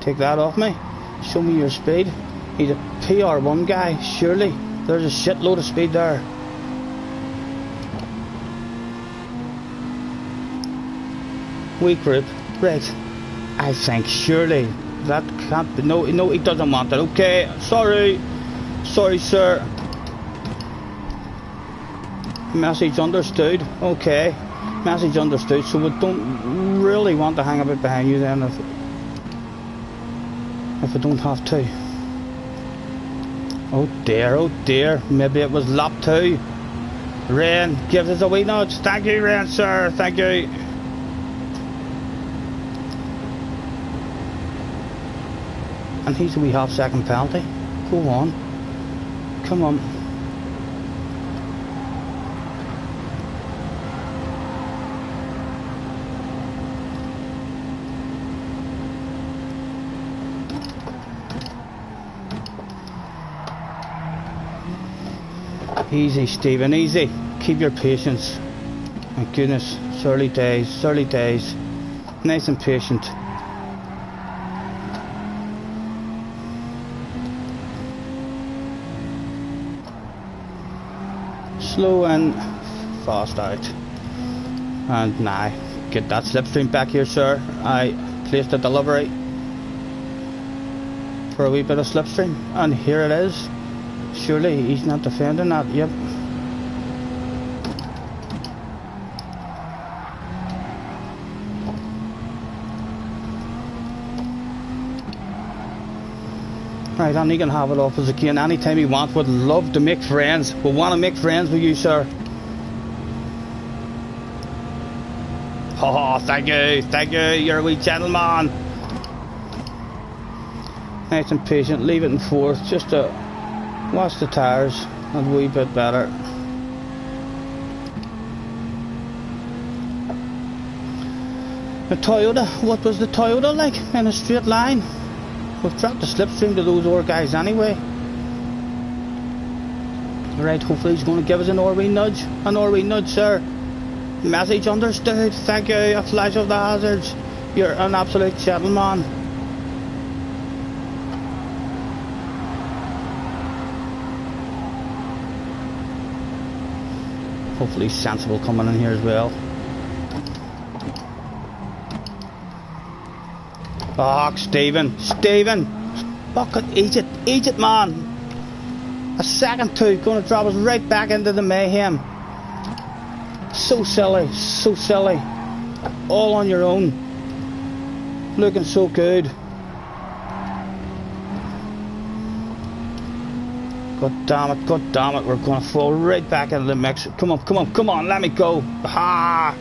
Take that off me. Show me your speed. He's a PR1 guy, surely. There's a shitload of speed there. Weak group. Right. I think surely that can't be. No, he doesn't want it. Okay. Sorry, sir. Message understood. Okay. Message understood, so we don't really want to hang a bit behind you then if we don't have to. Oh dear, maybe it was lap 2. Rain, give us a wee nudge. Thank you, Rain, sir, thank you. And he's a wee half-second penalty. Go on, come on. Easy, Stephen, easy. Keep your patience. My goodness, it's early days. Nice and patient. Slow and fast out. And now, get that slipstream back here, sir. I placed a delivery for a wee bit of slipstream, and here it is. Surely he's not defending that. Yep. Right, and he can have it off us again anytime he wants. Would love to make friends. We want to make friends with you, sir. Oh, thank you, you're a wee gentleman. Nice and patient, leave it in fourth, just to wash the tyres a wee bit better. The Toyota, what was the Toyota like in a straight line? We've dropped the slipstream to those other guys anyway. Right, hopefully he's going to give us an RV nudge, sir. Message understood, thank you, a flash of the hazards. You're an absolute gentleman. Hopefully sensible coming in here as well. Oh, Stephen, fucking eat it, man. A second two, going to drop us right back into the mayhem. So silly, all on your own. Looking so good. God damn it, we're going to fall right back into the mix. Come on, let me go. Ah,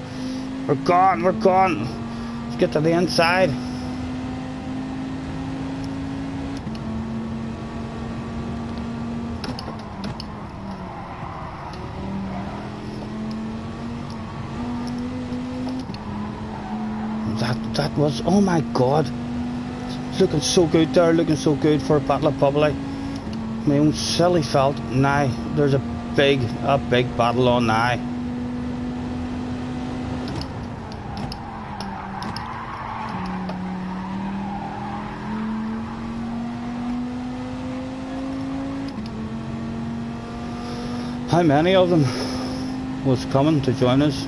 we're gone. Let's get to the inside. That was, oh my god, looking so good there, looking so good for a battle of public. My own silly fault. Now there's a big battle on now. How many of them was coming to join us?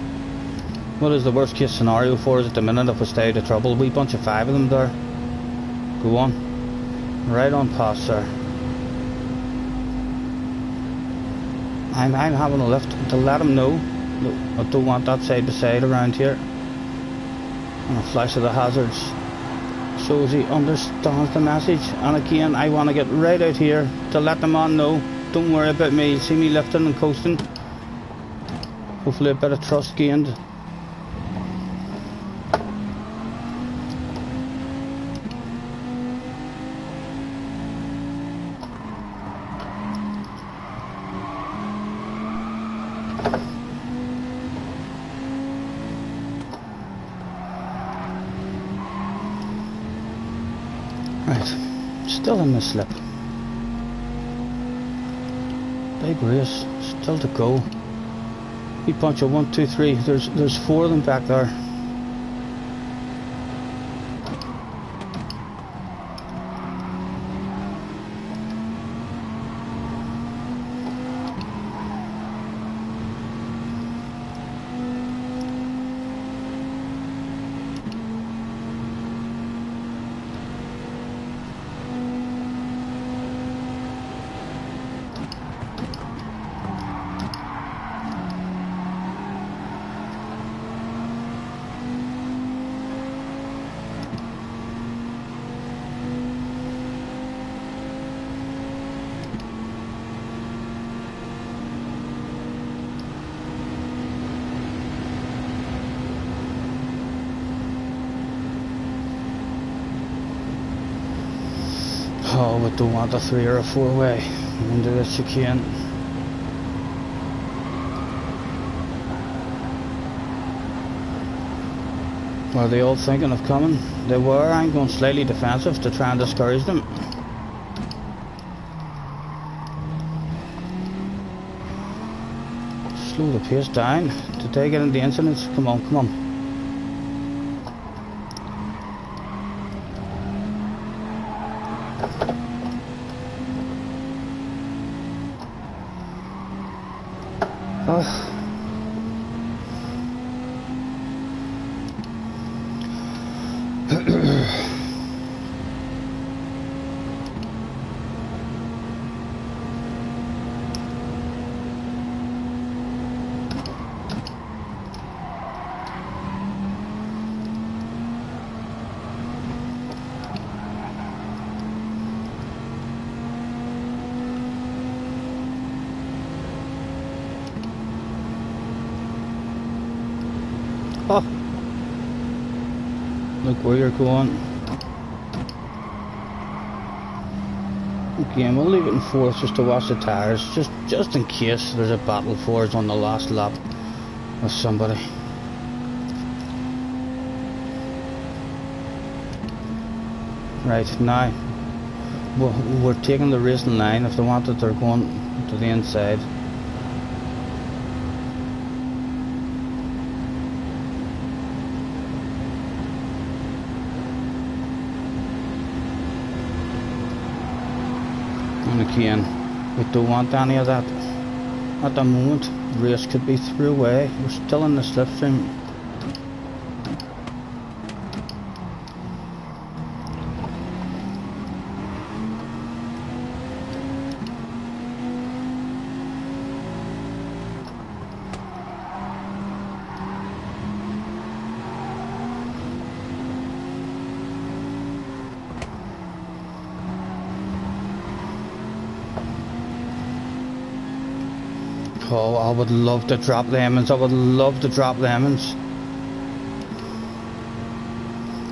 What is the worst case scenario for us at the minute if we stay out of trouble? A wee bunch of 5 of them there. Go on. Right on past, sir. I'm having a lift to let him know that I don't want that side by side around here. And a flash of the hazards shows he understands the message. And again, I want to get right out here to let the man know, don't worry about me, you'll see me lifting and coasting. Hopefully a bit of trust gained. Right, still in the slip. Big race, still to go. We punch a 1, 2, 3. There's 4 of them back there. Oh, we don't want a 3 or a 4 way into this chicane. Were they all thinking of coming? They were. I'm going slightly defensive to try and discourage them. Slow the pace down to take it into incidents. Come on. Look where you're going. Okay, and we'll leave it in fourth just to watch the tyres, just in case there's a battle for us on the last lap with somebody. Right, now we're taking the racing line. If they want it, they're going to the inside. And again, we don't want any of that at the moment. The race could be through away. We're still in the slipstream. Oh, I would love to drop lemons. I would love to drop lemons.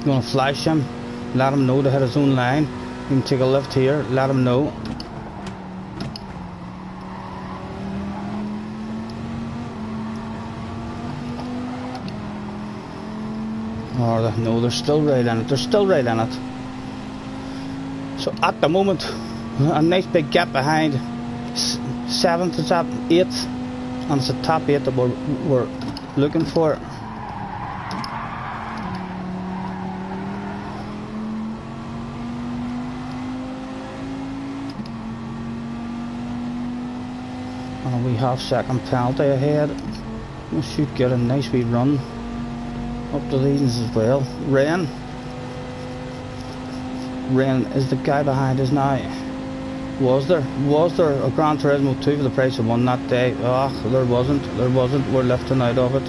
You want to flash him? Let him know to hit his own line. You can take a lift here. Let him know. Oh, no, they're still right in it. They're still right in it. So at the moment, a nice big gap behind. 7th to top 8th, and it's the top 8 that we're looking for. And we have second penalty ahead. We should get a nice wee run up to these as well. Rain is the guy behind us now. Was there a Gran Turismo 2 for the price of one that day? Ah, oh, there wasn't. We're lifting out of it.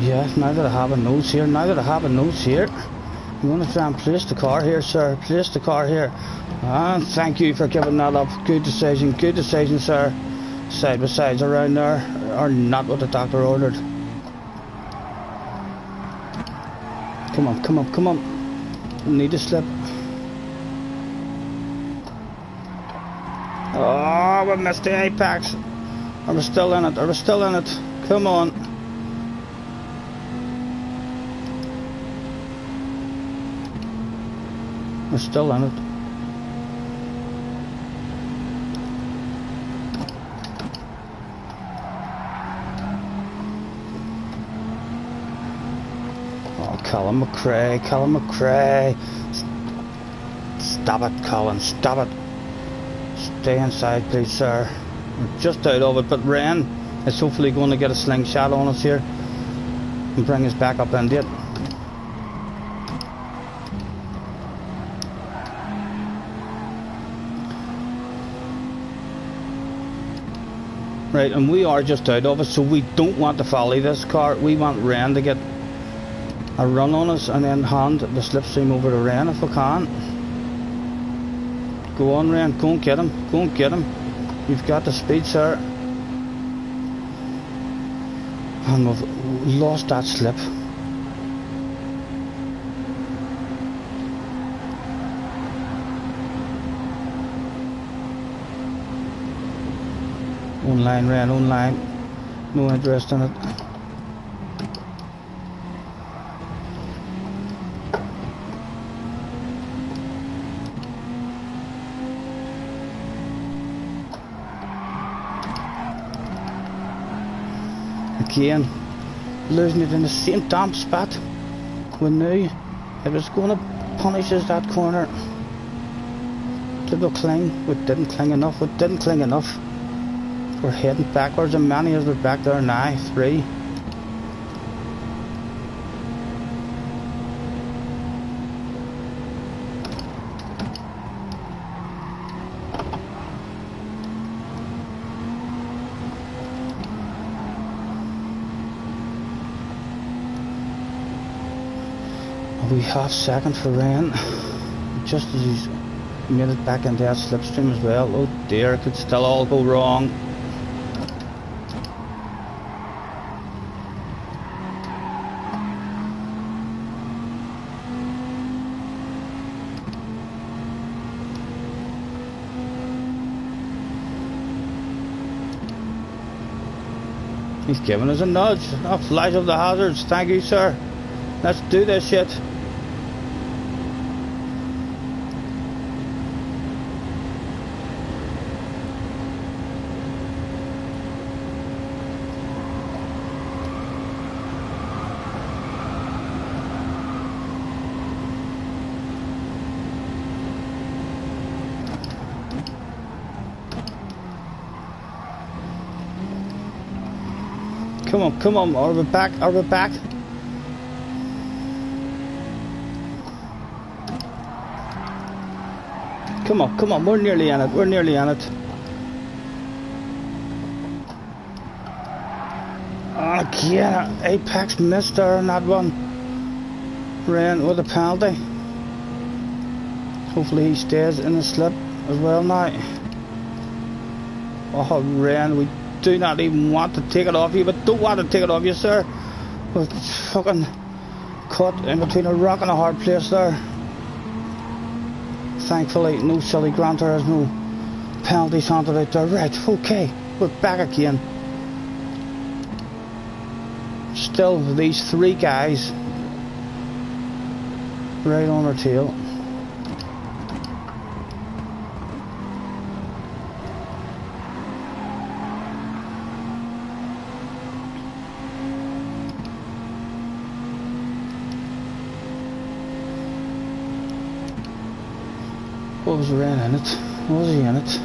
Yeah, now that I have a notes here, I'm going to try and place the car here, sir. Place the car here. And thank you for giving that up. Good decision, sir. Side by sides around there are not what the doctor ordered. Come on. Need to slip. Oh, we missed the apex. Are we still in it? Come on. We're still in it. Colin McRae. Stop it, Colin, stop it. Stay inside, please, sir. We're just out of it, but Ren is hopefully going to get a slingshot on us here and bring us back up into it. Right, and we are just out of it, so we don't want to follow this car. We want Ren to get a run on us and then hand the slipstream over to Ren if we can. Go on, Ren, go and get him. You've got the speed, sir. And we've lost that slip. On line, Ren, on line. No interest in it. Again, losing it in the same damn spot. We knew it was going to punish us that corner. Did we cling? We didn't cling enough. We're heading backwards, and many of us are back there now. 3. We have second for Ren, just as he's made it back into that slipstream as well. Oh dear, it could still all go wrong. He's giving us a nudge. Oh, flash of the hazards. Thank you, sir. Let's do this shit. Come on, are we back? Are we back? Come on, we're nearly in it, we're nearly in it. Oh yeah, Apex missed there on that one. Ran with a penalty. Hopefully he stays in the slip as well now. Oh, Ran, we do not even want to take it off you, but don't want to take it off you, sir. We're fucking caught in between a rock and a hard place there. Thankfully, no silly granter, has no penalties handed out there. Right, okay, we're back again. Still, these three guys right on our tail. What was Ren in it? Was he in it?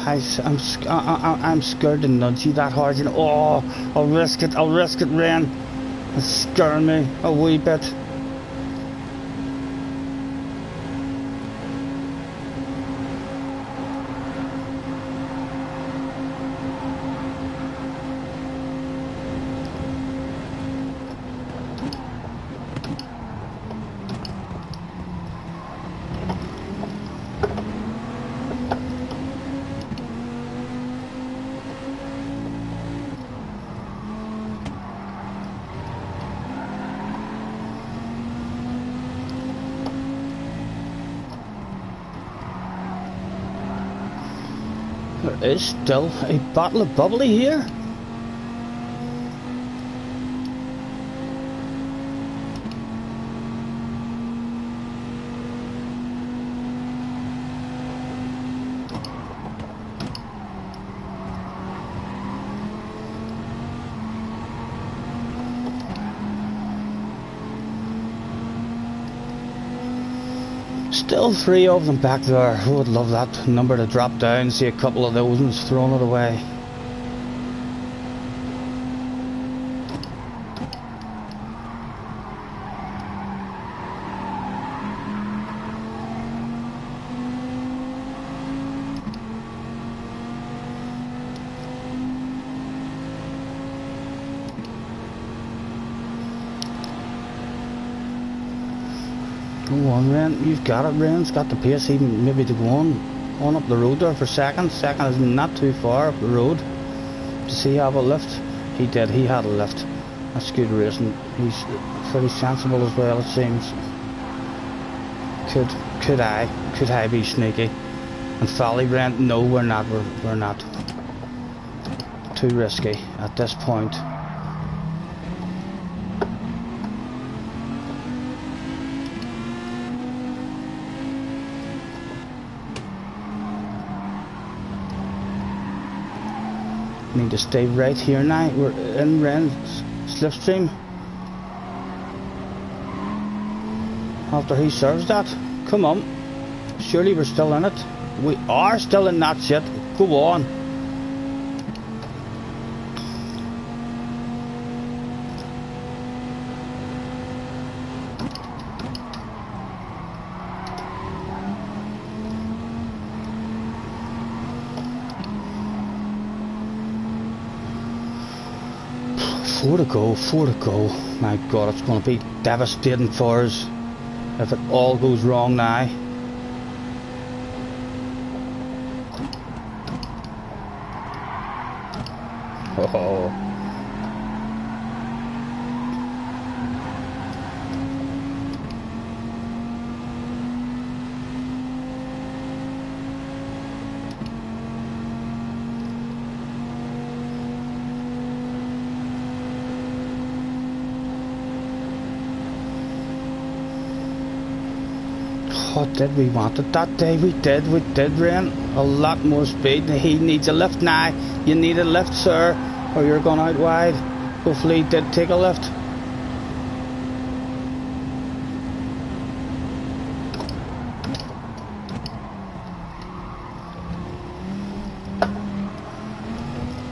I'm scared to nudge you that hard, you know. Oh, I'll risk it, Ren. It's scaring me a wee bit. There is still a bottle of bubbly here. Still three of them back there. Who would love that number to drop down, see a couple of those ones throwing it away. Go on, Ren, you've got it. Ren's got the pace even maybe to go on up the road there for second. Second is not too far up the road. Does he have a lift? He did, he had a lift. That's good racing. He's pretty sensible as well, it seems. Could I be sneaky and folly Ren? No, we're not. We're not. Too risky at this point. Need to stay right here now. We're in Ren's slipstream. After he serves that, come on. Surely we're still in it. We are still in that shit. Go on. Four to go. My God, it's going to be devastating for us if it all goes wrong now. Oh. Oh, did we want it that day? We did, Ren. A lot more speed. He needs a lift now. You need a lift, sir, or you're going out wide. Hopefully he did take a lift.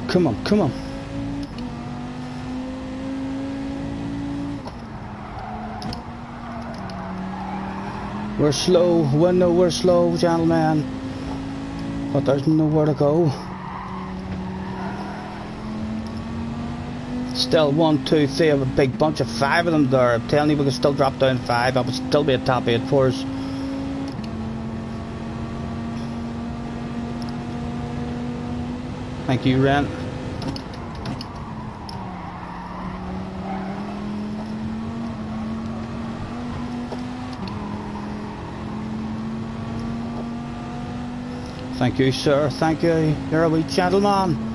Come on, come on. We're slow. We know we're slow, gentlemen. But there's nowhere to go. Still 1, 2, 3. I have a big bunch of 5 of them there. I'm telling you, we can still drop down 5. I would still be a top 8 for us. Thank you, Ren. Thank you, sir. Thank you. You're a wee gentleman.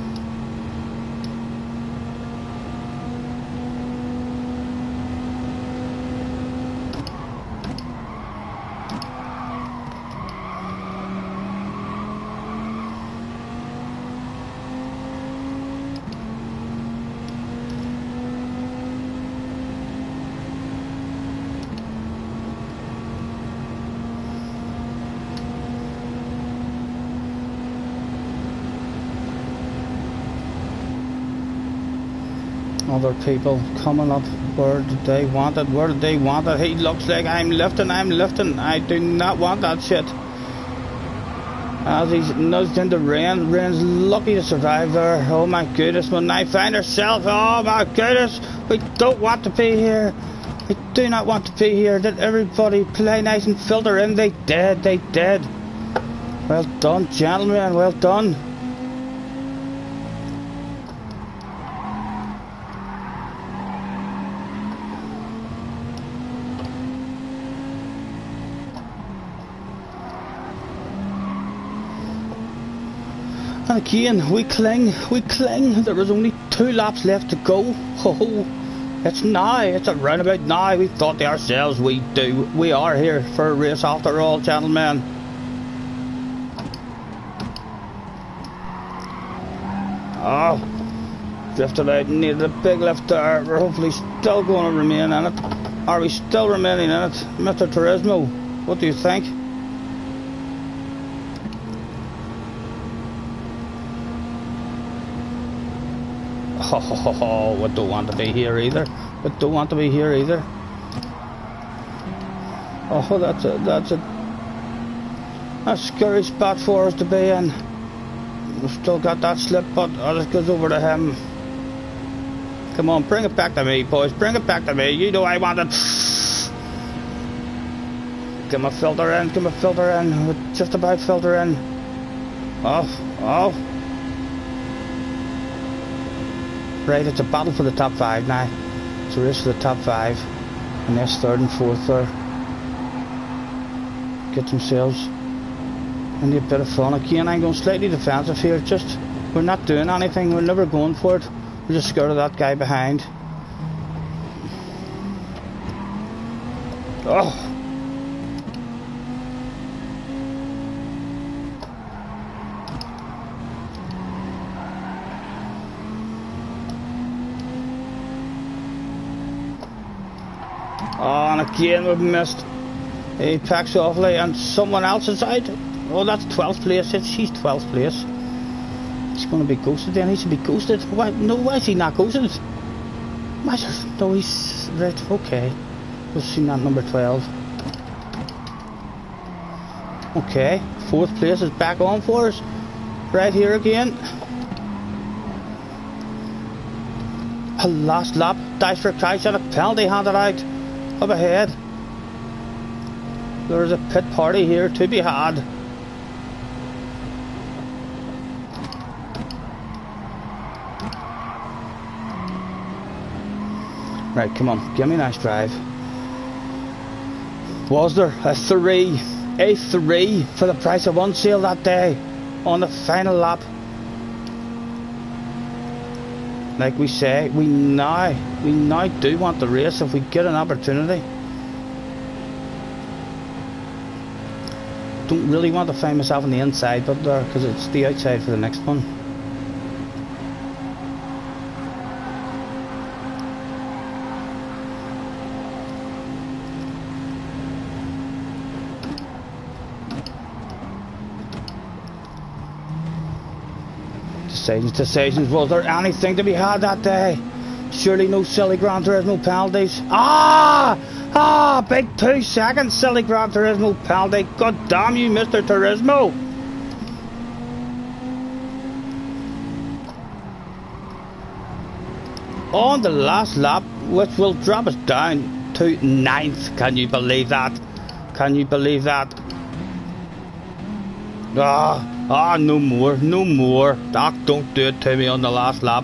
Other people coming up. Where did they want it? Where did they want it? He looks like I'm lifting. I do not want that shit. As he's nudged into Ren. Ren's lucky to survive there. Oh my goodness, when I find herself. Oh my goodness. We don't want to be here. We do not want to be here. Did everybody play nice and filter in? They did. Well done, gentlemen. Well done. And again, we cling. There was only 2 laps left to go. Oh, it's now. It's a roundabout now. We thought to ourselves, we are here for a race after all, gentlemen. Oh, drifted out and needed a big lift there. We're hopefully still going to remain in it. Are we still remaining in it? Mr. Turismo, what do you think? Oh, we don't want to be here either. Oh, that's a scary spot for us to be in. We've still got that slip, but it goes over to him. Come on, bring it back to me, boys. Bring it back to me. You know I want it. Get my filter in. We're just about filter in. Oh. Right, it's a battle for the top 5 now. It's a race for the top 5. And that's 3rd and 4th there. Get themselves into a bit of fun. Again, I'm going slightly defensive here. Just, we're not doing anything. We're never going for it. We're just scared of that guy behind. Oh! Oh, and again we've missed. He packs awfully and someone else is out. Oh, that's 12th place. She's 12th place. He's going to be ghosted then. He should be ghosted. Why? No, why is he not ghosted? No, he's... Right, okay. We've seen that number 12. Okay, 4th place is back on for us. Right here again. A last lap. Dice for Christ and a penalty handed out. Up ahead. There's a pit party here to be had. Right, come on, give me a nice drive. Was there a 3 for the price of 1 sale that day on the final lap? Like we say, we now do want the race if we get an opportunity. Don't really want to find myself on the inside but there, because it's the outside for the next one. Decisions. Was there anything to be had that day? Surely no silly Gran Turismo penalties. Big 2 seconds silly Gran Turismo penalty. God damn you, Mr. Turismo. On the last lap, which will drop us down to 9th. Can you believe that? Can you believe that? No more. Doc, don't do it to me on the last lap.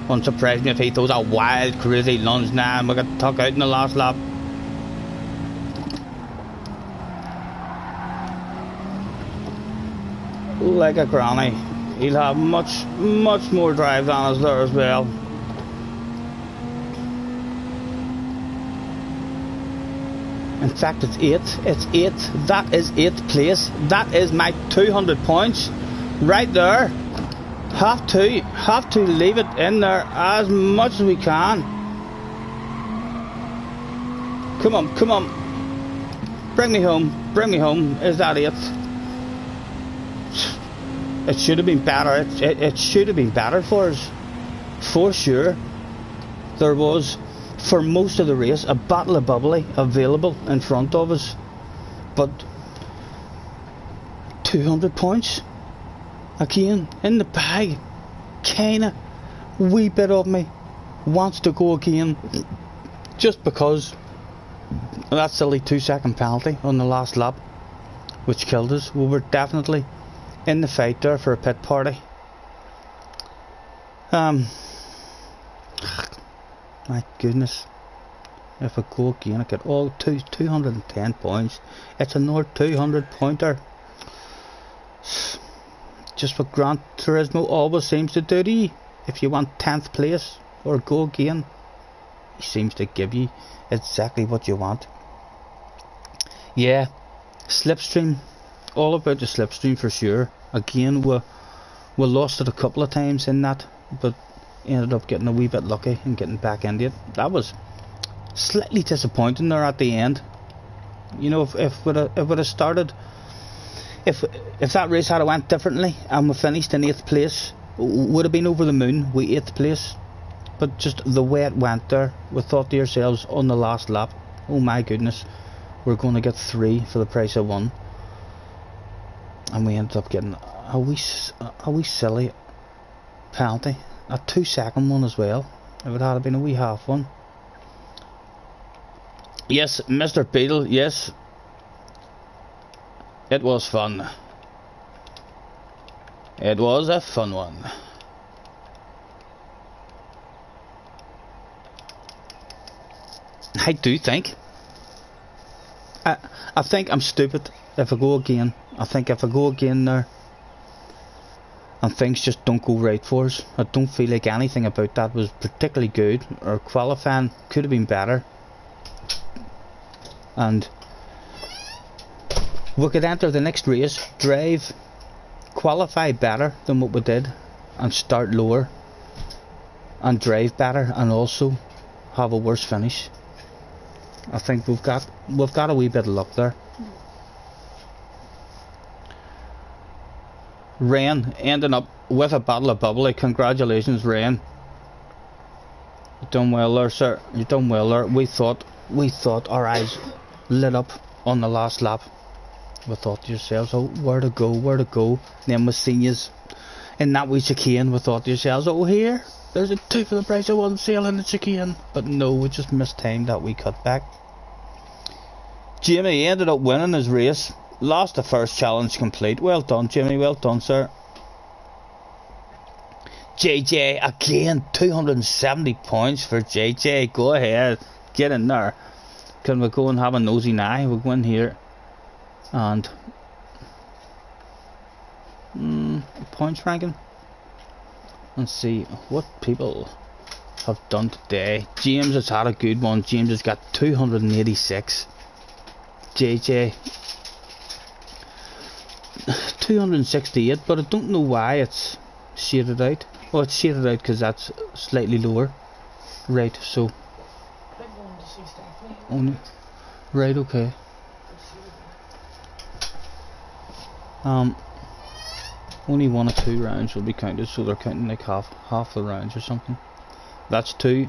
Won't surprise me if he throws a wild, crazy lunge now and we get tuck out in the last lap. Like a granny. He'll have much more drive than us there as well. In fact, it's 8th. It's 8th. That is 8th place. That is my 200 points right there. Have to leave it in there as much as we can. Come on. Bring me home. Is that 8th? It should have been better. It should have been better for us. For sure. There was, for most of the race, a bottle of bubbly available in front of us, but 200 points again in the bag. Kinda wee bit of me wants to go again, just because of that silly 2-second penalty on the last lap, which killed us. We were definitely in the fight there for a pit party. My goodness, if I go again I get all 210 points. It's another 200 pointer. Just what Gran Turismo always seems to do to you. If you want 10th place or go again, he seems to give you exactly what you want. Yeah, slipstream, all about the slipstream for sure. Again, we lost it a couple of times in that, but ended up getting a wee bit lucky and getting back into it. That was slightly disappointing there at the end. You know, if we'd have started, if that race had went differently and we finished in 8th place, would have been over the moon with 8th place. But just the way it went there, we thought to ourselves on the last lap, oh my goodness, we're going to get 3 for the price of 1, and we ended up getting a wee silly penalty. A 2-second one as well. If it had been a wee half one. Yes, Mr. Beetle, yes. It was fun. It was a fun one. I do think. I think I'm stupid if I go again. I think if I go again there, and things just don't go right for us. I don't feel like anything about that was particularly good, or qualifying could have been better, and we could enter the next race, drive, qualify better than what we did, and start lower, and drive better, and also have a worse finish. I think we've got a wee bit of luck there. Rain ending up with a bottle of bubbly. Congratulations, Rain. You've done well there, sir. You've done well there. We thought our eyes lit up on the last lap. We thought to yourselves, oh, where to go. And then we seen yous in that wee chicane. We thought to yourselves, oh, here, there's a 2 for the price of 1 sale in the chicane. But no, we just mistimed that wee cutback. Jimmy ended up winning his race. Lost the first challenge complete. Well done, Jimmy. Well done, sir. JJ again, 270 points for JJ. Go ahead, get in there. Can we go and have a nosy now? We'll go in here and points ranking and see what people have done today. James has had a good one. James has got 286. JJ 268, but I don't know why it's shaded out. Well, it's shaded out because that's slightly lower. Right, so only right, okay. Only 1 or 2 rounds will be counted, so they're counting like half the rounds or something. That's 2.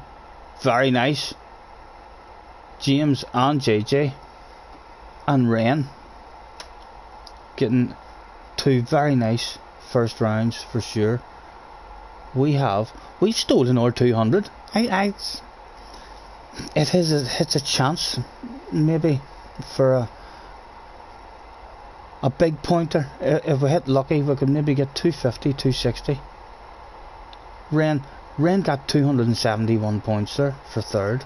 Very nice. James and JJ and Ren getting 2 very nice first rounds for sure. We've stolen our 200. It's a chance maybe for a big pointer. If we hit lucky, we could maybe get 250, 260. Ren got 271 points there for third.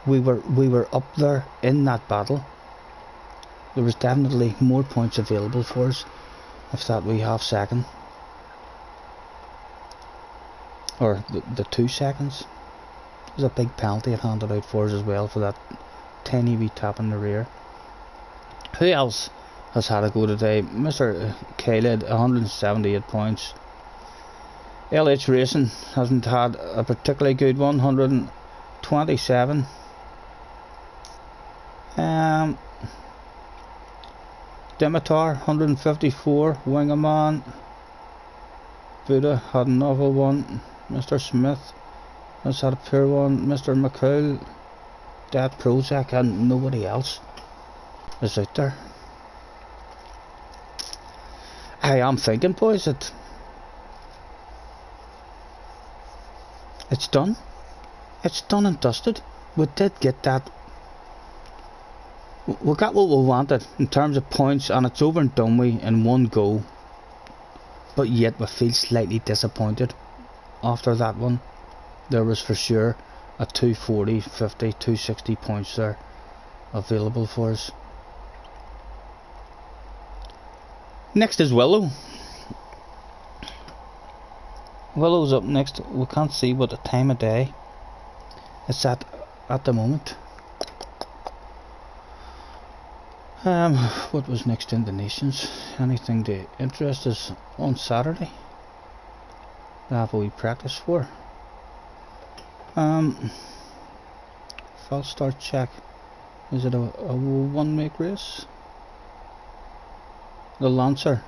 We were up there in that battle. There was definitely more points available for us if that we half second. Or the 2 seconds. There's a big penalty handed out for us as well for that tiny wee tap in the rear. Who else has had a go today? Mr. Khaled, 178 points. LH Racing hasn't had a particularly good one, 127. Dimitar, 154. Wingerman. Buddha had another one. Mr. Smith has had a poor one. Mr. McCool, Dat Prozac, and nobody else is out there. I am thinking, boys, that it's done. It's done and dusted. We did get that. We got what we wanted in terms of points, and it's over and done with in one go. But yet we feel slightly disappointed after that one. There was for sure a 240, 50, 260 points there available for us. Next is Willow. Willow's up next. We can't see what the time of day it's at the moment. What was next in the nations? Anything to interest us on Saturday? Have we practice for? False start check. Is it a 1 make race? The Lancer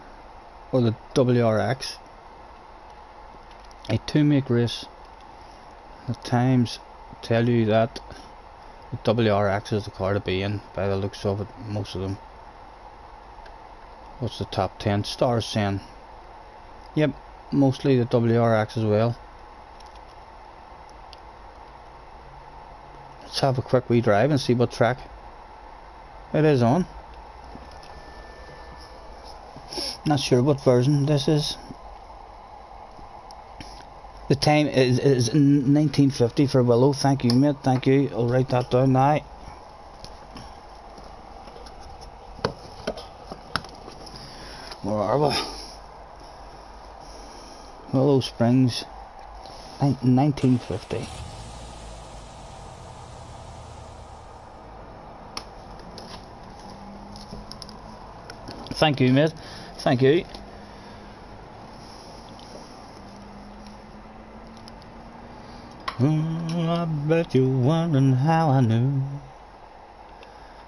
or the WRX? A 2 make race. The times tell you that the WRX is the car to be in by the looks of it, most of them. What's the top 10 stars saying? Yep, mostly the WRX as well. Let's have a quick wee drive and see what track it is on. Not sure what version this is. The time is 1950 for Willow. Thank you, mate. Thank you. I'll write that down now. Where are we? Willow Springs, 1950. Thank you, mate. Thank you. I bet you're wondering how I knew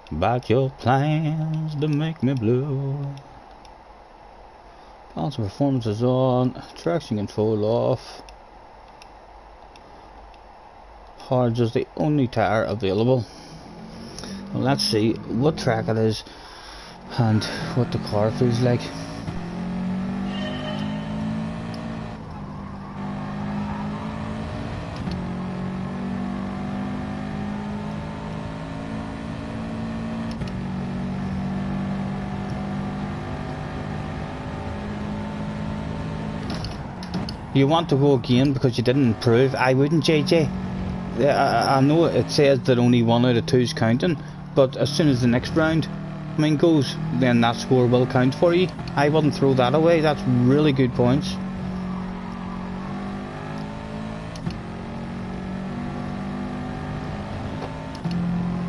about your plans to make me blue. Balance of performance is on. Traction control off. Hard is the only tire available. Well, let's see what track it is and what the car feels like. You want to go again because you didn't improve? I wouldn't, JJ. I know it says that only 1 out of 2 is counting, but as soon as the next round goes, then that score will count for you. I wouldn't throw that away. That's really good points.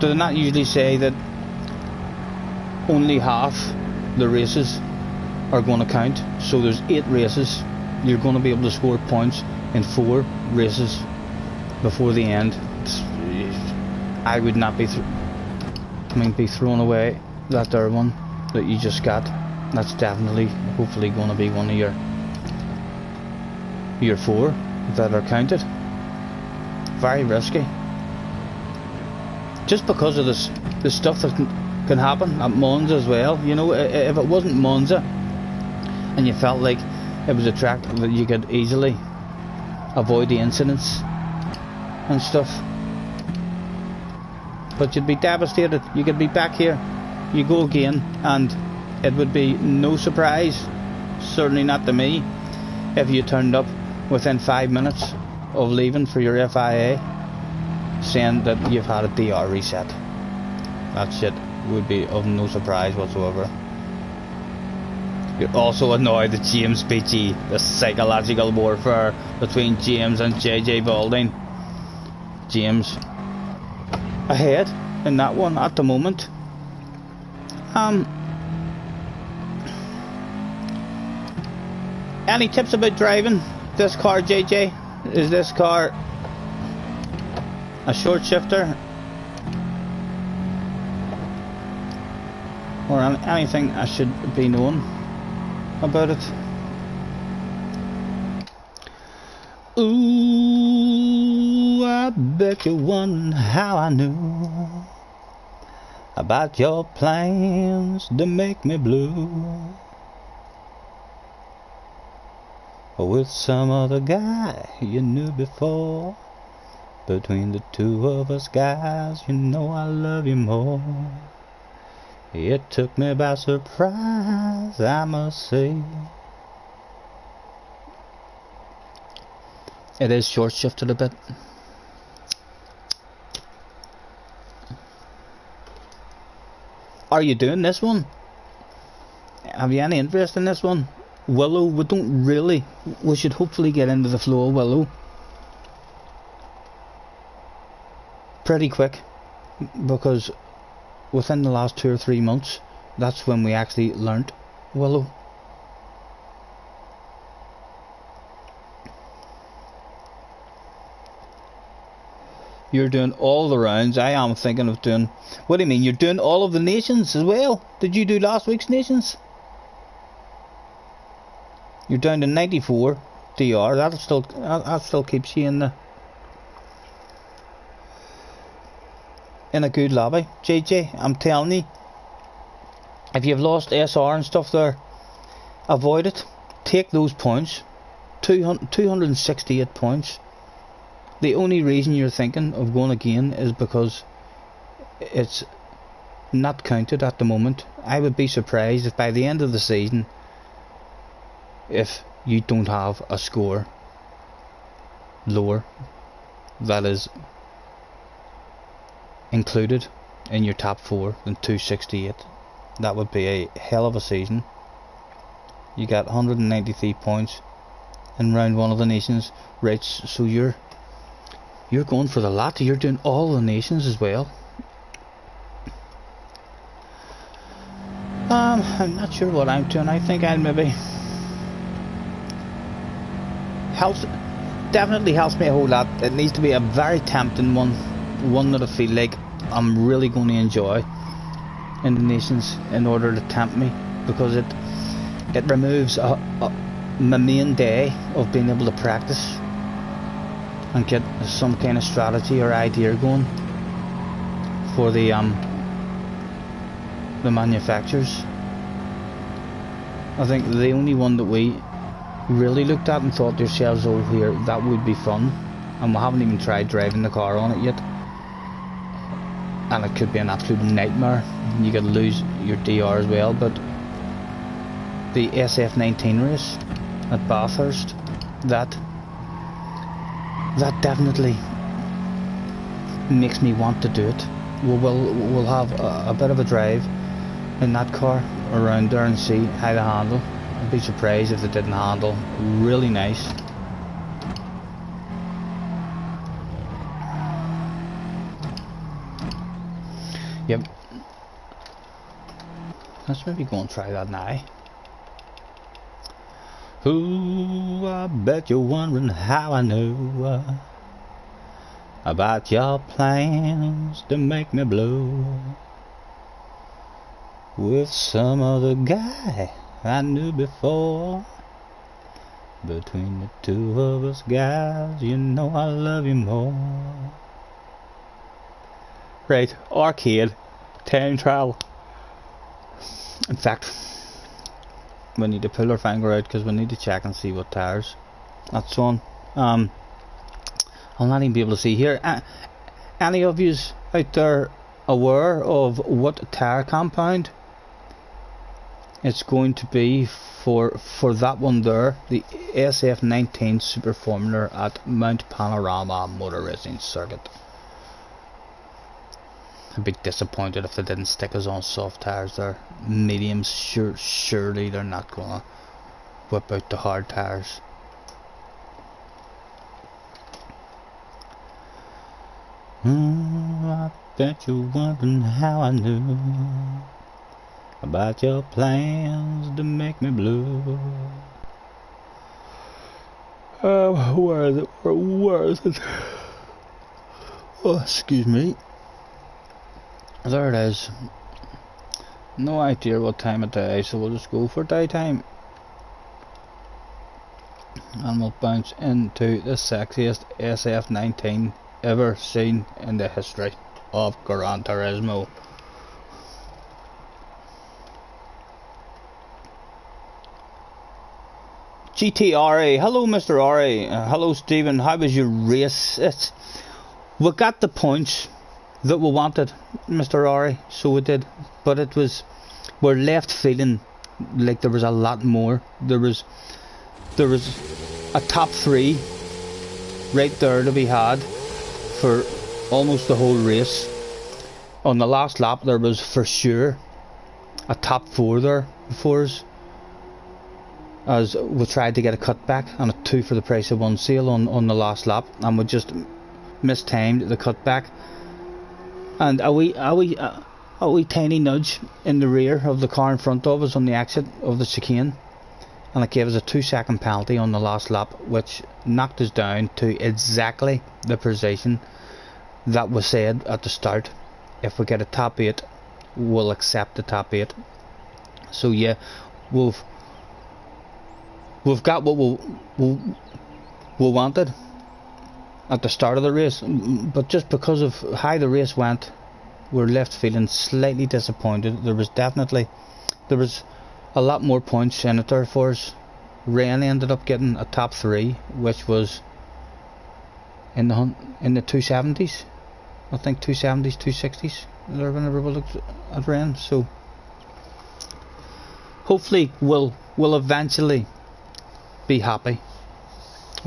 Do they not usually say that only half the races are going to count. So there's 8 races. You're going to be able to score points in 4 races before the end. I would not be be throwing away that there one that you just got. That's definitely, hopefully, going to be one of your 4 that are counted. Very risky. Just because of the stuff that can happen at Monza as well. You know, if it wasn't Monza and you felt like it was a track that you could easily avoid the incidents and stuff, but you'd be devastated. You could be back here, you go again, and it would be no surprise, certainly not to me, if you turned up within 5 minutes of leaving for your FIA saying that you've had a DR reset. That shit would be of no surprise whatsoever. You're also annoyed at James Beattie, the psychological warfare between James and JJ Balding. James ahead in that one at the moment. Any tips about driving this car, JJ? Is this car a short shifter? Or anything I should be knowing about it? Ooh, I bet you're wondering how I knew about your plans to make me blue with some other guy you knew before. Between the two of us guys, you know I love you more. It took me by surprise, I must say. It is short shifted a bit. Are you doing this one? Have you any interest in this one? Willow, we don't really. We should hopefully get into the flow of Willow pretty quick, because within the last 2 or 3 months, that's when we actually learnt Willow. You're doing all the rounds. I am thinking of doing... What do you mean? You're doing all of the nations as well? Did you do last week's nations? You're down to 94 DR. That still keeps you in a good lobby. JJ, I'm telling you, if you've lost SR and stuff there, avoid it. Take those points. 268 points. The only reason you're thinking of going again is because it's not counted at the moment. I would be surprised if by the end of the season, if you don't have a score lower that is included in your top 4 than 268. That would be a hell of a season. You got 193 points in round 1 of the nations, right? So you're going for the lot. You're doing all the nations as well. I'm not sure what I'm doing. I think I'll maybe definitely helps me a whole lot. It needs to be a very tempting one that I feel like I'm really going to enjoy in the nations in order to tempt me, because it removes my main day of being able to practice and get some kind of strategy or idea going for the manufacturers. I think the only one that we really looked at and thought to ourselves, oh here, that would be fun, and we haven't even tried driving the car on it yet, and it could be an absolute nightmare. You could lose your DR as well. But the SF19 race at Bathurst, that definitely makes me want to do it. We'll have a bit of a drive in that car around there and see how they handle. I'd be surprised if they didn't handle really nice. Yep. Let's maybe go and try that now. Ooh, I bet you're wondering how I know about your plans to make me blue with some other guy I knew before. Between the two of us guys, you know I love you more. Right, arcade, time trial. In fact, we need to pull our finger out because we need to check and see what tires that's on. I'll not even be able to see here. Any of yous out there aware of what tire compound it's going to be for that one there, the SF19 Super Formula at Mount Panorama Motor Racing Circuit? I'd be disappointed if they didn't stick us on soft tires there. Mediums, surely they're not gonna whip out the hard tires. I bet you're wondering how I knew about your plans to make me blue. Where is it? Where is it? Oh, excuse me. There it is. No idea what time of day, so we'll just go for daytime. And we'll bounce into the sexiest SF19 ever seen in the history of Gran Turismo. GTRA, hello Mr. RA, hello Stephen, how was your race? We got the points that we wanted, Mr. RA, so we did, but we're left feeling like there was a lot more. There was a top 3 right there to be had for almost the whole race. On the last lap there was for sure a top 4 there for us, as we tried to get a cutback and a 2 for the price of 1 sale on the last lap, and we just mistimed the cutback, and a wee tiny nudge in the rear of the car in front of us on the exit of the chicane, and it gave us a 2-second penalty on the last lap, which knocked us down to exactly the position that was said at the start. If we get a top 8, we'll accept the top 8. So yeah, we've got what we wanted at the start of the race, but just because of how the race went, we're left feeling slightly disappointed. There was a lot more points in it there for us. Ren ended up getting a top 3, which was in the 270s, I think 270s, 260s. Whenever we looked at Ren, so hopefully we'll eventually be happy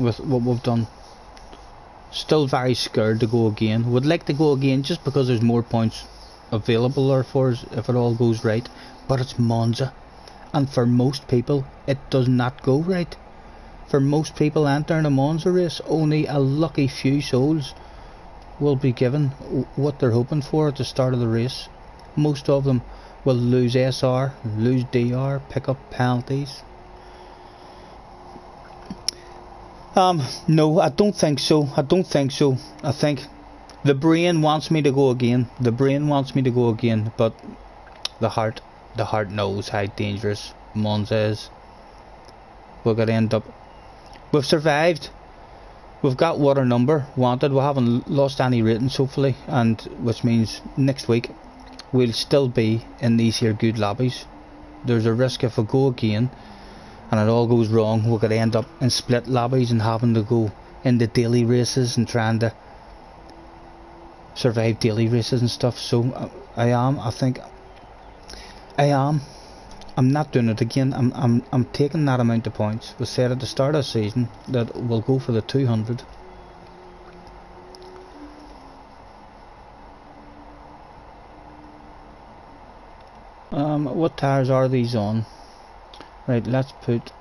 with what we've done. Still very scared to go again. Would like to go again just because there's more points available there for us if it all goes right, but it's Monza, and for most people it does not go right. For most people entering a Monza race, only a lucky few souls will be given what they're hoping for at the start of the race. Most of them will lose SR, lose DR, pick up penalties. No, I don't think so. I think the brain wants me to go again. But the heart knows how dangerous Monza is. We're gonna end up. We've survived. We've got what our number wanted. We haven't lost any ratings, hopefully, and which means next week we'll still be in these here good lobbies. There's a risk if we go again and it all goes wrong, we could end up in split lobbies and having to go into daily races and trying to survive daily races and stuff. So I'm not doing it again. I'm taking that amount of points. We said at the start of the season that we'll go for the 200. What tires are these on? Right, let's put.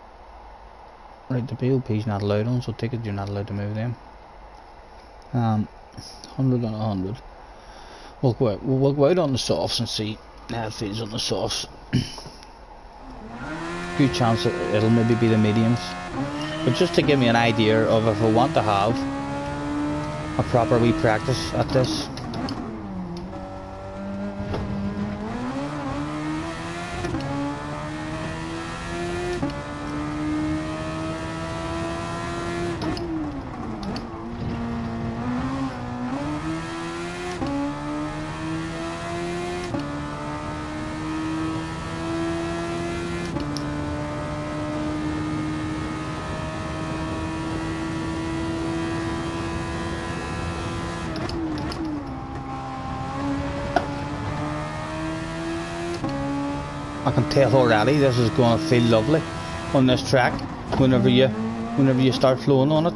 Right, the BOP's not allowed on, so take it you're not allowed to move them. 100 and 100. We'll go out on the softs and see how it feels on the softs. good chance it'll maybe be the mediums. But just to give me an idea of if I want to have a proper wee practice at this. I can tell already this is going to feel lovely on this track whenever you start flowing on it.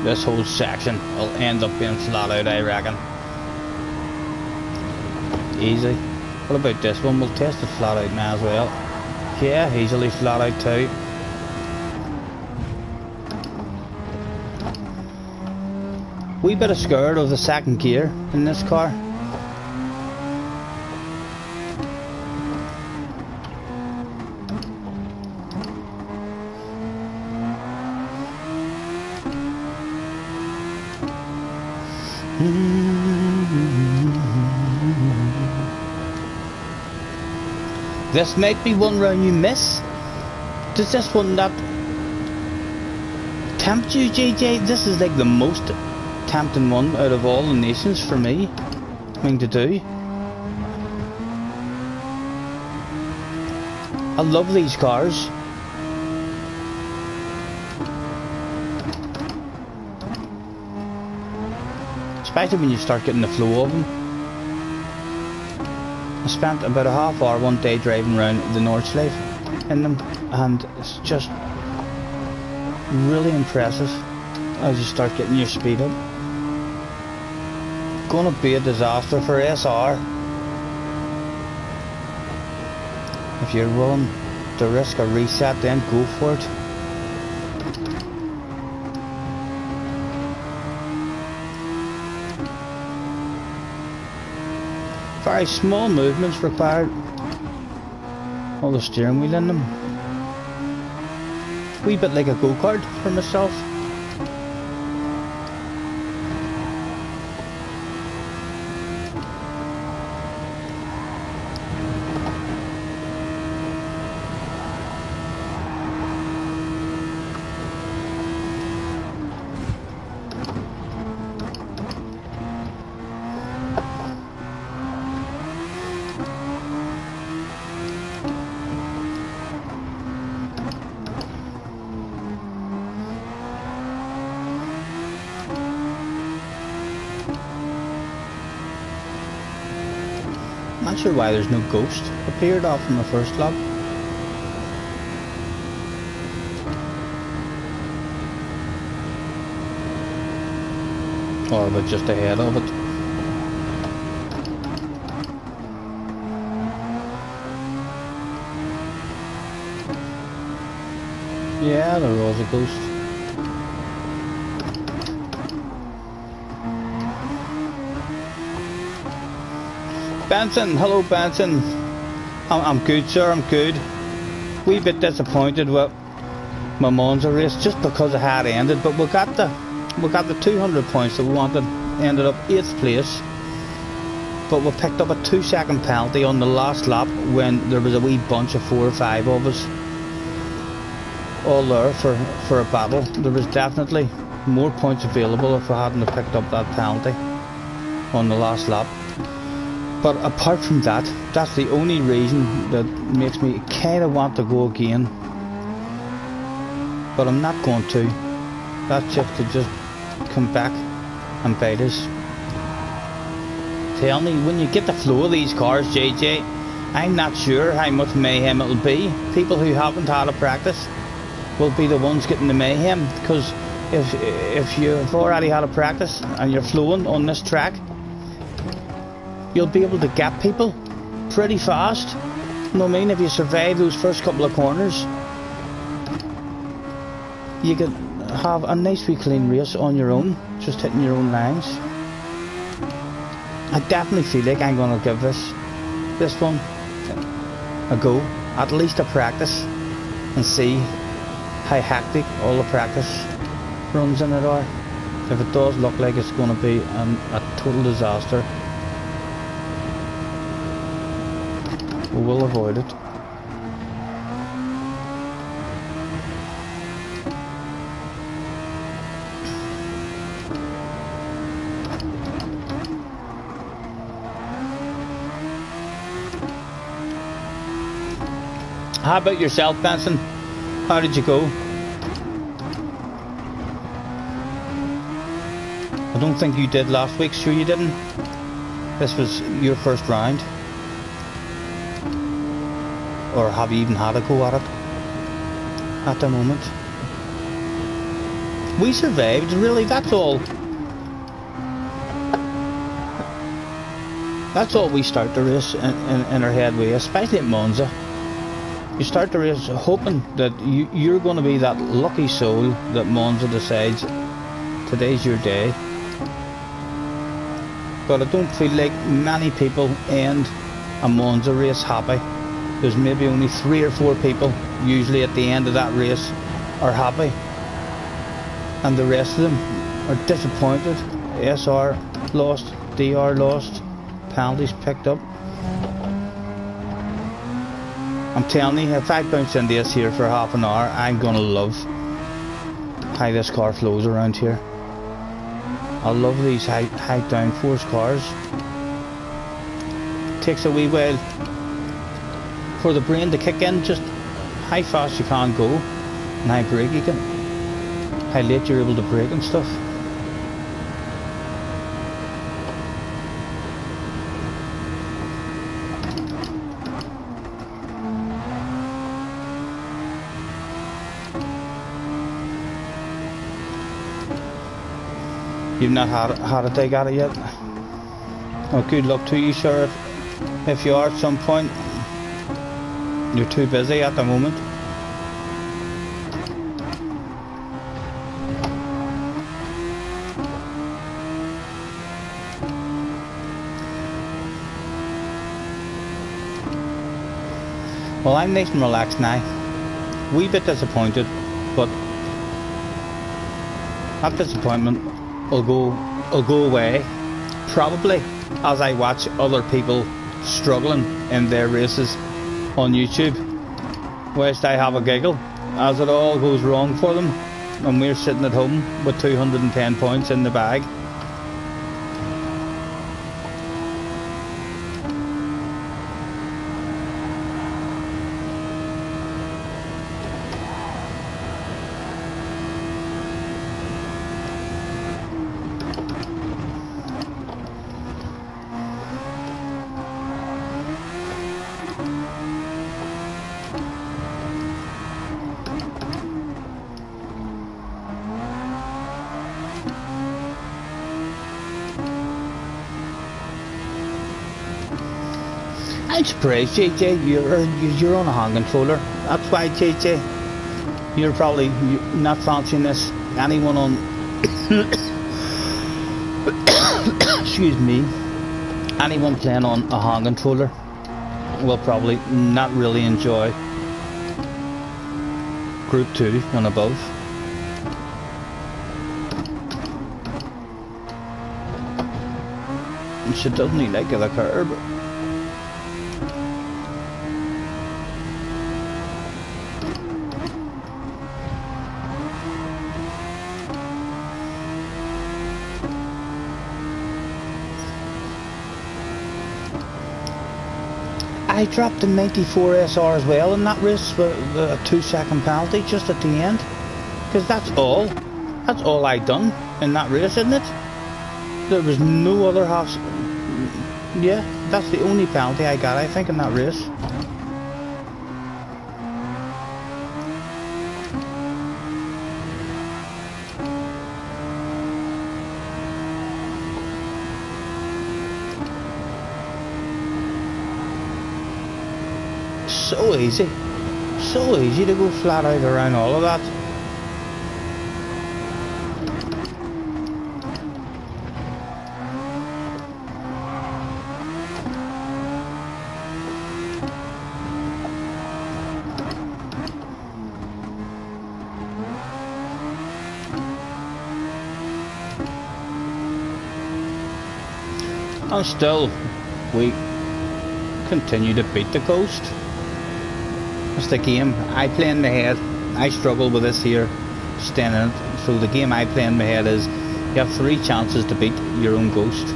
This whole section will end up being flat out, I reckon. Easy. What about this one? We'll test it flat out now as well. Yeah, easily flat out too. Wee bit of scared of the second gear in this car. This might be one round you miss. Does this one not tempt you, JJ? This is like the most tempting one out of all the nations for me thing to do. I love these cars. Especially when you start getting the flow of them. I spent about a half hour one day driving around the Nordschleife in them, and it's just really impressive as you start getting your speed up. Gonna be a disaster for SR. If you're willing to risk a reset, then go for it. Very small movements required. All the steering wheel in them. Wee bit like a go-kart for myself. Not sure why there's no ghost appeared off in the first lap. Or but just ahead of it. Yeah, there was a ghost. Benson, hello Benson. I'm good, sir, I'm good. Wee bit disappointed with my Monza race just because it had ended, but we got the 200 points that we wanted. Ended up 8th place, but we picked up a 2-second penalty on the last lap when there was a wee bunch of 4 or 5 of us all there for a battle. There was definitely more points available if we hadn't have picked up that penalty on the last lap. But apart from that, that's the only reason that makes me kind of want to go again. But I'm not going to. That's just to just come back and bite us. Tell me, when you get the flow of these cars, JJ, I'm not sure how much mayhem it'll be. People who haven't had a practice will be the ones getting the mayhem. Because if you've already had a practice and you're flowing on this track, you'll be able to gap people pretty fast. You know what I mean? If you survive those first couple of corners, you could have a nice wee clean race on your own, just hitting your own lines. I definitely feel like I'm gonna give this one a go, at least a practice, and see how hectic all the practice runs in it are. If it does look like it's going to be a total disaster, we will avoid it. How about yourself, Benson? How did you go? I don't think you did last week. Sure you didn't? This was your first round. Or have you even had a go at it at the moment? We survived, really, that's all. That's all we start the race in our head with, especially at Monza. You start the race hoping that you're going to be that lucky soul that Monza decides today's your day. But I don't feel like many people end a Monza race happy. There's maybe only 3 or 4 people usually at the end of that race are happy, and the rest of them are disappointed. SR lost, DR lost, penalties picked up. I'm telling you, if I bounce in this here for half an hour, I'm gonna love how this car flows around here. I love these high downforce cars. Takes a wee while for the brain to kick in, just how fast you can go and how brake you can, how late you're able to brake and stuff. You've not had a dig at it yet? Well, good luck to you, sir. If you are at some point, you're too busy at the moment. Well, I'm nice and relaxed now. Wee bit disappointed, but that disappointment will go away, probably as I watch other people struggling in their races on YouTube, whilst I have a giggle as it all goes wrong for them and we're sitting at home with 210 points in the bag. I'm surprised, JJ, you're on a hand controller. That's why, JJ, you're probably not fancying this. Anyone on excuse me, anyone playing on a hand controller will probably not really enjoy Group 2 and above. And she doesn't really like the curb. I dropped the 94 SR as well in that race with a 2-second penalty just at the end, because that's all I done in that race, isn't it? There was no other half. Yeah, that's the only penalty I got, I think, in that race. So easy to go flat out around all of that. And still, we continue to beat the ghost. It's the game I play in my head. I struggle with this here, staying in it. So the game I play in my head is you have 3 chances to beat your own ghost.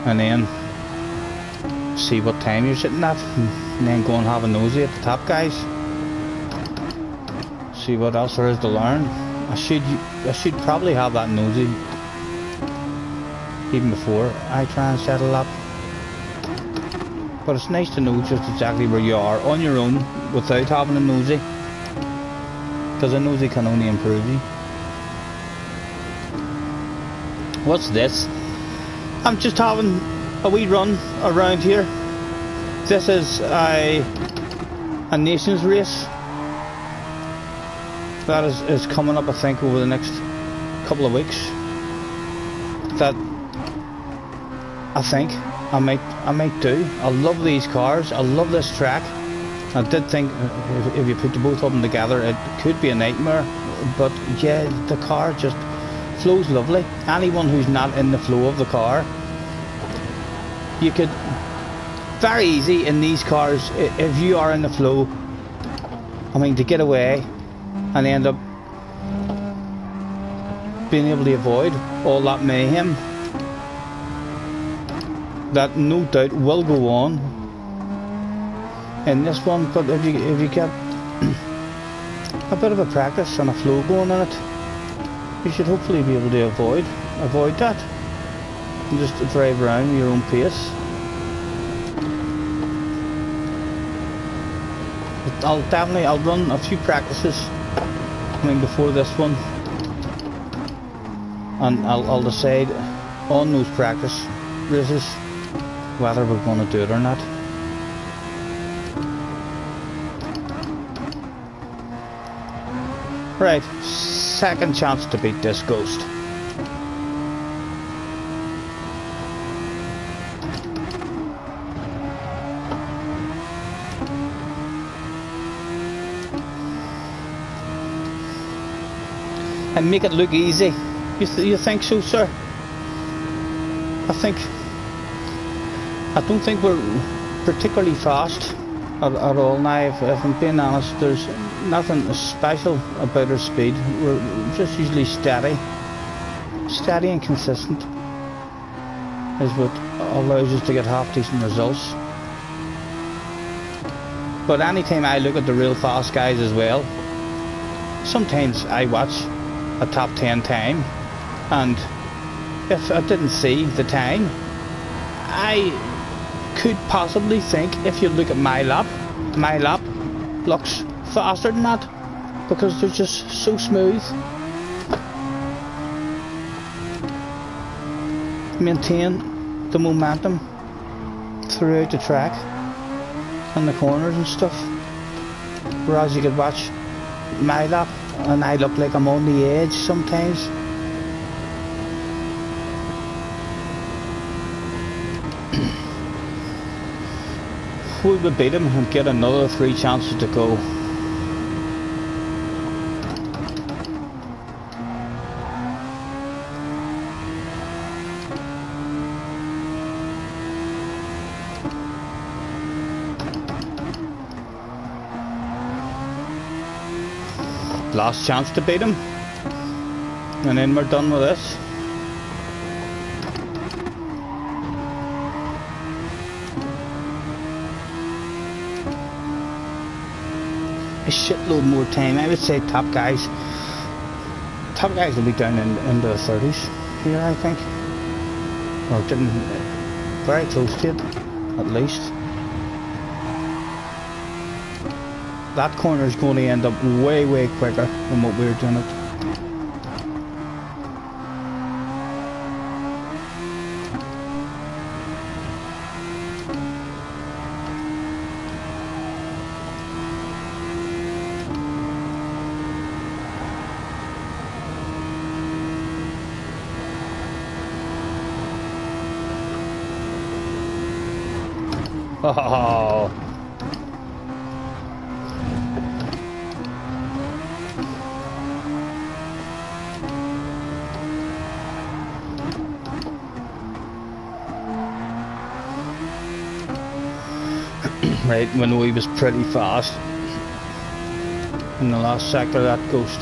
And then see what time you're sitting at, and then go and have a nosy at the top guys. See what else there is to learn. I should probably have that nosy even before I try and settle up. But it's nice to know just exactly where you are on your own without having a nosy, because a nosy can only improve you. What's this? I'm just having a wee run around here. This is a nations race that is coming up, I think, over the next couple of weeks. That I think I might do. I love these cars. I love this track. I did think if you put the both of them together, it could be a nightmare. But yeah, the car just flows lovely. Anyone who's not in the flow of the car, you could very easy in these cars, if you are in the flow, I mean, to get away and end up being able to avoid all that mayhem that no doubt will go on in this one. But if you get a bit of a practice and a flow going in it, you should hopefully be able to avoid that and just drive around at your own pace. I'll run a few practices, I mean, before this one, and I'll decide on those practice races whether we're going to do it or not. Right, second chance to beat this ghost. And make it look easy. You think so, sir? I don't think we're particularly fast at all now. If I'm being honest, there's nothing special about our speed. We're just usually steady and consistent is what allows us to get half decent results. But anytime I look at the real fast guys as well, sometimes I watch a top 10 time, and if I didn't see the time, I could possibly think, if you look at my lap looks faster than that, because they're just so smooth. Maintain the momentum throughout the track and the corners and stuff, whereas you could watch my lap and I look like I'm on the edge sometimes. We would beat him and get another 3 chances to go. Last chance to beat him, and then we're done with this. A shitload more time. I would say top guys will be down into the 30s here, I think, or getting very close to it at least. That corner is going to end up way quicker than what we're doing it. Oh. Right, when we was pretty fast in the last sector of that ghost.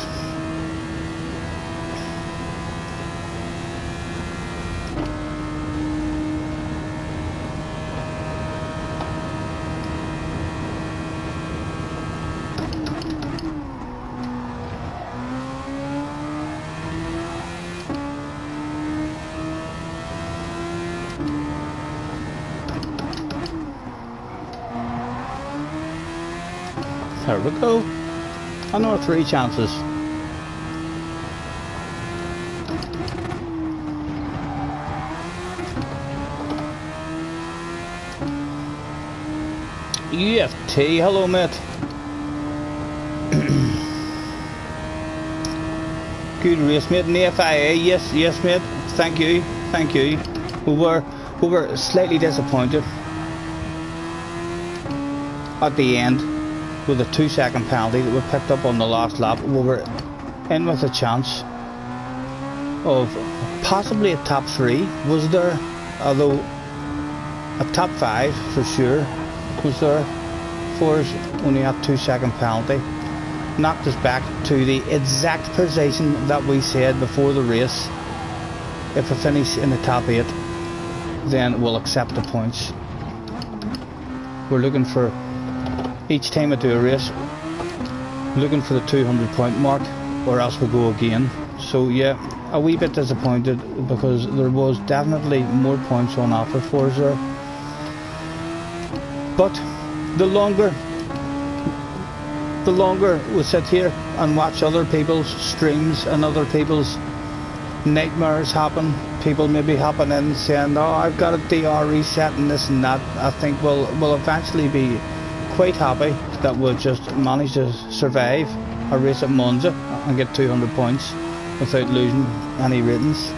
There we go. Another 3 chances. UFT, hello mate. Good race mate. In the FIA, yes mate. Thank you. We were slightly disappointed at the end with a 2-second penalty that we picked up on the last lap. We were in with a chance of possibly a top 3 was there, although a top 5 for sure was there for us. Only a 2-second penalty knocked us back to the exact position that we said before the race. If we finish in the top 8, then we'll accept the points. We're looking for, each time I do a race, looking for the 200 point mark, or else we'll go again. So yeah, a wee bit disappointed because there was definitely more points on offer for us there. But the longer we sit here and watch other people's streams and other people's nightmares happen, people maybe hopping in saying, oh, I've got a DR reset and this and that, I think we'll eventually be quite happy that we'll just manage to survive a race at Monza and get 200 points without losing any ratings.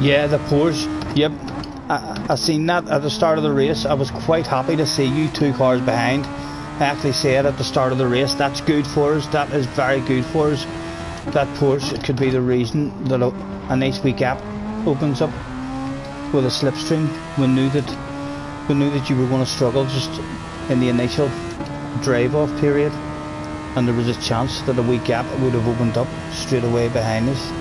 Yeah, the Porsche, yep, I seen that at the start of the race. I was quite happy to see you 2 cars behind. I actually said at the start of the race, that's good for us, that is very good for us. That Porsche could be the reason that a nice wee gap opens up with a slipstream. We knew that you were going to struggle just in the initial drive off period, and there was a chance that a wee gap would have opened up straight away behind us.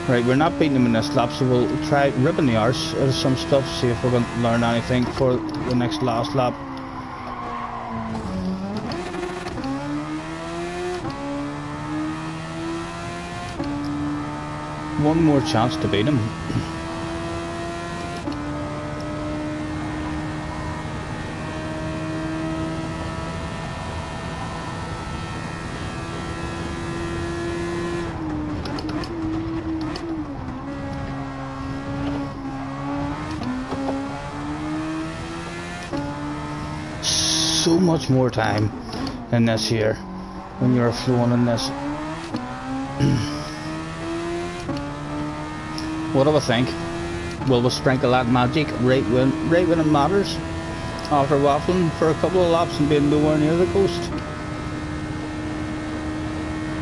Right, we're not beating them in this lap, so we'll try ripping the arse out of some stuff, see if we're going to learn anything for the next last lap. One more chance to beat him. So much more time in this here when you're flowing in this. What do I think? Will we sprinkle that magic right when it matters, after waffling for a couple of laps and being nowhere near the coast?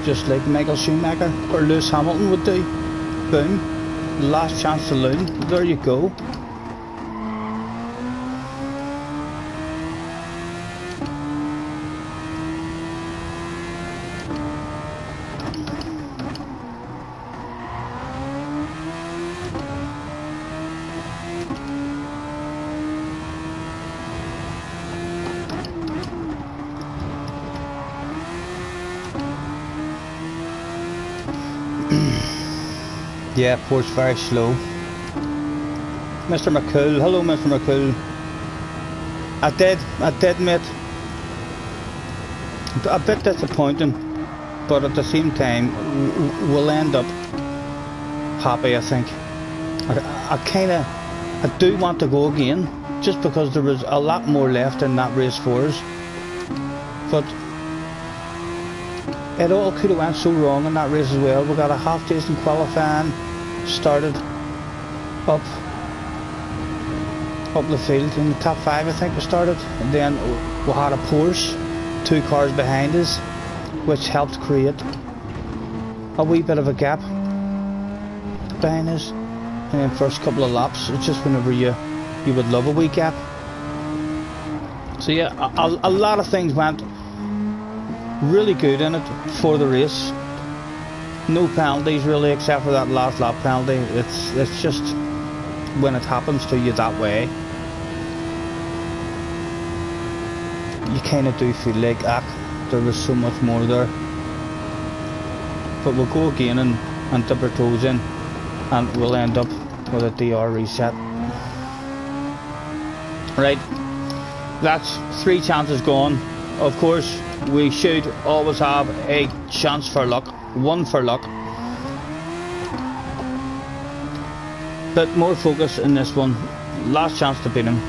Just like Michael Schumacher or Lewis Hamilton would do. Boom, last chance saloon, there you go. Yeah, Port's very slow. Mr. McCool, hello Mr. McCool. I did mate. A bit disappointing, but at the same time we'll end up happy, I think. I do want to go again, just because there was a lot more left in that race for us. But it all could have went so wrong in that race as well. We got a half decent qualifying, started up the field in the top 5, I think we started, and then we had a Porsche 2 cars behind us, which helped create a wee bit of a gap. behind us in the first couple of laps. It's just whenever you would love a wee gap. So yeah, a lot of things went really good in it for the race. No penalties really, except for that last lap penalty. It's just when it happens to you that way, you kind of do feel like there was so much more there. But we'll go again and dip our toes in, and we'll end up with a DR reset. Right, that's 3 chances gone. Of course, we should always have a chance for luck, 1 for luck. But more focus in this one. Last chance to beat him.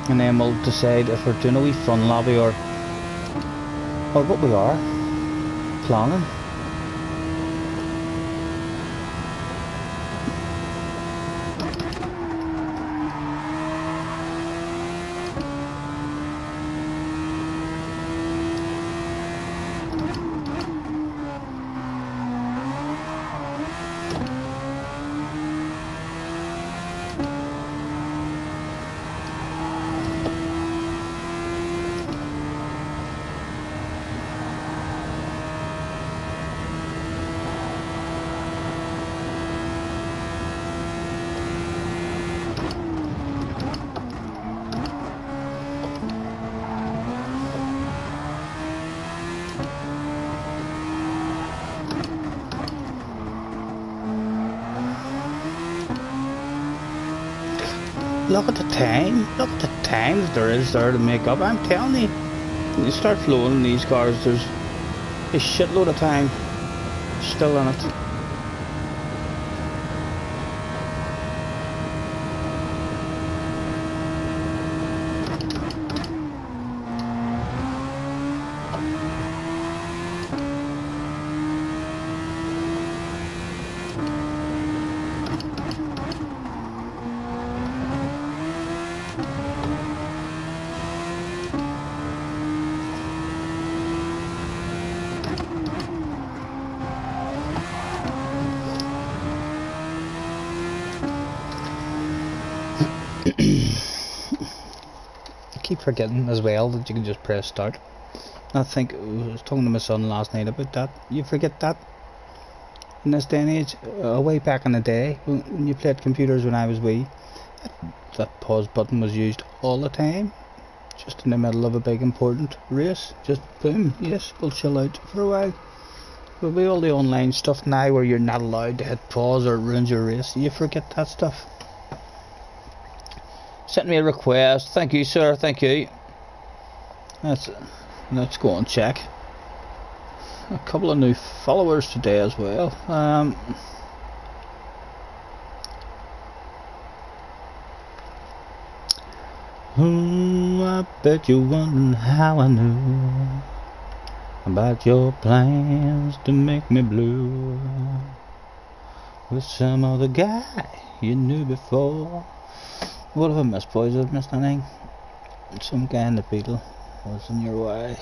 And then we'll decide if we're doing a wee fun lobby or what we are planning. Look at the time that there is there to make up. I'm telling you, when you start flowing in these cars, there's a shitload of time still in it. Forgetting as well that you can just press start. I think I was talking to my son last night about that. You forget that in this day and age. Way back in the day when you played computers when I was wee, that pause button was used all the time, just in the middle of a big important race. Just boom, yes, we'll chill out for a while. There'll be all the online stuff now where you're not allowed to hit pause or it ruins your race. You forget that stuff. Sent me a request. Thank you, sir. Thank you. Let's go and check. A couple of new followers today as well. I bet you're wondering how I knew about your plans to make me blue with some other guy you knew before. What have I missed, boys? I've missed anything. Some guy in the Beetle was in your way.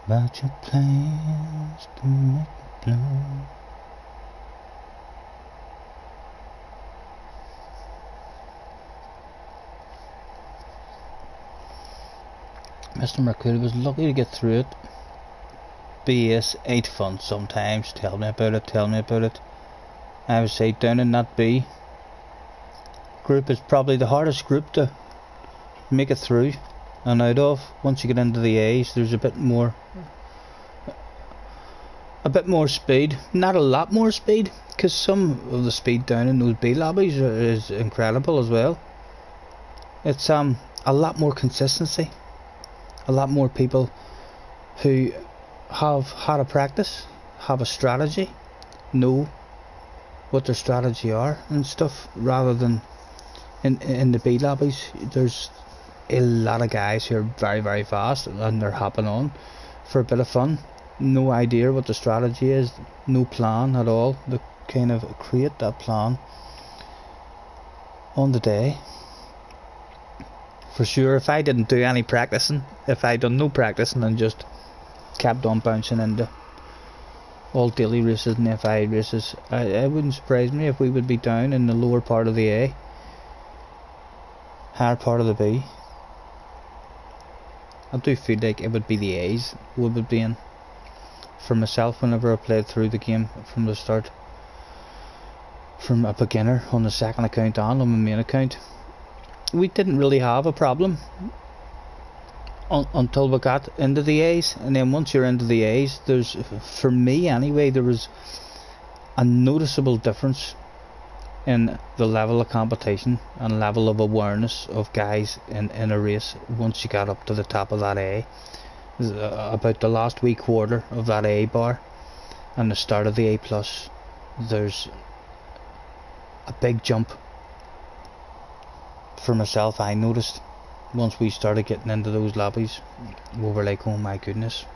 About your plans to make it blue. Mr. Mercury was lucky to get through it. BS ain't fun sometimes. Tell me about it, tell me about it. I would say down in that B group is probably the hardest group to make it through and out of. Once you get into the A's, there's a bit more speed. Not a lot more speed, because some of the speed down in those B lobbies is incredible as well. It's a lot more consistency, a lot more people who have had a practice, have a strategy, know what their strategy are and stuff, rather than in the B lobbies. There's a lot of guys who are very, very fast, and they're hopping on for a bit of fun. No idea what the strategy is, no plan at all. They kind of create that plan on the day. For sure, if I didn't do any practicing, if I done no practicing and just kept on bouncing into all daily races and FI races, it wouldn't surprise me if we would be down in the lower part of the A, higher part of the B. I do feel like it would be the A's we would be in. For myself, whenever I played through the game from the start, from a beginner on the second account and on my main account, we didn't really have a problem until we got into the A's. And then once you're into the A's, there's, for me anyway, there was a noticeable difference in the level of competition and level of awareness of guys in a race once you got up to the top of that A. About the last wee quarter of that A bar and the start of the A plus, there's a big jump. For myself, I noticed once we started getting into those lobbies, we were like, oh my goodness,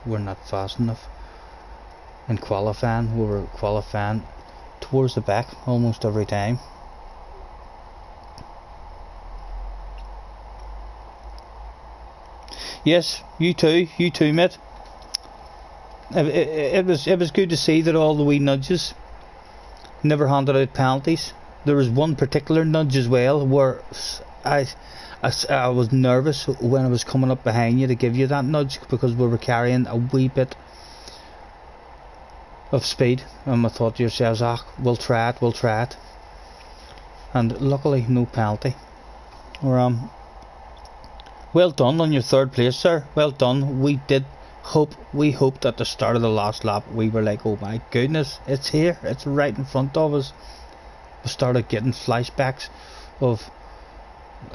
we're not fast enough. In qualifying, we were qualifying towards the back almost every time. Yes, you too, mate. It was good to see that all the wee nudges never handed out penalties. There was one particular nudge as well where I was nervous when I was coming up behind you to give you that nudge, because we were carrying a wee bit of speed, and I thought to yourselves, we'll try it, and luckily no penalty. Well done on your third place, sir. Well done. We hoped at the start of the last lap, we were like, oh my goodness, it's here, it's right in front of us. We started getting flashbacks of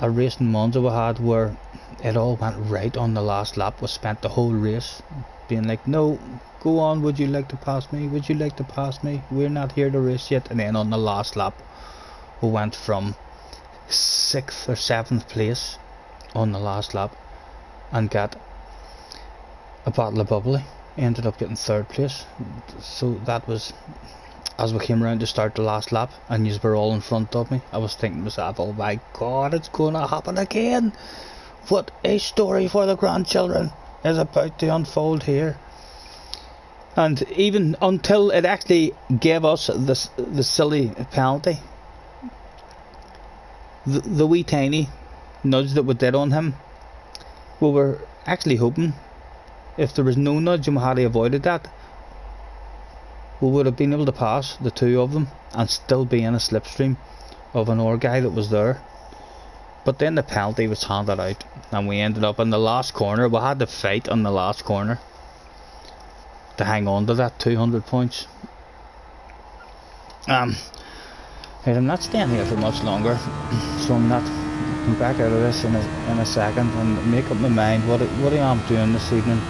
a race in Monza we had where it all went right on the last lap. We spent the whole race being like, no, go on, would you like to pass me, we're not here to race yet. And then on the last lap we went from 6th or 7th place on the last lap and got a bottle of bubbly, ended up getting 3rd place. So that was, as we came around to start the last lap and you were all in front of me, I was thinking to myself, oh my god, it's gonna happen again. What a story for the grandchildren is about to unfold here. And even until it actually gave us the silly penalty, the wee tiny nudge that we did on him, we were actually hoping if there was no nudge and we had avoided that, we would have been able to pass the two of them and still be in a slipstream of an guy that was there. But then the penalty was handed out and we ended up in the last corner. We had to fight on the last corner to hang on to that 200 points. I'm not staying here for much longer, so I'm not. I'll come back out of this in a second and make up my mind what I am doing this evening.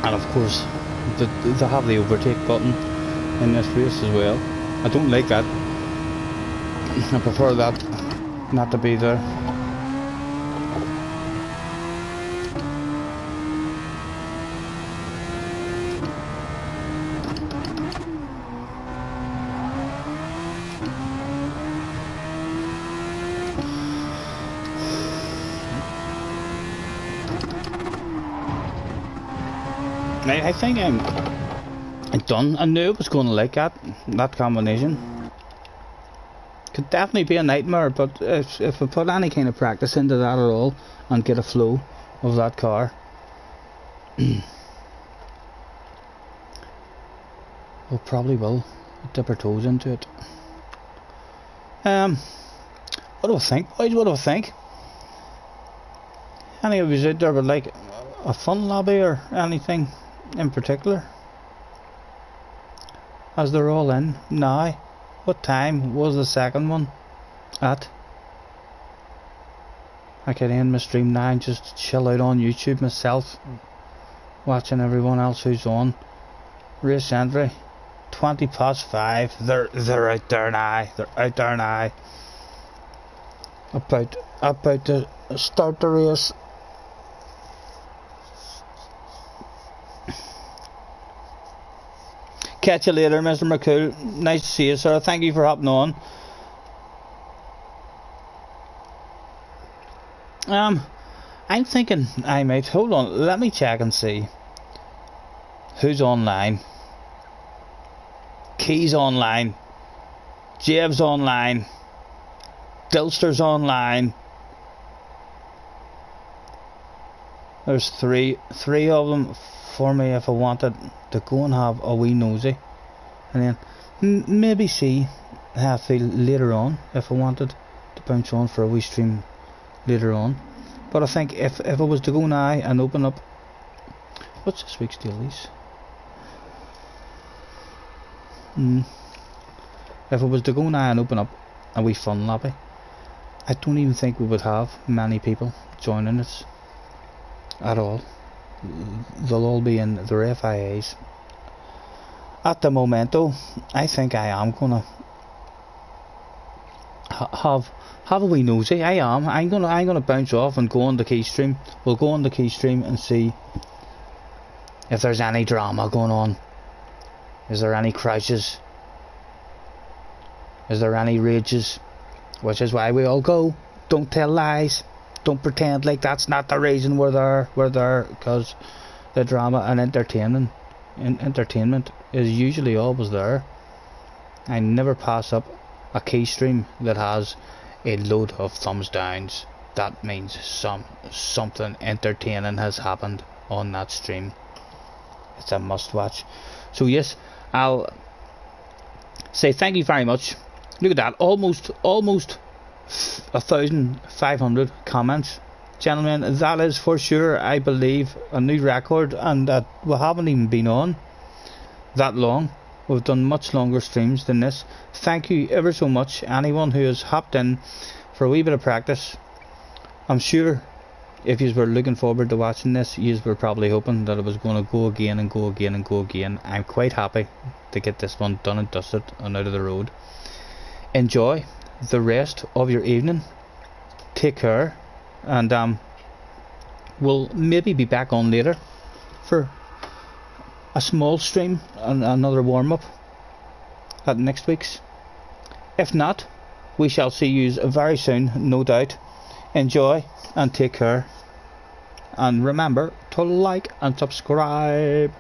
And of course they have the overtake button in this race as well. I don't like that. I prefer that not to be there. I think I'm done. I knew it was going to like that combination. Could definitely be a nightmare, but if I put any kind of practice into that at all and get a flow of that car, we probably will dip our toes into it. What do I think, boys? What do I think? Any of you out there would like a fun lobby or anything in particular? As they're all in now. What time was the second one at? I could end my stream now and just chill out on YouTube myself, watching everyone else who's on. Race entry 5:20. They're out there now. They're out there now. About to start the race. Catch you later, Mr. McCool. Nice to see you, sir. Thank you for hopping on. I'm thinking I might, hold on, let me check and see who's online. Key's online, Jeb's online, Dilster's online. There's three of them for me if I wanted to go and have a wee nosy, and then maybe see how I feel later on if I wanted to bounce on for a wee stream later on. But I think if I was to go now and open up, what's this week's dailies? If I was to go now and open up a wee fun lobby, I don't even think we would have many people joining us at all. They'll all be in their FIAs. At the momento, I think I am gonna have a wee nosy. I'm gonna bounce off and go on the keystream. We'll go on the keystream and see if there's any drama going on. Is there any crashes? Is there any rages? Which is why we all go. Don't tell lies. Don't pretend like that's not the reason we're there. We're there because the drama and entertainment is usually always there. I never pass up a keystream that has a load of thumbs downs. That means something entertaining has happened on that stream. It's a must watch. So yes, I'll say thank you very much. Look at that, almost 1,500 comments, gentlemen. That is for sure, I believe, a new record, and that we haven't even been on that long. We've done much longer streams than this. Thank you ever so much, anyone who has hopped in for a wee bit of practice. I'm sure if you were looking forward to watching this, you were probably hoping that it was going to go again and go again and go again. I'm quite happy to get this one done and dusted and out of the road. Enjoy the rest of your evening. Take care, and we'll maybe be back on later for a small stream and another warm-up at next week's. If not, we shall see you very soon, no doubt. Enjoy and take care, and remember to like and subscribe.